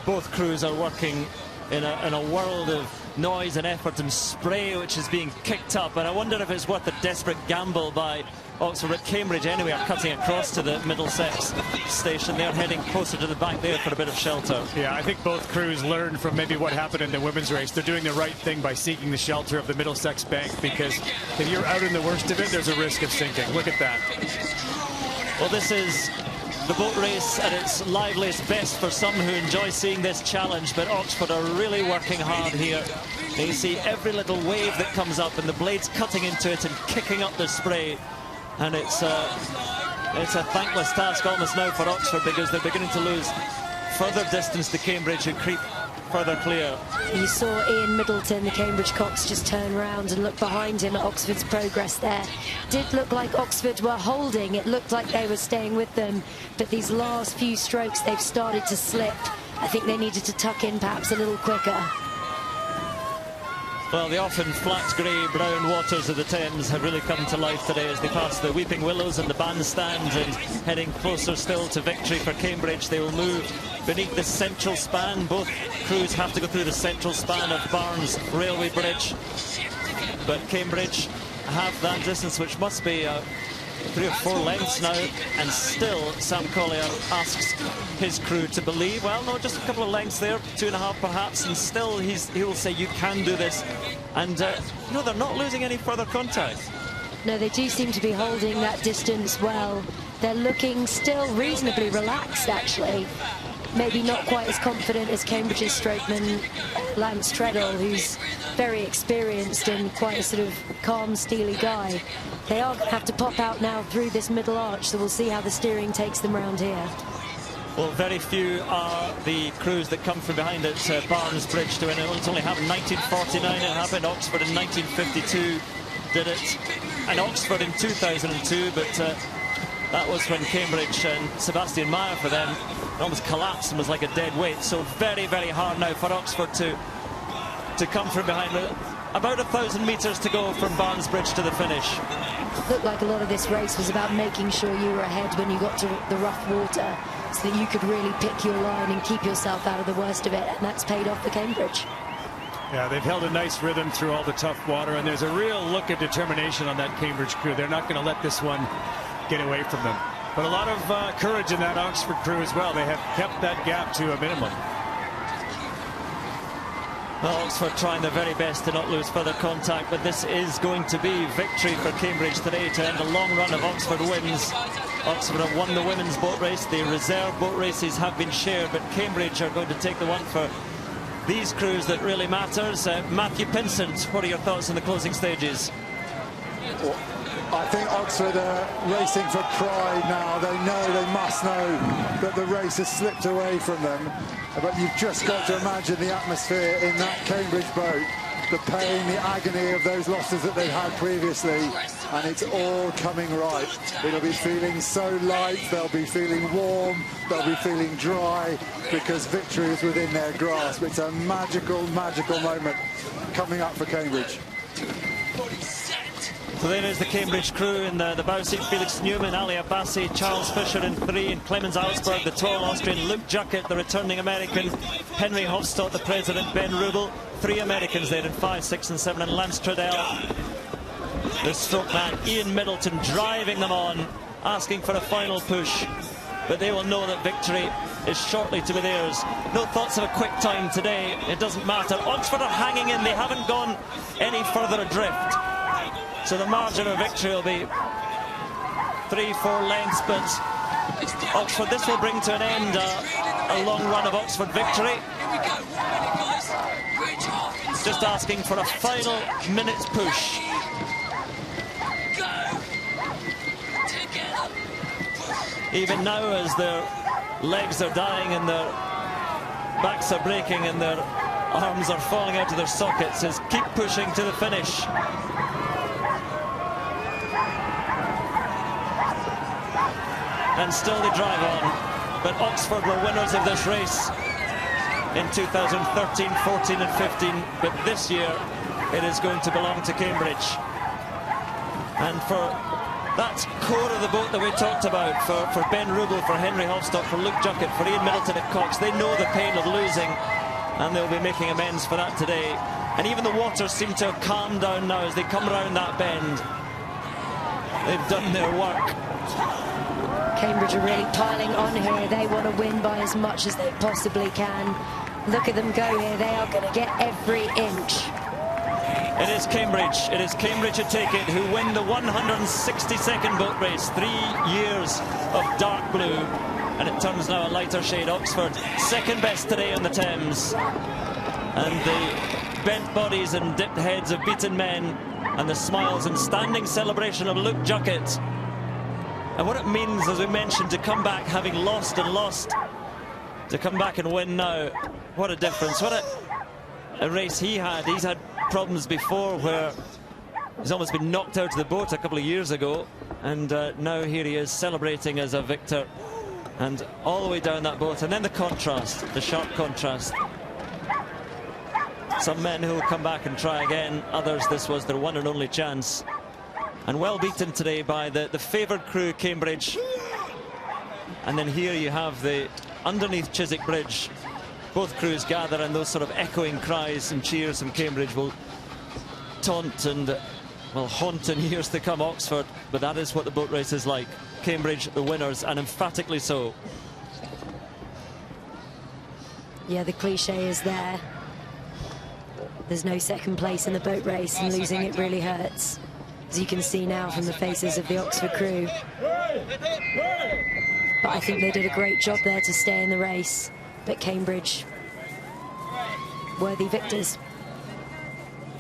Both crews are working in a world of noise and effort and spray which is being kicked up, and I wonder if it's worth a desperate gamble by Oxford. At Cambridge anyway are cutting across to the Middlesex station. They're heading closer to the back there for a bit of shelter. Yeah, I think both crews learned from maybe what happened in the women's race. They're doing the right thing by seeking the shelter of the Middlesex bank, because if you're out in the worst of it, there's a risk of sinking. Look at that. Well, this is the boat race at its liveliest best for some who enjoy seeing this challenge, but Oxford are really working hard here. You see every little wave that comes up and the blades cutting into it and kicking up the spray, and it's a thankless task almost now for Oxford, because they're beginning to lose further distance to Cambridge, who creep further clear. You saw Ian Middleton, the Cambridge Cox, just turn around and look behind him at Oxford's progress there. Did look like Oxford were holding. It looked like they were staying with them. But these last few strokes, they've started to slip. I think they needed to tuck in perhaps a little quicker. Well, the often flat grey brown waters of the Thames have really come to life today as they pass the Weeping Willows and the bandstand, and heading closer still to victory for Cambridge. They will move beneath the central span. Both crews have to go through the central span of Barnes Railway Bridge, but Cambridge have that distance, which must be 3 or 4 lengths now, and still Sam Collier asks his crew to believe, well, no, just a couple of lengths there, 2.5 perhaps, and still he will say, you can do this. And you know, they're not losing any further contact. No, they do seem to be holding that distance well. They're looking still reasonably relaxed, actually. Maybe not quite as confident as Cambridge's strokeman Lance Treadle, who's very experienced and quite a sort of calm, steely guy. They are going to have to pop out now through this middle arch, so we'll see how the steering takes them round here. Well, very few are the crews that come from behind at Barnes Bridge to win it. It's only happened 1949, it happened. Oxford in 1952 did it, and Oxford in 2002, but that was when Cambridge and Sebastian Meyer for them almost collapsed and was like a dead weight. So very, very hard now for Oxford to come from behind. About 1,000 metres to go from Barnes Bridge to the finish. Looked like a lot of this race was about making sure you were ahead when you got to the rough water, so that you could really pick your line and keep yourself out of the worst of it, and that's paid off for Cambridge. Yeah, they've held a nice rhythm through all the tough water, and there's a real look of determination on that Cambridge crew. They're not going to let this one get away from them. But a lot of courage in that Oxford crew as well. They have kept that gap to a minimum. Well, Oxford trying their very best to not lose further contact, but this is going to be victory for Cambridge today to end a long run of Oxford wins. Oxford have won the women's boat race. The reserve boat races have been shared, but Cambridge are going to take the one for these crews that really matters. Matthew Pinsent, what are your thoughts on the closing stages? Well, I think Oxford are racing for pride now. They know, they must know that the race has slipped away from them. But you've just got to imagine the atmosphere in that Cambridge boat, the pain, the agony of those losses that they've had previously, and it's all coming right. It'll be feeling so light, they'll be feeling warm, they'll be feeling dry, because victory is within their grasp. It's a magical, magical moment coming up for Cambridge. So there is the Cambridge crew in the bow seat: Felix Newman, Ali Abbasi, Charles Fisher in 3, and Clemens Auersberg, the tall Austrian, Luke Juckett, the returning American, Henry Hofstadt, the president, Ben Rubel. 3 Americans there in 5, 6 and 7, and Lance Treadle, the stroke man, Ian Middleton, driving them on, asking for a final push. But they will know that victory is shortly to be theirs. No thoughts of a quick time today. It doesn't matter. Oxford are hanging in. They haven't gone any further adrift. So the margin of victory will be 3-4 lengths, but Oxford, this will bring to an end a long run of Oxford victory. Just asking for a final minute's push. Even now, as their legs are dying and their backs are breaking and their arms are falling out of their sockets, is keep pushing to the finish. And still they drive on. But Oxford were winners of this race in 2013, 14 and 15. But this year it is going to belong to Cambridge. And for that core of the boat that we talked about, for Ben Rubel, for Henry Hofstadt, for Luke Juckett, for Ian Middleton at Cox, they know the pain of losing, and they'll be making amends for that today. And even the waters seem to have calmed down now as they come round that bend. They've done their work. Cambridge are really piling on here. They want to win by as much as they possibly can. Look at them go here. They are going to get every inch. It is Cambridge. It is Cambridge who take it, who win the 162nd boat race. 3 years of dark blue, and it turns now a lighter shade. Oxford, second best today on the Thames. And the bent bodies and dipped heads of beaten men, and the smiles and standing celebration of Luke Juckett. And what it means, as we mentioned, to come back having lost and lost to come back and win now. What a difference. What a race he had. He's had problems before where he's almost been knocked out of the boat a couple of years ago, and now here he is celebrating as a victor, and all the way down that boat. And then the contrast, the sharp contrast. Some men who will come back and try again, others this was their one and only chance. And well beaten today by the favoured crew, Cambridge. And then here you have the underneath Chiswick Bridge. Both crews gather, and those sort of echoing cries and cheers from Cambridge will taunt and will haunt in years to come Oxford. But that is what the boat race is like. Cambridge the winners, and emphatically so. Yeah, the cliche is there. There's no second place in the boat race, and losing it really hurts, as you can see now from the faces of the Oxford crew. But I think they did a great job there to stay in the race. But Cambridge, worthy victors.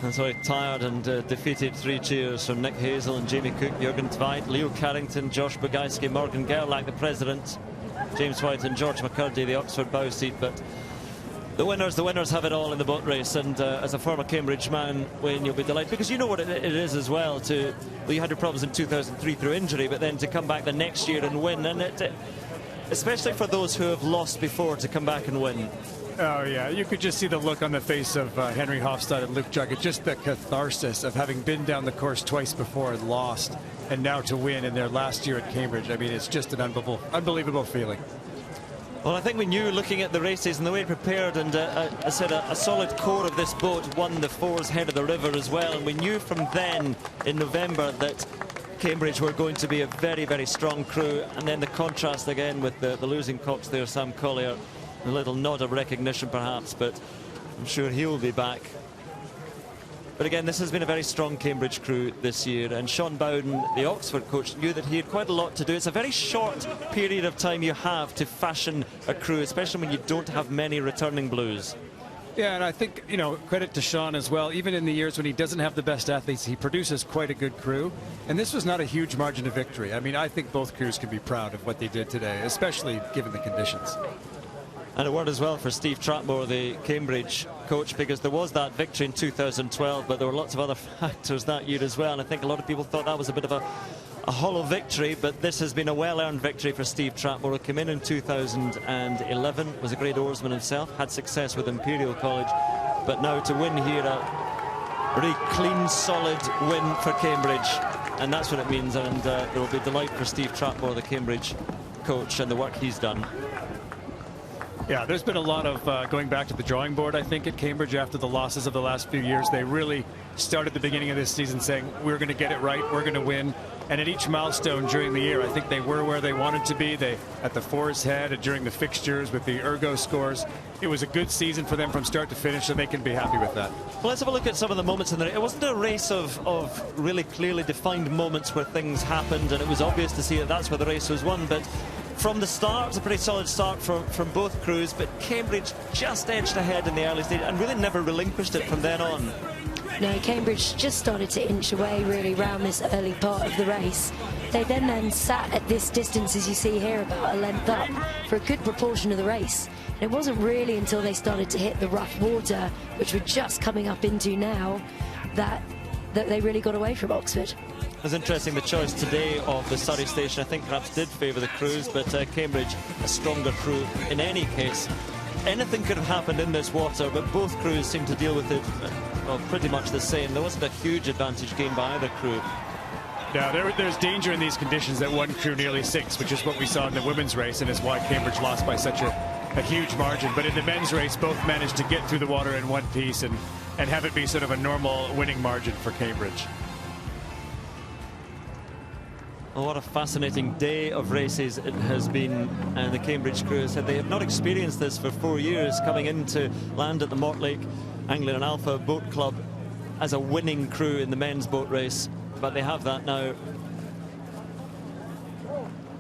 That's why tired and defeated. 3 cheers from Nick Hazel and Jamie Cook, Jurgen Tveit, Leo Carrington, Josh Bogajski, Morgan Gerlach, the president, James White and George McCurdy, the Oxford bow seat. But the winners have it all in the boat race. And as a former Cambridge man, Wayne, you'll be delighted, because you know what it is as well. Well, you had your problems in 2003 through injury, but then to come back the next year and win, and especially for those who have lost before, to come back and win. Oh, yeah. You could just see the look on the face of Henry Hofstad and Luke Juggett, just the catharsis of having been down the course twice before and lost, and now to win in their last year at Cambridge. I mean, it's just an unbelievable feeling. Well, I think we knew, looking at the races and the way it prepared, and I said a solid core of this boat won the Fours Head of the River as well, and we knew from then in November that Cambridge were going to be a very, very strong crew. And then the contrast again with the losing cox there, Sam Collier. A little nod of recognition perhaps, but I'm sure he'll be back. But again, this has been a very strong Cambridge crew this year, and Sean Bowden, the Oxford coach, knew that he had quite a lot to do. It's a very short period of time you have to fashion a crew, especially when you don't have many returning Blues. Yeah, and I think, you know, credit to Sean as well. Even in the years when he doesn't have the best athletes, he produces quite a good crew. And this was not a huge margin of victory. I mean, I think both crews can be proud of what they did today, especially given the conditions. And a word as well for Steve Trapmore, the Cambridge coach, because there was that victory in 2012, but there were lots of other factors that year as well. And I think a lot of people thought that was a bit of a hollow victory, but this has been a well-earned victory for Steve Trapmore, who came in 2011, was a great oarsman himself, had success with Imperial College, but now to win here, a really clean, solid win for Cambridge, and that's what it means. And there will be delight for Steve Trapmore, the Cambridge coach, and the work he's done. Yeah, there's been a lot of going back to the drawing board, I think, at Cambridge after the losses of the last few years. They really started the beginning of this season saying, we're going to get it right, we're going to win. And at each milestone during the year, I think they were where they wanted to be. They at the Fours Head and during the fixtures with the Ergo scores. It was a good season for them from start to finish, and they can be happy with that. Well, let's have a look at some of the moments in there. It wasn't a race of really clearly defined moments where things happened, and it was obvious to see that that's where the race was won. But from the start, it was a pretty solid start from both crews, but Cambridge just edged ahead in the early stage and really never relinquished it from then on. No, Cambridge just started to inch away really round this early part of the race. They then sat at this distance, as you see here, about a length up for a good proportion of the race. And it wasn't really until they started to hit the rough water, which we're just coming up into now, that they really got away from Oxford. It was interesting, the choice today of the Surrey station, I think perhaps did favour the crews, but Cambridge a stronger crew in any case. Anything could have happened in this water, but both crews seemed to deal with it pretty much the same. There wasn't a huge advantage gained by either crew. Yeah, there's danger in these conditions that one crew nearly sinks, which is what we saw in the women's race, and is why Cambridge lost by such a huge margin. But in the men's race, both managed to get through the water in one piece and have it be sort of a normal winning margin for Cambridge. Oh, what a fascinating day of races it has been. And the Cambridge crew said they have not experienced this for 4 years, coming into land at the Mortlake Anglian and Alpha Boat Club as a winning crew in the men's boat race. But they have that now.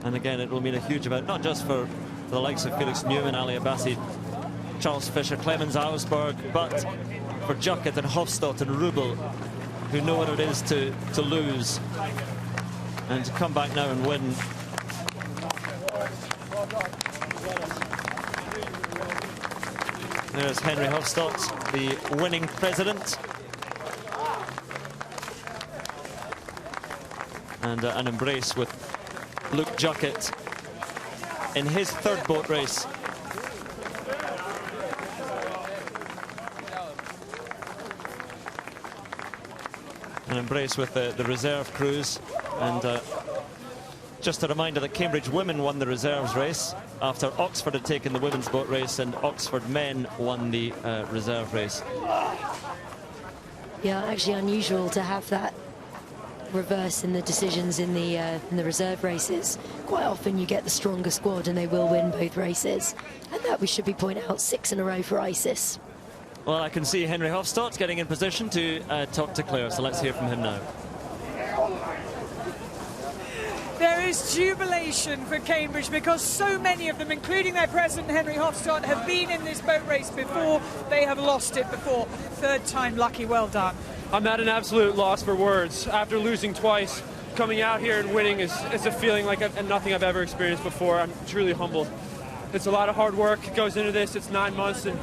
And again, it will mean a huge amount, not just for the likes of Felix Newman, Ali Abbasi, Charles Fisher, Clemens Ausberg, but for Juckett and Hofstad and Rubel, who know what it is to lose. And to come back now and win. There's Henry Hofstadt, the winning president. And an embrace with Luke Juckett in his third boat race. An embrace with the reserve crews. And just a reminder that Cambridge women won the reserves race after Oxford had taken the women's boat race, and Oxford men won the reserve race. Yeah, actually unusual to have that reverse in the decisions in the reserve races. Quite often you get the stronger squad and they will win both races. And that, we should be pointing out, 6 in a row for ISIS. Well, I can see Henry Hofstadt getting in position to talk to Claire, so let's hear from him now. There is jubilation for Cambridge because so many of them, including their president Henry Hofstadt, have been in this boat race before. They have lost it before. Third time lucky, well done. I'm at an absolute loss for words. After losing twice, coming out here and winning is a feeling like nothing I've ever experienced before. I'm truly humbled. It's a lot of hard work goes into this. It's 9 months, and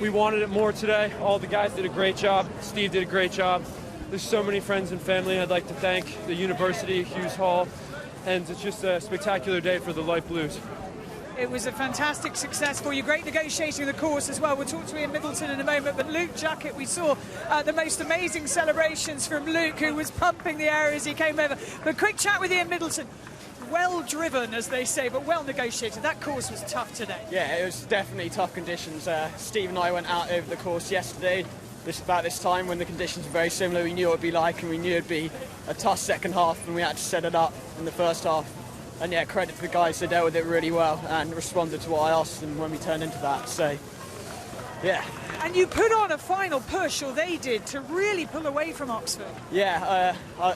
we wanted it more today. All the guys did a great job. Steve did a great job. There's so many friends and family I'd like to thank. The university, Hughes Hall, and it's just a spectacular day for the Light Blues. It was a fantastic success for you. Great negotiating of the course as well. We'll talk to Ian Middleton in a moment. But Luke Juckett, we saw the most amazing celebrations from Luke, who was pumping the air as he came over. But quick chat with Ian Middleton. Well driven, as they say, but well negotiated. That course was tough today. Yeah, it was definitely tough conditions. Steve and I went out over the course yesterday, about this time, when the conditions were very similar. We knew what it would be like, and we knew it would be a tough second half, and we had to set it up in the first half. And yeah, credit to the guys, they dealt with it really well and responded to what I asked them when we turned into that. So, yeah. And you put on a final push, or they did, to really pull away from Oxford. Yeah,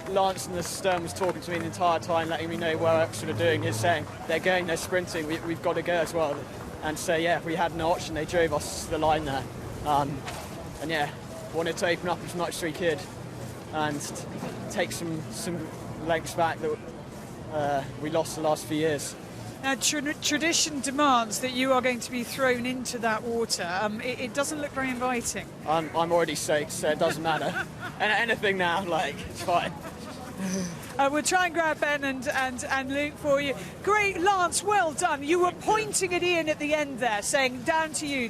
Lance in the stern was talking to me the entire time, letting me know what Oxford are doing. He's saying they're going, they're sprinting, we've got to go as well. And so, yeah, we had no option. They drove us to the line there. And yeah, wanted to open up as much as we could and take some lengths back that we lost the last few years. Now, tradition demands that you are going to be thrown into that water. It doesn't look very inviting. I'm already soaked, so it doesn't matter. And anything now, like, it's fine. We'll try and grab Ben and Luke for you. Great, Lance, well done. You were pointing at Ian at the end there, saying, down to you,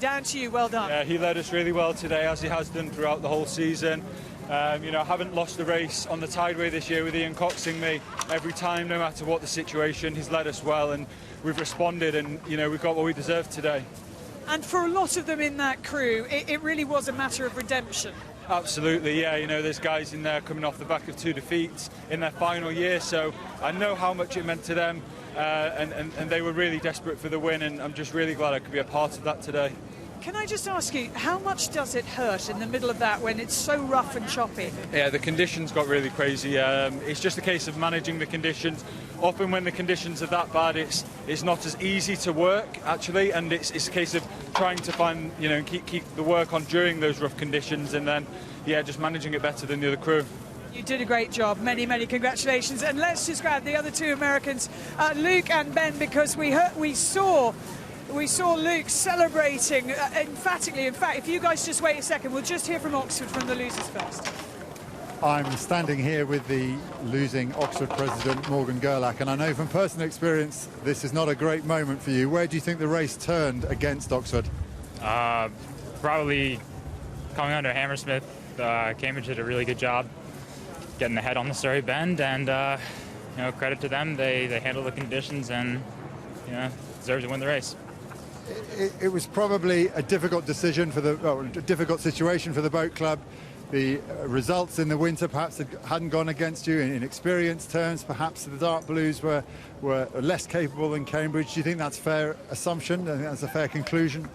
well done. Yeah, he led us really well today, as he has done throughout the whole season. You know, haven't lost the race on the Tideway this year with Ian coxing me every time, no matter what the situation. He's led us well, and we've responded, and, you know, we've got what we deserve today. And for a lot of them in that crew, it really was a matter of redemption. Absolutely, yeah. You know, there's guys in there coming off the back of 2 defeats in their final year, so I know how much it meant to them, and they were really desperate for the win, and I'm just really glad I could be a part of that today. Can I just ask you, how much does it hurt in the middle of that when it's so rough and choppy? Yeah, the conditions got really crazy. It's just a case of managing the conditions. Often when the conditions are that bad, it's not as easy to work, actually, and it's a case of trying to find, you know, keep the work on during those rough conditions, and then, yeah, just managing it better than the other crew. You did a great job. Many, many congratulations. And let's just grab the other two Americans, Luke and Ben, because we saw Luke celebrating emphatically. In fact, if you guys just wait a second, we'll just hear from Oxford from the losers first. I'm standing here with the losing Oxford president, Morgan Gerlach, and I know from personal experience this is not a great moment for you. Where do you think the race turned against Oxford? Probably coming under Hammersmith. Cambridge did a really good job getting ahead on the Surrey Bend, and you know, credit to them. They handled the conditions and, you know, deserved to win the race. It was probably a difficult decision a difficult situation for the boat club. The results in the winter perhaps hadn't gone against you in experience terms. Perhaps the Dark Blues were less capable than Cambridge. Do you think that's a fair assumption? I think that's a fair conclusion?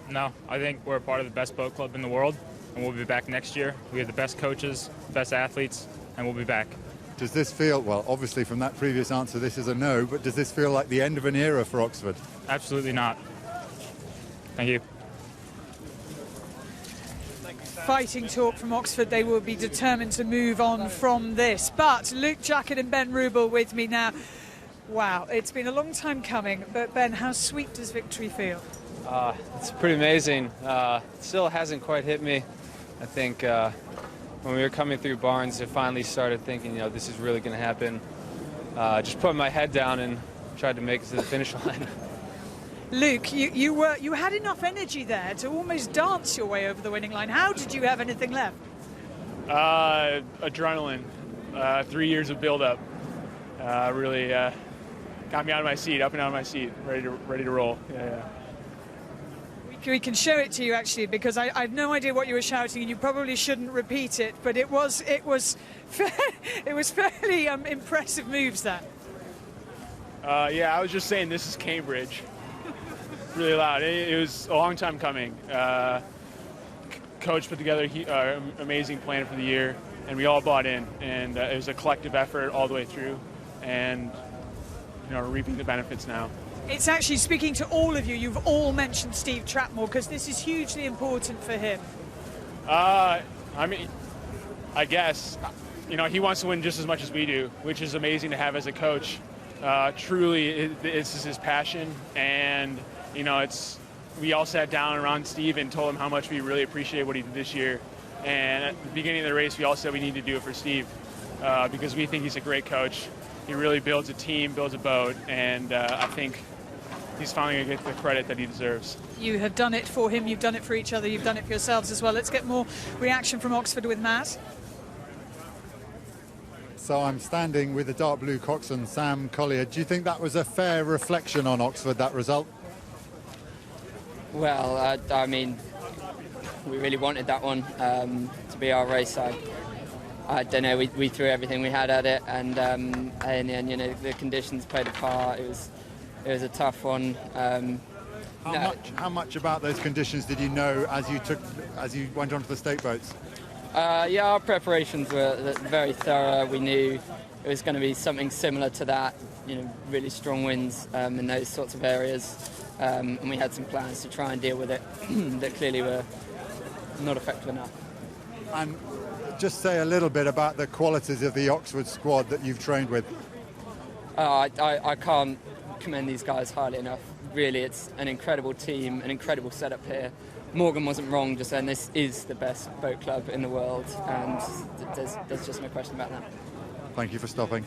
No, I think we're part of the best boat club in the world, and we'll be back next year. We have the best coaches, best athletes, and we'll be back. Does this feel, well, obviously from that previous answer this is a no, but does this feel like the end of an era for Oxford? Absolutely not. Thank you. Fighting talk from Oxford. They will be determined to move on from this. But Luke Juckett and Ben Rubel with me now. Wow, it's been a long time coming, but Ben, how sweet does victory feel? It's pretty amazing. It still hasn't quite hit me. I think when we were coming through Barnes, I finally started thinking, this is really going to happen. Just put my head down and tried to make it to the finish line. Luke, you had enough energy there to almost dance your way over the winning line. How did you have anything left? Adrenaline. 3 years of build-up really got me out of my seat, up and out of my seat, ready to roll. Yeah. We can show it to you actually, because I have no idea what you were shouting, and you probably shouldn't repeat it. But it was fairly impressive moves that. Yeah, I was just saying this is Cambridge. Really loud. It was a long time coming. Coach put together an amazing plan for the year, and we all bought in. And it was a collective effort all the way through, and we're reaping the benefits now. It's actually, speaking to all of you, you've all mentioned Steve Trapmore, because this is hugely important for him. I mean, I guess, he wants to win just as much as we do, which is amazing to have as a coach. Truly, this is his passion, and, we all sat down around Steve and told him how much we really appreciate what he did this year. And at the beginning of the race, we all said we need to do it for Steve, because we think he's a great coach. He really builds a team, builds a boat, and I think he's finally going to get the credit that he deserves. You have done it for him, you've done it for each other, you've done it for yourselves as well. Let's get more reaction from Oxford with Matt. So I'm standing with the dark blue coxswain, Sam Collier. Do you think that was a fair reflection on Oxford, that result? Well, I mean, we really wanted that one to be our race. I don't know, we threw everything we had at it, and in the end, the conditions played a part. It was a tough one. How much about those conditions did you know as you went onto the state boats? Yeah, our preparations were very thorough. We knew it was going to be something similar to that, really strong winds in those sorts of areas, and we had some plans to try and deal with it that clearly were not effective enough. And just say a little bit about the qualities of the Oxford squad that you've trained with. I can't commend these guys highly enough. Really, it's an incredible team, an incredible setup here. Morgan wasn't wrong just saying this is the best boat club in the world, and there's just no question about that. Thank you for stopping.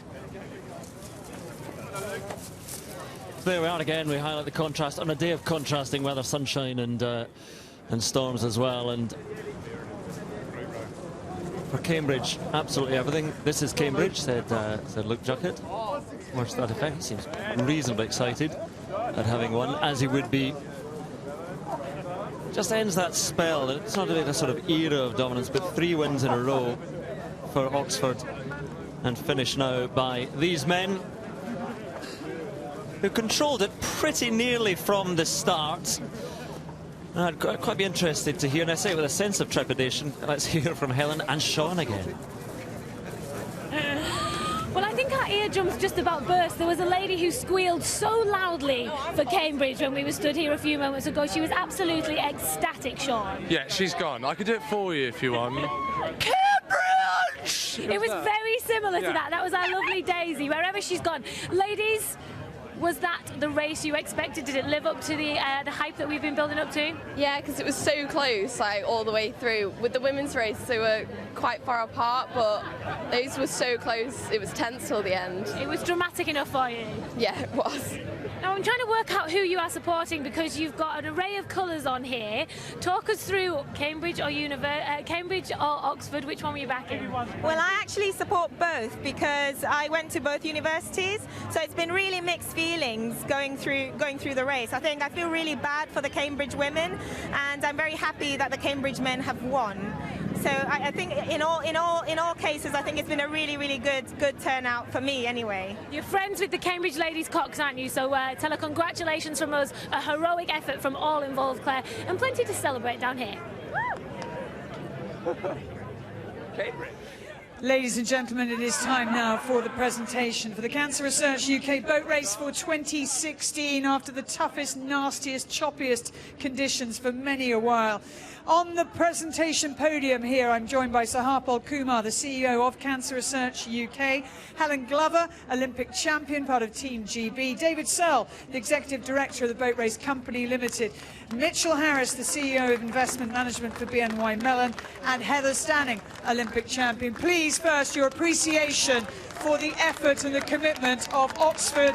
There we are again. We highlight the contrast on a day of contrasting weather, sunshine and storms as well. And for Cambridge, absolutely everything. This is Cambridge, said Luke Juckett. Much to that effect. He seems reasonably excited at having won, as he would be. Just ends that spell. It's not really a sort of era of dominance, but 3 wins in a row for Oxford, and finished now by these men who controlled it pretty nearly from the start. I'd quite be interested to hear, and I say it with a sense of trepidation, let's hear from Helen and Sean again. Well, I think our eardrums just about burst. There was a lady who squealed so loudly for Cambridge when we were stood here a few moments ago. She was absolutely ecstatic, Sean. Yeah, she's gone. I could do it for you if you want. Cambridge! It was very similar to that. That was our lovely Daisy, wherever she's gone. Ladies, was that the race you expected? Did it live up to the hype that we've been building up to? Yeah, because it was so close, like all the way through. With the women's race, they were quite far apart, but those were so close. It was tense till the end. It was dramatic enough for you? Yeah, it was. Now I'm trying to work out who you are supporting, because you've got an array of colours on here. Talk us through Cambridge or Cambridge or Oxford. Which one were you backing? Well, I actually support both because I went to both universities, so it's been really mixed feelings going through the race. I feel really bad for the Cambridge women, and I'm very happy that the Cambridge men have won. So I think in all cases, I think it's been a really, really good turnout for me anyway. You're friends with the Cambridge ladies Cox, aren't you? So tell her congratulations from us, a heroic effort from all involved, Claire, and plenty to celebrate down here. Cambridge. Ladies and gentlemen, it is time now for the presentation for the Cancer Research UK Boat Race for 2016, after the toughest, nastiest, choppiest conditions for many a while. On the presentation podium here, I'm joined by Sir Harpal Kumar, the CEO of Cancer Research UK, Helen Glover, Olympic champion, part of Team GB, David Searle, the Executive Director of the Boat Race Company Limited, Mitchell Harris, the CEO of Investment Management for BNY Mellon, and Heather Stanning, Olympic champion. Please, first, your appreciation for the effort and the commitment of Oxford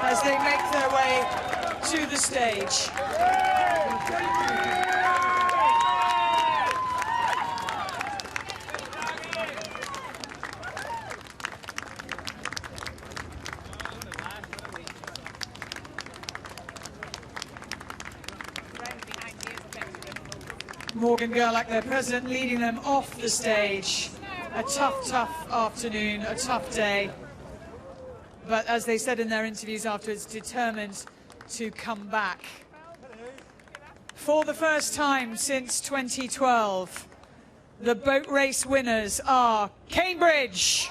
as they make their way to the stage. Morgan Gerlach, their president, leading them off the stage. A tough, tough afternoon, a tough day. But as they said in their interviews afterwards, determined to come back. For the first time since 2012, the boat race winners are Cambridge.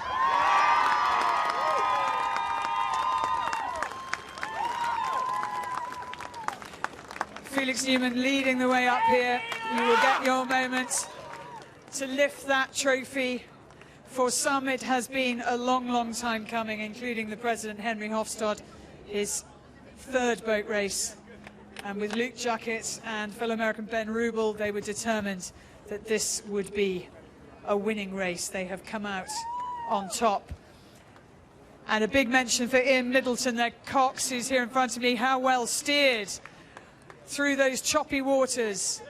Felix Newman leading the way up here. You will get your moment to lift that trophy. For some, it has been a long, long time coming, including the president, Henry Hofstad, his third boat race. And with Luke Juckett and fellow American Ben Rubel, they were determined that this would be a winning race. They have come out on top. And a big mention for Ian Middleton, their cox, who's here in front of me. How well steered through those choppy waters.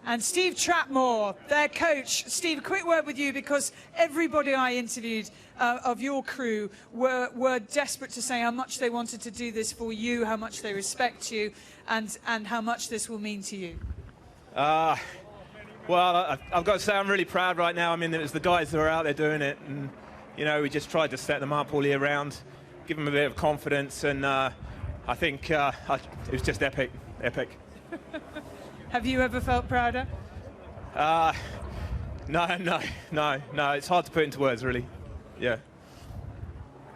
And Steve Trapmore, their coach. Steve, a quick word with you, because everybody I interviewed of your crew were desperate to say how much they wanted to do this for you, how much they respect you, and how much this will mean to you. Well, I've got to say I'm really proud right now. I mean, it was the guys that were out there doing it, and, you know, we just tried to set them up all year round, give them a bit of confidence, and I think it was just epic, epic. Have you ever felt prouder? No. It's hard to put into words, really. Yeah.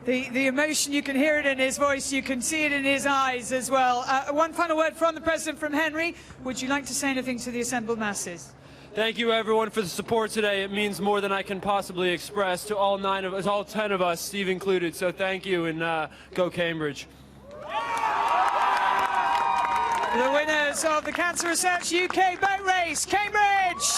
The emotion, you can hear it in his voice, you can see it in his eyes as well. One final word from the president, from Henry. Would you like to say anything to the assembled masses? Thank you, everyone, for the support today. It means more than I can possibly express to all 9 of us, all 10 of us, Steve included. So thank you, and go Cambridge. The winners of the Cancer Research UK boat race, Cambridge!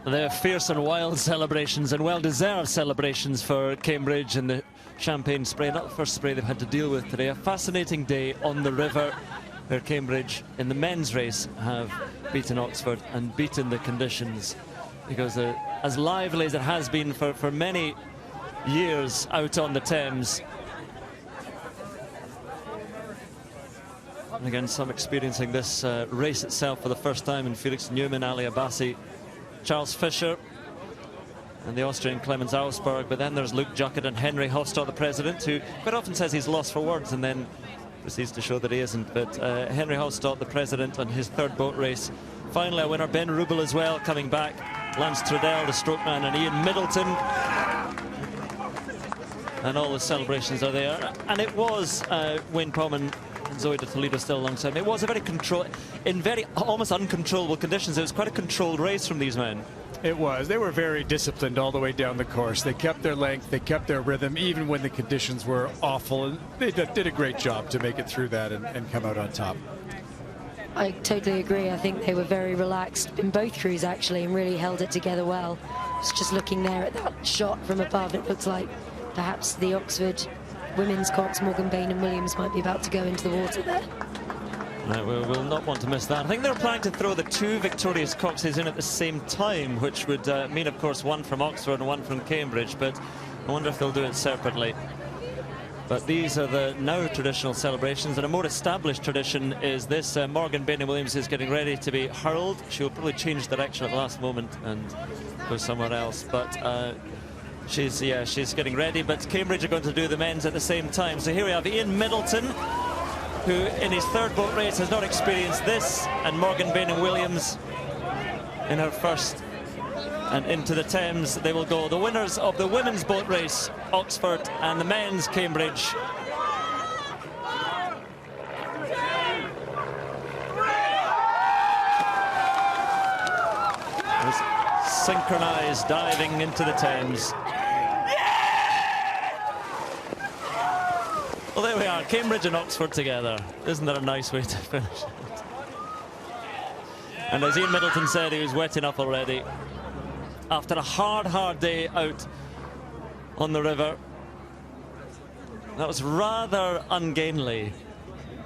They're fierce and wild celebrations, and well-deserved celebrations for Cambridge in the Champagne spray. Not the first spray they've had to deal with today. A fascinating day on the river, where Cambridge in the men's race have beaten Oxford and beaten the conditions, because as lively as it has been for many years out on the Thames. And again, some experiencing this race itself for the first time, in Felix Newman, Ali Abbasi, Charles Fisher, and the Austrian Clemens Auersberg. But then there's Luke Juckett and Henry Hofstad, the president, who quite often says he's lost for words and then proceeds to show that he isn't. But Henry Hofstad, the president, on his third boat race. Finally a winner, Ben Rubel as well, coming back. Lance Trudell, the strokeman, and Ian Middleton. And all the celebrations are there. And it was Wayne Powman and Zoe de Toledo still alongside me. It was a very almost uncontrollable conditions. It was quite a controlled race from these men. It was. They were very disciplined all the way down the course. They kept their length, they kept their rhythm, even when the conditions were awful. And they did a great job to make it through that and come out on top. I totally agree. I think they were very relaxed in both crews, actually, and really held it together well. Just looking there at that shot from above, it looks like perhaps the Oxford women's cox, Morgan Bain and Williams, might be about to go into the water there. We'll not want to miss that. I think they were planning to throw the 2 victorious coxes in at the same time, which would mean, of course, one from Oxford and one from Cambridge, but I wonder if they'll do it separately. But these are the now traditional celebrations, and a more established tradition is this. Morgan Bain and Williams is getting ready to be hurled. She'll probably change direction at the last moment and go somewhere else, but she's getting ready. But Cambridge are going to do the men's at the same time. So here we have Ian Middleton who in his third boat race has not experienced this, and Morgan Bainham-Williams in her first. And into the Thames they will go. The winners of the women's boat race, Oxford, and the men's Cambridge. Synchronized diving into the Thames. Well, there we are, Cambridge and Oxford together. Isn't that a nice way to finish it? And as Ian Middleton said, he was wetting up already. After a hard day out on the river. That was rather ungainly.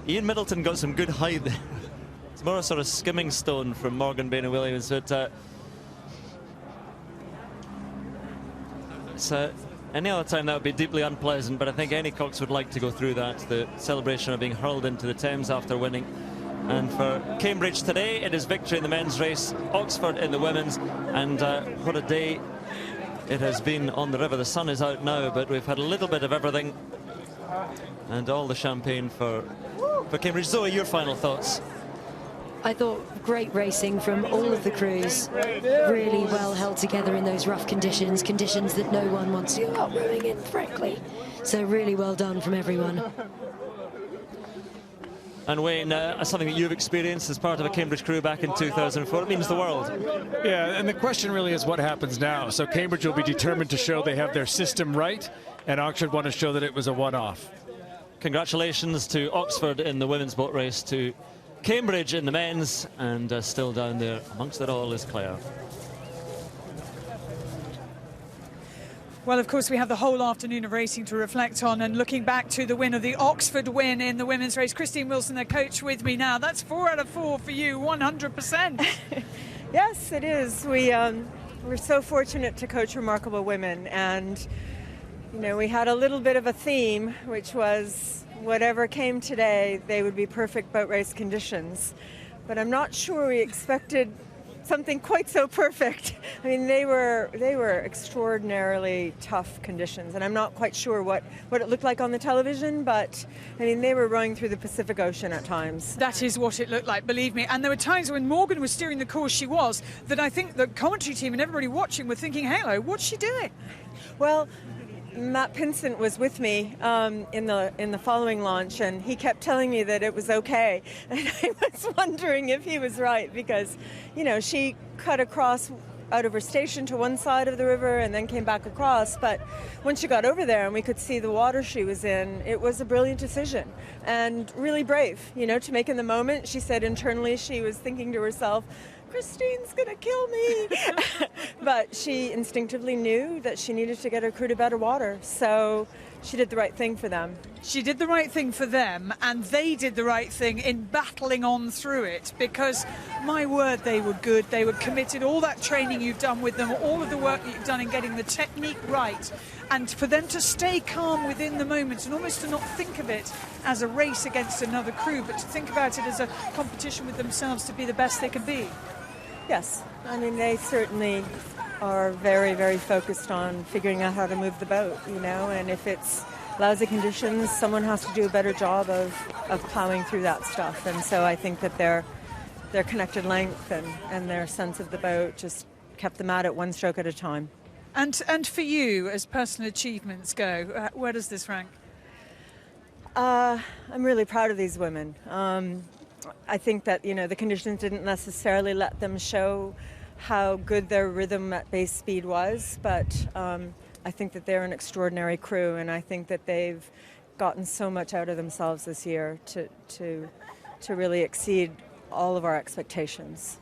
Ian Middleton got some good height there. It's more a sort of skimming stone from Morgan Bainham-Williams, but any other time that would be deeply unpleasant, but I think any Cox would like to go through that, the celebration of being hurled into the Thames after winning. And for Cambridge today, it is victory in the men's race, Oxford in the women's, and what a day it has been on the river. The sun is out now, but we've had a little bit of everything, and all the champagne for Cambridge. Zoe, your final thoughts? I thought great racing from all of the crews, really well held together in those rough conditions that no one wants to go out rowing in, frankly. So really well done from everyone. And Wayne, something that you've experienced as part of a Cambridge crew back in 2004, it means the world. Yeah, and the question really is what happens now. So Cambridge will be determined to show they have their system right, and Oxford want to show that it was a one-off. Congratulations to Oxford in the women's boat race, to Cambridge in the men's, and still down there amongst it all is Claire. Well, of course, we have the whole afternoon of racing to reflect on, and looking back to the winner, the Oxford win in the women's race. Christine Wilson, the coach, with me now. That's 4 out of 4 for you, 100%. Yes, it is. We're so fortunate to coach remarkable women, and you know, we had a little bit of a theme, which was whatever came today, they would be perfect boat race conditions. But I'm not sure we expected something quite so perfect. I mean, they were extraordinarily tough conditions, and I'm not quite sure what it looked like on the television, but I mean, they were rowing through the Pacific Ocean at times. That is what it looked like, believe me. And there were times when Morgan was steering the course she was, that I think the commentary team and everybody watching were thinking, "Halo, what's she doing?" Well, Matt Pinsent was with me in the following launch, and he kept telling me that it was okay. And I was wondering if he was right, because, you know, she cut across out of her station to one side of the river and then came back across. But when she got over there and we could see the water she was in, it was a brilliant decision and really brave, you know, to make in the moment. She said internally she was thinking to herself, Christine's gonna kill me. But she instinctively knew that she needed to get her crew to better water, so she did the right thing for them. She did the right thing for them, and they did the right thing in battling on through it, because my word, they were good, they were committed. All that training you've done with them, all of the work that you've done in getting the technique right, and for them to stay calm within the moment and almost to not think of it as a race against another crew, but to think about it as a competition with themselves to be the best they can be. Yes, I mean, they certainly are very, very focused on figuring out how to move the boat, you know, and if it's lousy conditions, someone has to do a better job of plowing through that stuff. And so I think that their connected length and their sense of the boat just kept them at it one stroke at a time. And for you, as personal achievements go, where does this rank? I'm really proud of these women. I think that, you know, the conditions didn't necessarily let them show how good their rhythm at base speed was, but I think that they're an extraordinary crew, and I think that they've gotten so much out of themselves this year to really exceed all of our expectations.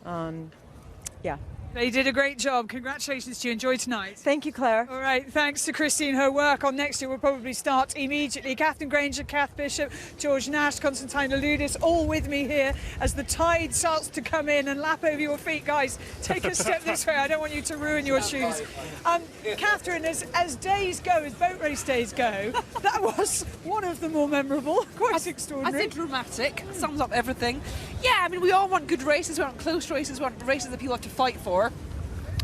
Yeah. They did a great job. Congratulations to you. Enjoy tonight. Thank you, Claire. All right. Thanks to Christine. Her work on next year will probably start immediately. Catherine Granger, Kath Bishop, George Nash, Constantine Aloudis, all with me here as the tide starts to come in and lap over your feet. Guys, take a step this way. I don't want you to ruin your shoes. Catherine, as days go, as boat race days go, that was one of the more memorable. Quite extraordinary. I think dramatic. Sums up everything. Yeah, I mean, we all want good races. We want close races. We want races that people have to fight for.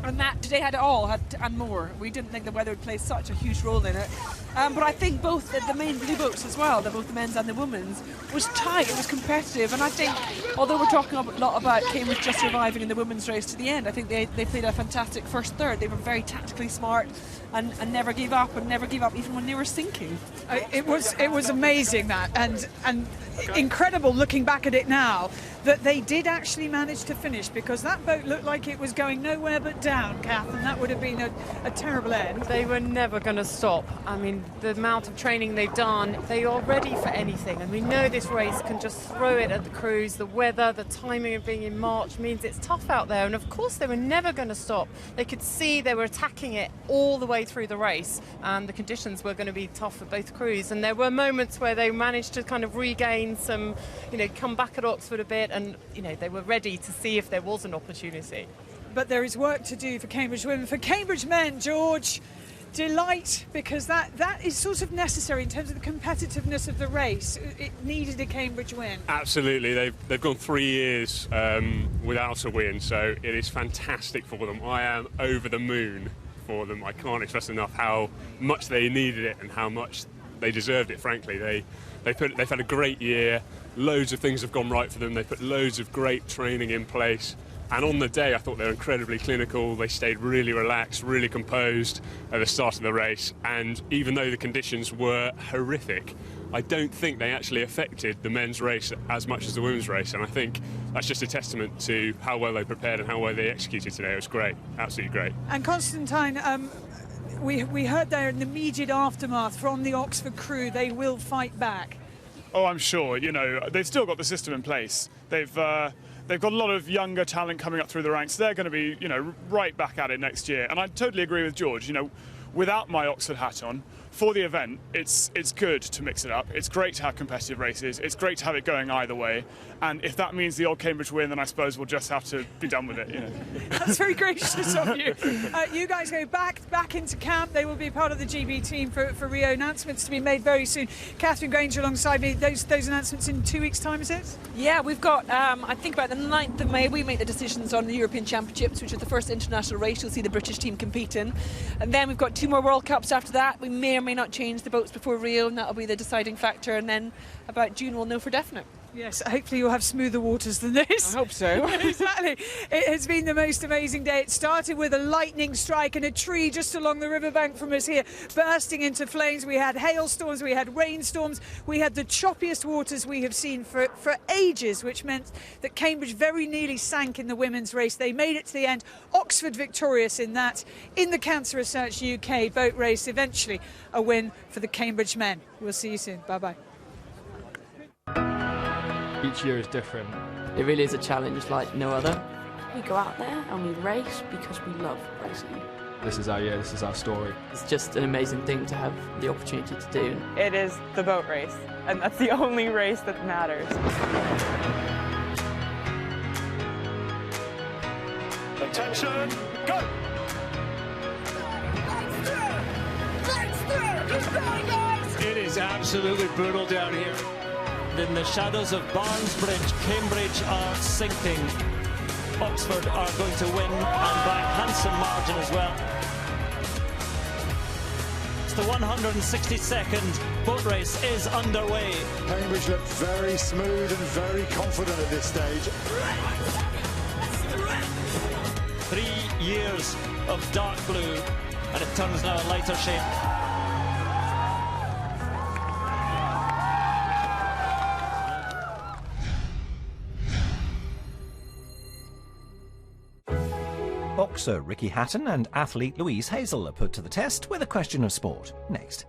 And that today had it all, and more. We didn't think the weather would play such a huge role in it. But I think both the main blue boats as well, both the men's and the women's, was tight, it was competitive, and I think, although we're talking a lot about Cambridge just surviving in the women's race to the end, I think they played a fantastic first third. They were very tactically smart and never gave up, even when they were sinking. It was amazing, that, and incredible looking back at it now, that they did actually manage to finish, because that boat looked like it was going nowhere but down, Kath, and that would have been a terrible end. They were never going to stop. I mean, the amount of training they've done, they are ready for anything, and we know this race can just throw it at the crews. The weather, the timing of being in March means it's tough out there, and of course they were never going to stop. They could see they were attacking it all the way through the race, and the conditions were going to be tough for both crews, and there were moments where they managed to kind of regain some, come back at Oxford a bit, and they were ready to see if there was an opportunity. But there is work to do for Cambridge women. For Cambridge men, George, delight, because that is sort of necessary in terms of the competitiveness of the race. It needed a Cambridge win. Absolutely. They've gone 3 years without a win, so it is fantastic for them. I am over the moon for them. I can't express enough how much they needed it and how much they deserved it, frankly. They've had a great year. Loads of things have gone right for them. They put loads of great training in place. And on the day, I thought they were incredibly clinical. They stayed really relaxed, really composed at the start of the race. And even though the conditions were horrific, I don't think they actually affected the men's race as much as the women's race. And I think that's just a testament to how well they prepared and how well they executed today. It was great, absolutely great. And Constantine, we heard there in the immediate aftermath from the Oxford crew, they will fight back. Oh, I'm sure. They've still got the system in place. They've got a lot of younger talent coming up through the ranks. They're going to be, right back at it next year. And I totally agree with George. Without my Oxford hat on, for the event, it's good to mix it up. It's great to have competitive races. It's great to have it going either way. And if that means the Old Cambridge win, then I suppose we'll just have to be done with it. That's very gracious of you. You guys go back into camp. They will be part of the GB team for Rio. Announcements to be made very soon. Catherine Granger alongside me. Those announcements in 2 weeks' time, is it? Yeah, we've got, I think about the 9th of May, we make the decisions on the European Championships, which is the first international race you'll see the British team compete in. And then we've got 2 more World Cups after that. We may or may not change the boats before Rio, and that'll be the deciding factor. And then about June we'll know for definite. Yes, hopefully you'll have smoother waters than this. I hope so. Exactly. It has been the most amazing day. It started with a lightning strike and a tree just along the riverbank from us here bursting into flames. We had hailstorms, we had rainstorms, we had the choppiest waters we have seen for ages, which meant that Cambridge very nearly sank in the women's race. They made it to the end. Oxford victorious in that. In the Cancer Research UK boat race, eventually a win for the Cambridge men. We'll see you soon. Bye-bye. Each year is different. It really is a challenge like no other. We go out there and we race because we love racing. This is our year, this is our story. It's just an amazing thing to have the opportunity to do. It is the boat race, and that's the only race that matters. Attention, go! It is absolutely brutal down here. In the shadows of Barnesbridge, Cambridge are sinking. Oxford are going to win, and by a handsome margin as well. It's the 162nd boat race is underway. Cambridge look very smooth and very confident at this stage. 3 years of dark blue, and it turns now a lighter shade. Boxer Ricky Hatton and athlete Louise Hazel are put to the test with a question of sport. Next.